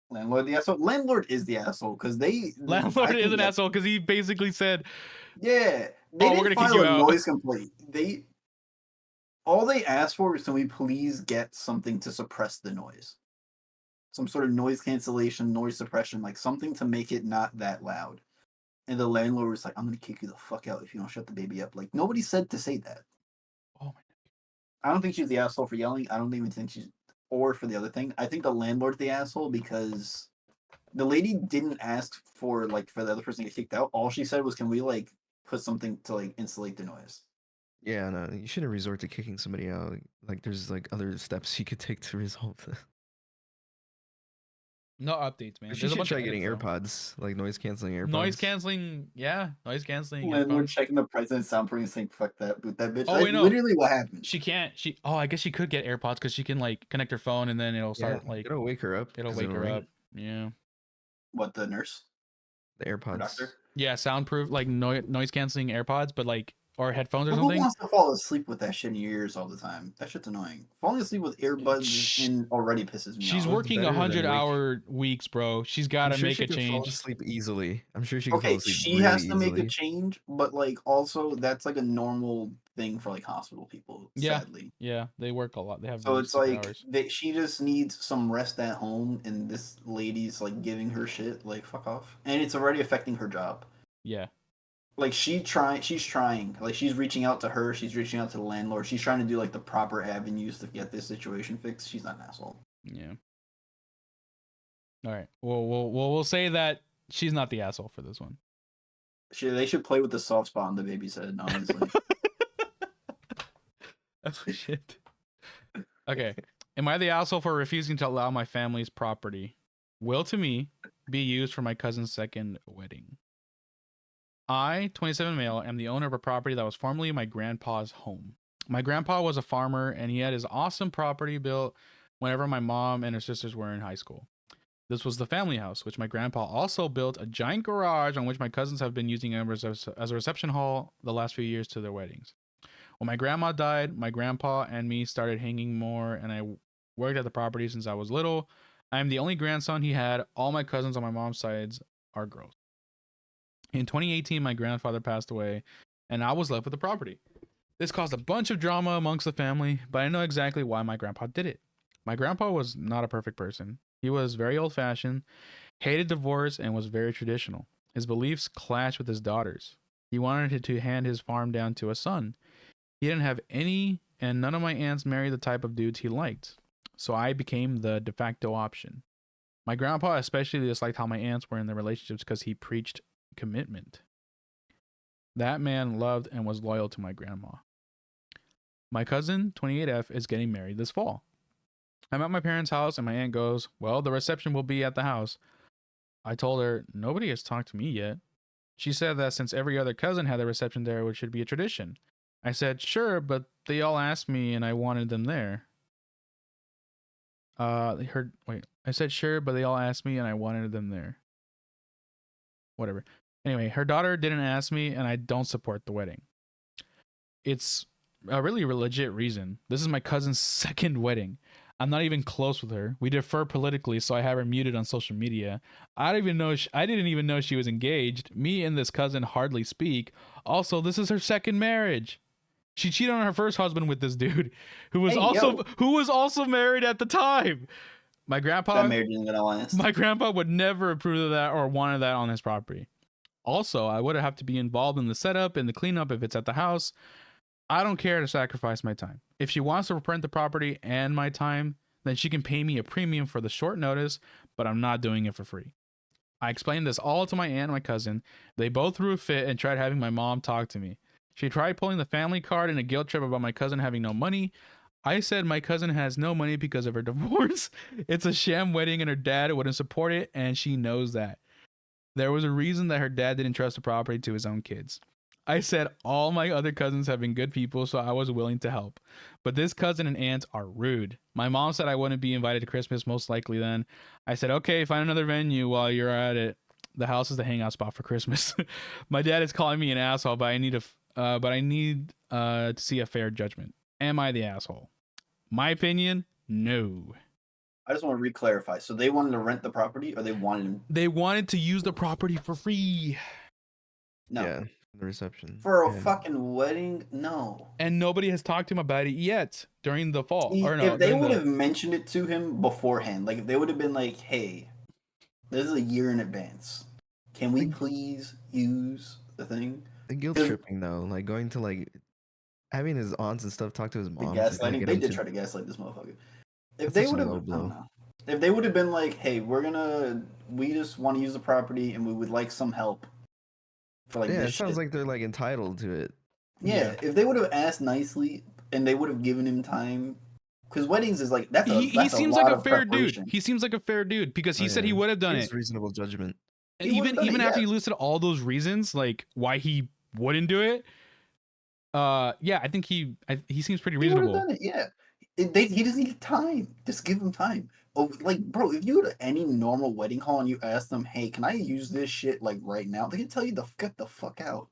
Landlord the asshole. Landlord is the asshole because I Landlord is think an that asshole because he basically said, yeah, they "Oh, we're didn't gonna kick file you a out." noise complaint. They all they asked for is, can we please get something to suppress the noise? Some sort of noise cancellation, noise suppression, like something to make it not that loud. And the landlord was like, I'm gonna kick you the fuck out if you don't shut the baby up. Like nobody said to say that. Oh my. I don't think she's the asshole for yelling. I don't even think she's or for the other thing. I think the landlord's the asshole because the lady didn't ask for like for the other person to get kicked out. All she said was, can we like put something to like insulate the noise? Yeah, no, you shouldn't resort to kicking somebody out. Like, there's like other steps you could take to resolve this. No updates, man. She There's a should bunch of try getting edits though. AirPods, like noise canceling AirPods. Noise canceling, yeah, noise canceling Landlord headphones. checking the president's soundproof and saying, fuck that, boot that bitch. Oh That's wait, no, literally what happened. she can't. She oh, I guess she could get AirPods because she can like connect her phone and then it'll Yeah, start like it'll wake her up it'll because wake it'll her ring. up. Yeah, What, the nurse? The Or AirPods. doctor? yeah, soundproof like noise canceling AirPods, but like or headphones or But who something. wants to fall asleep with that shit in your ears all the time? That shit's annoying. Falling asleep with earbuds Sh- in already pisses me She's off. What's working better than 100-hour weeks, bro. She's got I'm to sure make she a could fall change. asleep easily. I'm sure she could fall Okay, asleep she really has to make a easily. change, but like also that's like a normal thing for like hospital people, Yeah, sadly. yeah, they work a lot. They have So really it's stupid like hours. she just needs some rest at home, and this lady's like giving her shit. Like fuck off, and it's already affecting her job. Yeah, Like she's trying. Like she's reaching out to her. She's reaching out to the landlord. She's trying to do like the proper avenues to get this situation fixed. She's not an asshole. yeah. All right. Well, we'll say that she's not the asshole for this one. They should play with the soft spot on the baby's head. Honestly, Oh shit. Okay. Am I the asshole for refusing to allow my family's property, will to me, be used for my cousin's second wedding? I, 27 male, am the owner of a property that was formerly my grandpa's home. My grandpa was a farmer and he had his awesome property built whenever my mom and her sisters were in high school. This was the family house, which my grandpa also built a giant garage on which my cousins have been using as a reception hall the last few years to their weddings. When my grandma died, my grandpa and me started hanging more, and I worked at the property since I was little. I am the only grandson he had. All my cousins on my mom's sides are girls. In 2018, my grandfather passed away, and I was left with the property. This caused a bunch of drama amongst the family, but I know exactly why my grandpa did it. My grandpa was not a perfect person. He was very old fashioned, hated divorce, and was very traditional. His beliefs clashed with his daughters. He wanted to hand his farm down to a son. He didn't have any, and none of my aunts married the type of dudes he liked. So I became the de facto option. My grandpa especially disliked how my aunts were in their relationships because he preached commitment. That man loved and was loyal to my grandma. My cousin, 28F, is getting married this fall. I'm at my parents' house and my aunt goes, "Well, the reception will be at the house." I told her, "Nobody has talked to me yet." She said that since every other cousin had a reception there, it should be a tradition. I said, "Sure, but they all asked me and I wanted them there." I said, "Sure, but they all asked me and I wanted them there." Whatever. Anyway, her daughter didn't ask me and I don't support the wedding. It's a really legit reason. This is my cousin's second wedding. I'm not even close with her. We differ politically, so I have her muted on social media. I didn't even know she was engaged. Me and this cousin hardly speak. Also, this is her second marriage. She cheated on her first husband with this dude, who was Hey, yo. also married at the time. My That grandpa marriage isn't gonna last. my grandpa would never approve of that or wanted that on his property. Also, I would have to be involved in the setup and the cleanup if it's at the house. I don't care to sacrifice my time. If she wants to rent the property and my time, then she can pay me a premium for the short notice, but I'm not doing it for free. I explained this all to my aunt and my cousin. They both threw a fit and tried having my mom talk to me. She tried pulling the family card in a guilt trip about my cousin having no money. I said my cousin has no money because of her divorce. It's a sham wedding and her dad wouldn't support it, and she knows that. There was a reason that her dad didn't trust the property to his own kids. I said all my other cousins have been good people, so I was willing to help. But this cousin and aunt are rude. My mom said I wouldn't be invited to Christmas, most likely then. I said, okay, find another venue while you're at it. The house is the hangout spot for Christmas. My dad is calling me an asshole, but I need to see a fair judgment. Am I the asshole? My opinion, no. I just want to re-clarify. So they wanted to rent the property, or they wanted They wanted to use the property for free. no Yeah, the reception. for a And fucking wedding? No. And nobody has talked to him about it yet during the fall. See, Or no, if they during would the have mentioned it to him beforehand, like if they would have been like, "Hey, this is a year in advance. Can we please use the thing?" the guilt 'Cause- tripping though, like going to like having his aunts and stuff talk to his The mom. To, like, gaslighting. get They him did to, try to gaslight this motherfucker. That's If they such a would have, low I blow. don't know. If they would have been like, "Hey, we just want to use the property and we would like some help for like yeah, this it sounds shit." like they're like entitled to it. Yeah, if they would have asked nicely and they would have given him time, because weddings is like he seems lot like a of fair dude. preparation. He seems like a fair dude because he Oh, said yeah. he would have done He has it. reasonable judgment. And He would've even done it, after yeah. he listed all those reasons, like why he wouldn't do it, yeah, I think he seems pretty He would have reasonable. done it, yeah. He just needed time. Just give him time. Oh, like, bro, if you go to any normal wedding hall and you ask them, "Hey, can I use this shit like right now?" They can tell you to get the fuck out.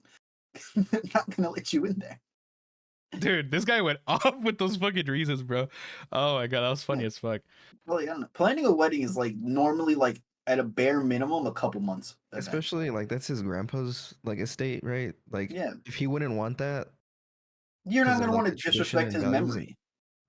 They're not gonna let you in there. Dude, this guy went off with those fucking reasons, bro. Oh my god, that was funny Yeah. as fuck. Well, I don't know. Planning a wedding is like normally like at a bare minimum a couple months. event. Especially like that's his grandpa's like estate, right? Like Yeah, if he wouldn't want that you're not because of gonna like want to the tradition disrespect and his values memory.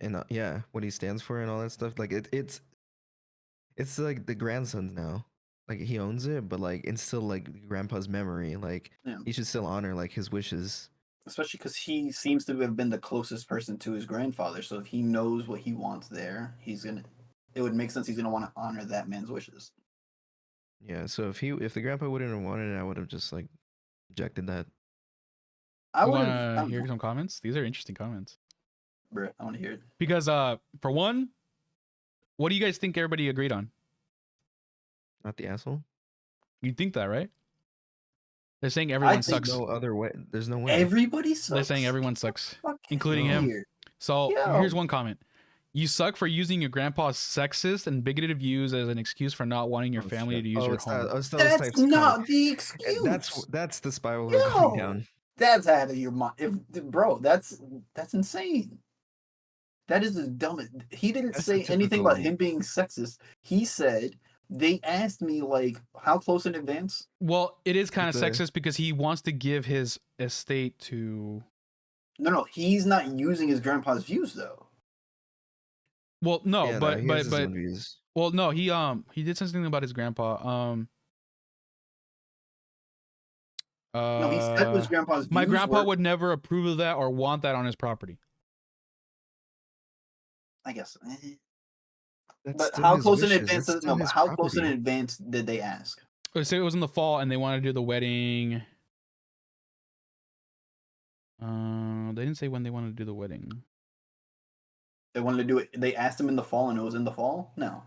and yeah, what he stands for and all that stuff. Like it's like the grandson's now. Like he owns it, but like it's still like grandpa's memory. Like Yeah. he should still honor like his wishes. Especially because he seems to have been the closest person to his grandfather. So if he knows what he wants there, it would make sense he's gonna want to honor that man's wishes. Yeah, so if the grandpa wouldn't have wanted it, I would have just like rejected that. I You would want have. to hear some comments? These are interesting comments. Bruh, I want to hear it. Because for one, what do you guys think everybody agreed on? Not the asshole. You think that, right? They're saying everyone think sucks. No other way. There's no way. Everybody sucks. They're saying everyone sucks, Fuck including him. here. So Yo. here's one comment. You suck for using your grandpa's sexist and bigoted views as an excuse for not wanting your family to use your it's home. those That's types of not the excuse. That's the spiral we're going Yo. down. That's out of your mind, bro. That's insane. That is the dumbest. He didn't That's say the anything about typical- him being sexist. He said they asked me like how close in advance. Well, it is kind of It's a- sexist because he wants to give his estate to. No, he's not using his grandpa's views though. Well, no, Yeah, but he has his but own views. well, no, he did something about his grandpa. No, he said what his grandpa's My views grandpa were. would never approve of that or want that on his property. I guess. That's But still how his close in wishes. advance? That's still But his how close in property. advance did they ask? Say it was in the fall and they wanted to do the wedding. They didn't say when they wanted to do the wedding. They wanted to do it. They asked him in the fall, and it was in the fall. No.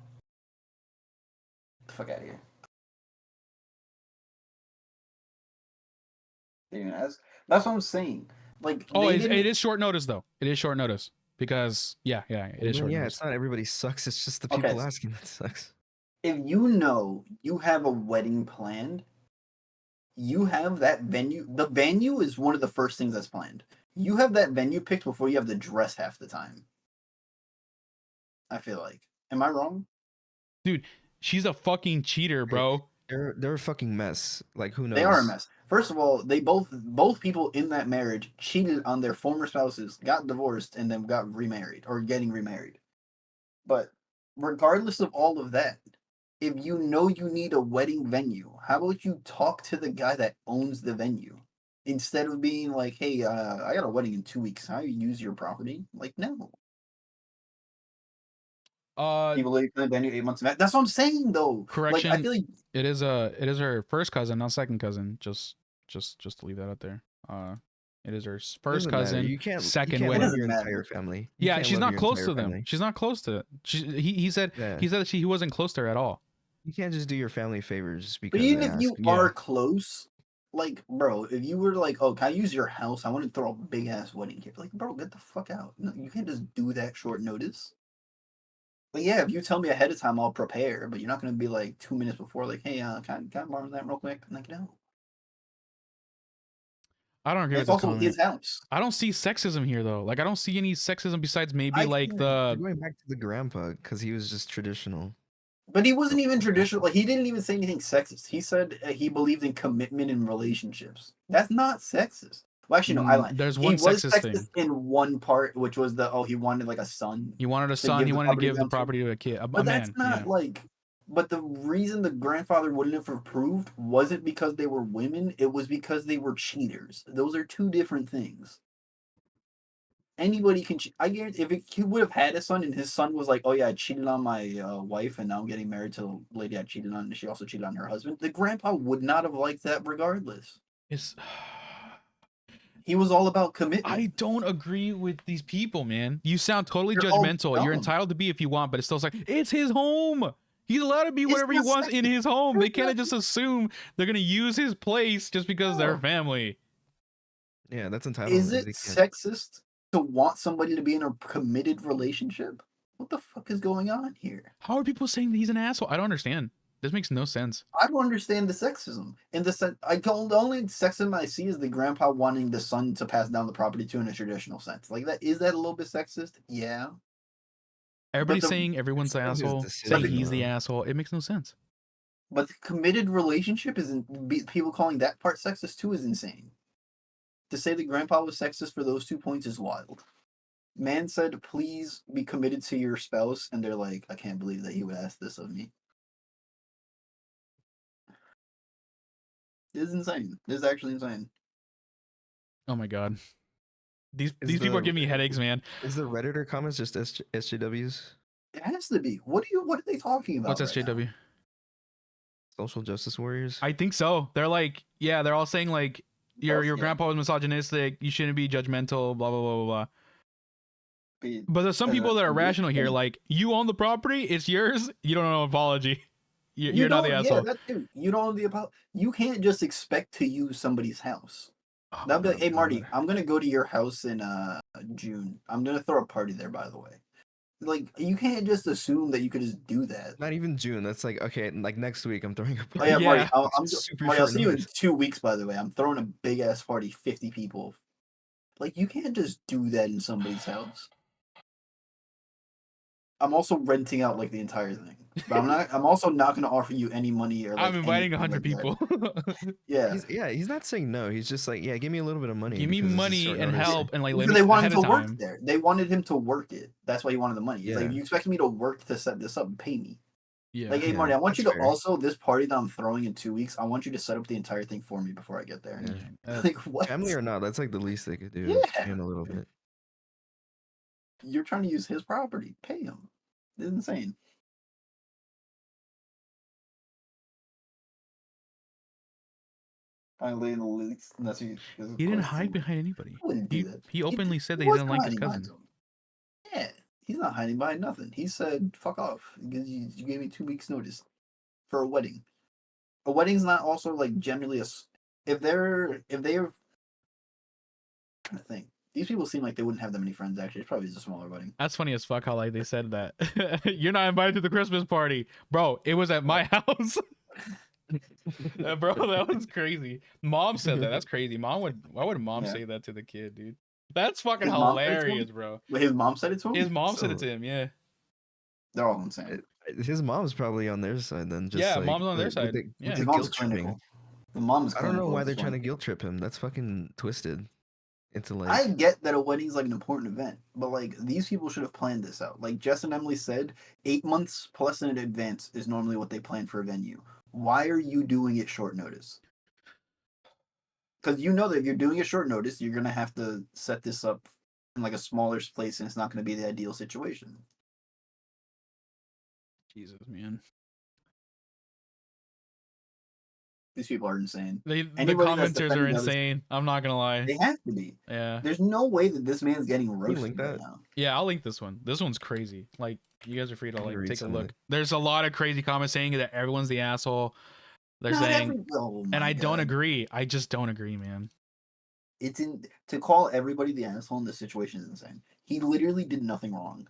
Get the fuck out of here. They didn't ask. That's what I'm saying. Like, Oh, they it didn't- is short notice though. It is short notice because yeah, it is Well, short yeah, notice. it's not everybody sucks. It's just the Okay, people so- asking that sucks. If you know you have a wedding planned, you have that venue. The venue is one of the first things that's planned. You have that venue picked before you have the dress half the time. I feel like. Am I wrong? She's a fucking cheater, bro. They're a fucking mess. Like who knows? They are a mess. First of all, they both people in that marriage cheated on their former spouses, got divorced, and then got remarried or getting remarried. But regardless of all of that, if you know you need a wedding venue, how about you talk to the guy that owns the venue instead of being like, "Hey, I got a wedding in 2 weeks. How you use your property?" Like, no. People leave the venue 8 months. That's what I'm saying, though. Correction. Like, I feel like It is her first cousin, not second cousin. Just to leave that out there. It is her It first doesn't matter. cousin, You can't second love wedding. doesn't your matter. entire family. You Yeah, can't she's love not your close entire to them. family. She's not close to. He said Yeah. he said that he wasn't close to her at all. You can't just do your family favors just But because even they if ask. you Yeah. are close, like, bro, if you were like, oh, can I use your house? I want to throw a big ass wedding here. Like, bro, get the fuck out. No, you can't just do that short notice. But yeah, if you tell me ahead of time, I'll prepare. But you're not gonna be like 2 minutes before, like, hey, can I borrow that real quick? Like, no. I don't agree And with it's this also comment. his house. I don't see sexism here though. Like I don't see any sexism besides maybe I like can- You're the going back to the grandpa because he was just traditional. But he wasn't even traditional. Like, he didn't even say anything sexist. He said he believed in commitment in relationships. That's not sexist. Well, actually, no, I lied. there's He one was sexist sexist thing. in one part, which was he wanted like a son. He wanted a to son. give He the wanted to property give the down to. property to a kid, a But that's man. not Yeah. like. But the reason the grandfather wouldn't have approved wasn't because they were women. It was because they were cheaters. Those are two different things. Anybody can. I guarantee if he would have had a son and his son was like, "Oh yeah, I cheated on my wife and now I'm getting married to the lady I cheated on, and she also cheated on her husband," the grandpa would not have liked that regardless. It's. He was all about commitment. I don't agree with these people, man. You sound totally They're all judgmental. You're dumb. entitled to be if you want, but it's still like it's his home. He's allowed to be It's whatever he not wants in sexist. his home. They There's can't nothing- just assume they're gonna use his place just because they're No. family. Yeah, that's entitlement. Is it They can't- sexist to want somebody to be in a committed relationship? What the fuck is going on here? How are people saying that he's an asshole? I don't understand. This makes no sense. I don't understand the sexism. In the sense, the only sexism I see is the grandpa wanting the son to pass down the property to in a traditional sense. Like that, is that a little bit sexist? Yeah. Everybody's the- saying everyone's the still his asshole, decision, saying he's the though. asshole. It makes no sense. But the committed relationship people calling that part sexist too is insane. To say that grandpa was sexist for those 2 points is wild. Man said, please be committed to your spouse, and they're like, I can't believe that he would ask this of me. This is insane. This is actually insane. Oh my god. These Is people are the- giving me headaches, man. Is the Redditor comments just SJWs? It has to be. What are they talking about? What's right now? SJW? Social justice warriors? I think so. They're like, yeah, they're all saying like your Yeah. grandpa was misogynistic. You shouldn't be judgmental. Blah blah blah blah blah. Be- But there's some people that are rational here. Like you own the property, it's yours. You don't know apology. You're not the don't- asshole. Yeah, that too. You don't know the about. You can't just expect to use somebody's house. Oh That'd be my like, hey Marty, God. I'm gonna go to your house in June. I'm gonna throw a party there, by the way. Like you can't just assume that you could just do that. Not even June. That's like, okay, like next week I'm throwing a Oh party. yeah, Marty. Yeah. Marty, I'll see you in 2 weeks. By the way, I'm throwing a big ass party, 50 people. Like you can't just do that in somebody's house. I'm also renting out like the entire thing, but I'm also not going to offer you any money or. Like, I'm inviting anything 100 like that. people. Yeah, He's not saying no. He's just like, yeah, give me a little bit of money. Give me because this is money short and notice. help and like let because me they wanted ahead him of to work time. there. They wanted him to work it. That's why he wanted the money. He's like, Yeah. you expect me to work to set this up and pay me? Yeah. Like, hey Yeah, Marty, I want you that's to fair. also this party that I'm throwing in 2 weeks. I want you to set up the entire thing for me before I get there. Yeah. Like what? Family or not, that's like the least they could do. is Yeah. pay him a little bit. You're trying to use his property. Pay him. It's insane. Finally, in the leaks. That's He didn't hide behind anybody. wouldn't do that. He openly said that he he wasn't didn't like his hiding behind cousin. something. Yeah, he's not hiding behind nothing. He said, "Fuck off," because you gave me 2 weeks' notice for a wedding. A wedding's not also like generally if they're trying to think. These people seem like they wouldn't have that many friends. Actually, it's probably just a smaller wedding. That's funny as fuck how like they said that. You're not invited to the Christmas party. Bro, it was at my house. Bro, that was crazy. Mom said that. That's crazy. Why would mom Yeah. say that to the kid, dude? That's fucking His mom said it to him? hilarious, bro. But his mom said it to him. His mom said it So- to him, yeah. They're all insane. His mom's probably on their side then. Just Yeah, like, mom's on their with side. the- with Yeah. the His mom's guilt tripping. clinical. The mom is. I don't know clinical why at they're this trying to point. guilt trip him. That's fucking twisted. Into like, I get that a wedding's like an important event, but like these people should have planned this out. Like Jess and Emily said, 8 months plus in advance is normally what they plan for a venue. Why are you doing it short notice? Because you know that if you're doing it short notice, you're gonna have to set this up in like a smaller place, and it's not gonna be the ideal situation. Jesus, man. These people are insane. The Anybody that's commenters are defending others, insane. I'm not gonna lie. they have to be. Yeah. There's no way that this man's getting link roasted right that? now. Yeah, I'll link this one. This one's crazy. Like, you guys are free to I'm gonna like read take a some of look. it. There's a lot of crazy comments saying that everyone's the asshole. They're Not saying, every. Oh and my I don't God. agree. I just don't agree, man. It's to call everybody the asshole in this situation is insane. He literally did nothing wrong.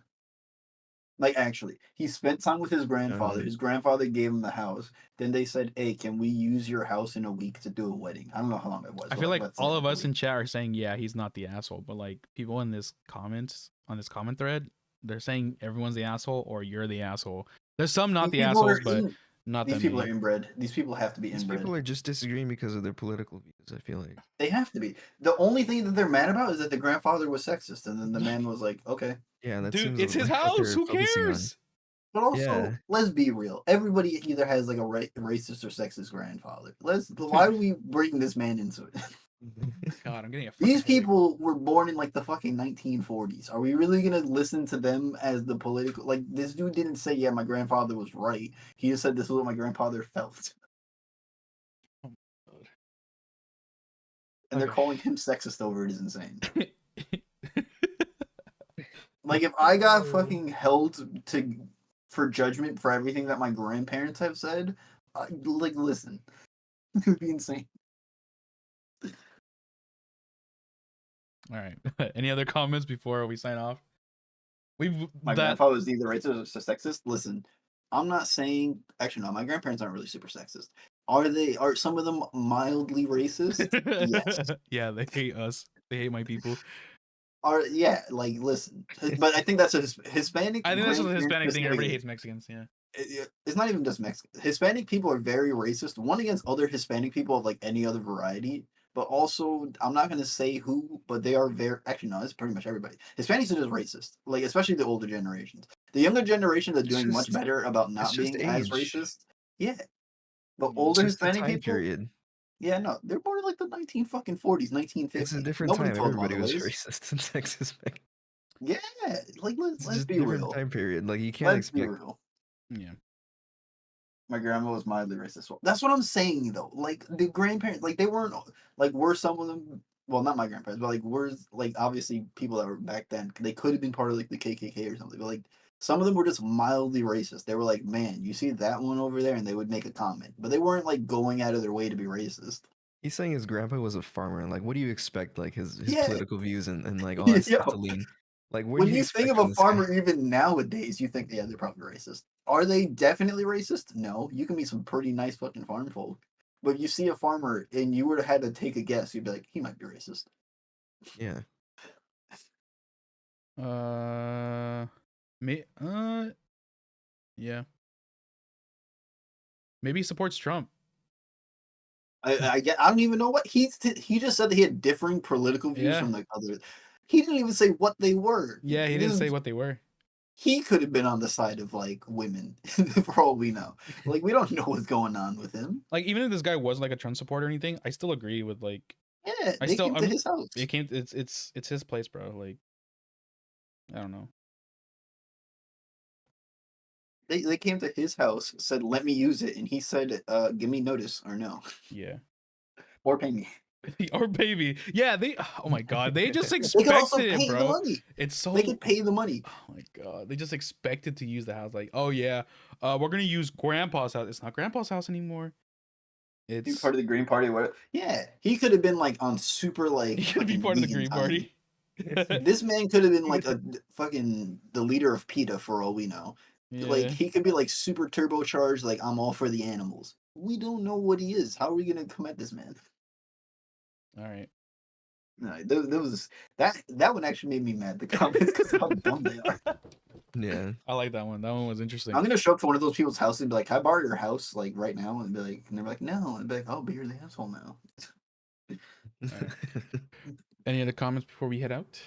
Like, actually, he spent time with his grandfather. His grandfather gave him the house. Then they said, "Hey, can we use your house in a week to do a wedding?" I don't know how long it was. I but, feel like let's say all like of a us week. in chat are saying, yeah, he's not the asshole. But like people in this comments on this comment thread, they're saying everyone's the asshole or you're the asshole. There's some not These the people assholes, are but in- not These that people are many. inbred. These people have to be These inbred. people are just disagreeing because of their political views. I feel like. They have to be. The only thing that they're mad about is that the grandfather was sexist, and then the man was like, "Okay." Yeah, that Dude, seems it's his like what house. they're Who focusing on. cares? But also, Yeah. let's be real. Everybody either has like a racist or sexist grandfather. Why do we bring this man into it? God, I'm getting a fucking These headache. people were born in like the fucking 1940s. Are we really gonna listen to them as the political? Like, this dude didn't say, "Yeah, my grandfather was right." He just said, "This is what my grandfather felt," Oh my God. and they're Okay. calling him sexist over it is insane. Like, if I got fucking held for judgment for everything that my grandparents have said, like, listen, it would be insane. All right. Any other comments before we sign off? My grandfather was either racist or sexist. Listen, I'm not saying. Actually, no, my grandparents aren't really super sexist. Are some of them mildly racist? Yes. Yeah, they hate us. They hate my people. Yeah, like, listen, but I think that's a Hispanic. I think that's just a grandparents Hispanic thing. Everybody specifically- hates Mexicans. Yeah. It's not even just Mexican. Hispanic people are very racist. One against other Hispanic people of like any other variety. But also, I'm not gonna say who, but they are very. Actually, no, it's pretty much everybody. Hispanics are just racist. Like, especially the older generations. The younger generations are doing much just- better about it's not just being as age. racist. Yeah, but It's older It's just the Hispanic time people. period. Yeah, no, they're born in like the 1940s, 1950s. It's a different Nobody time. told them Everybody was otherwise. racist and sexist back. Yeah, like It's let's just be different real. time period. Like you can't Let's be expect. real. Yeah. My grandma was mildly racist. Well, that's what I'm saying though. Like, the grandparents, like, they weren't like, were some of them. Well, not my grandparents, but like, were like, obviously people that were back then. They could have been part of like the KKK or something. But like, some of them were just mildly racist. They were like, "Man, you see that one over there," and they would make a comment, but they weren't like going out of their way to be racist. He's saying his grandpa was a farmer. Like, what do you expect? Like his Yeah. political views and like all that stuff Yo, to lean. Like, what when do you you expect think of from a this guy? farmer, even nowadays, you think, yeah, they're probably racist. Are they definitely racist? No. You can be some pretty nice fucking farm folk. But if you see a farmer and you were to had to take a guess, you'd be like, he might be racist. Yeah. Me. Yeah. Maybe he supports Trump. I don't even know what he just said that he had differing political views Yeah. from like others. He didn't even say what they were. Yeah, he didn't say what they were. He could have been on the side of like women, for all we know. Like, we don't know what's going on with him. Like, even if this guy wasn't like a Trump supporter or anything, I still agree with like. Yeah, I they still. came I to mean, his house. it came. It's his place, bro. Like, I don't know. They came to his house, said, "Let me use it," and he said, "Give me notice or no, Yeah. or pay me." Our baby. Yeah, they. Oh my god, they just They could also expected it, pay the bro. money. It's so. They could pay the money. Oh my god, they just expected to use the house. Like, oh yeah, we're gonna use Grandpa's house. It's not Grandpa's house anymore. He's It's. part of the Green Party. What? Yeah, he could have been like on super like He could be fucking part of the vegan Green time. Party. This man could have been like a fucking the leader of PETA for all we know. Like, Yeah. he could be like super turbocharged. Like, I'm all for the animals. We don't know what he is. How are we gonna come at this man? All right. No, there was that one actually made me mad. The comments because how dumb they are. Yeah. I like that one. That one was interesting. I'm gonna show up to one of those people's houses and be like, "Can I borrow your house like right now?" And be like, and they're like, "No," and be like, "Oh, but you're the asshole now." Any other comments before we head out?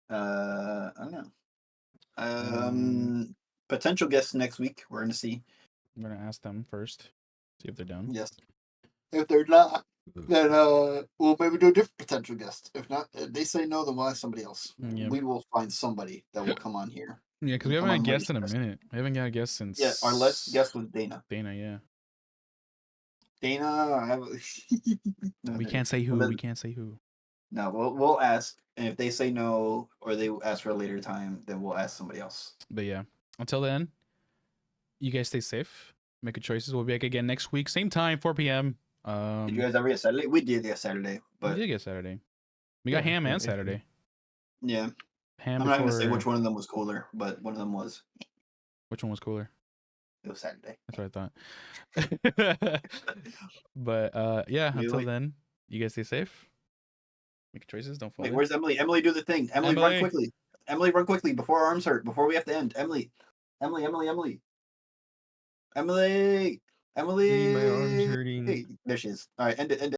I don't know. Potential guests next week. We're gonna see. I'm gonna ask them first. See if they're down. Yes. If they're not, then we'll maybe do a different potential guest. If not, if they say no, then we'll ask somebody else. Yeah. We will find somebody that will come on here. Yeah, because we haven't had a guest in a minute. We haven't got a guest since. Yeah, our last guest was Dana. Dana, yeah. Dana, I have... We can't say who. We can't say who. No, we'll ask, and if they say no or they ask for a later time, then we'll ask somebody else. But yeah, until then, you guys stay safe. Make good choices. We'll be back again next week, same time, 4 p.m. Did you guys ever get Saturday? We did get Saturday, we but did get Saturday. We got ham and Saturday. yeah, Ham I'm not before. gonna say which one of them was cooler, but one of them was. Which one was cooler? It was Saturday. That's what I thought. But yeah, until Wait. then, you guys stay safe. Make choices. Don't fall. Wait, where's Emily? Emily, do the thing. Emily, run quickly. Emily, run quickly before our arms hurt. Before we have to end. Emily, Emily, Emily, Emily, Emily, Emily. My arm's hurting. There she is. All right, end it. End it.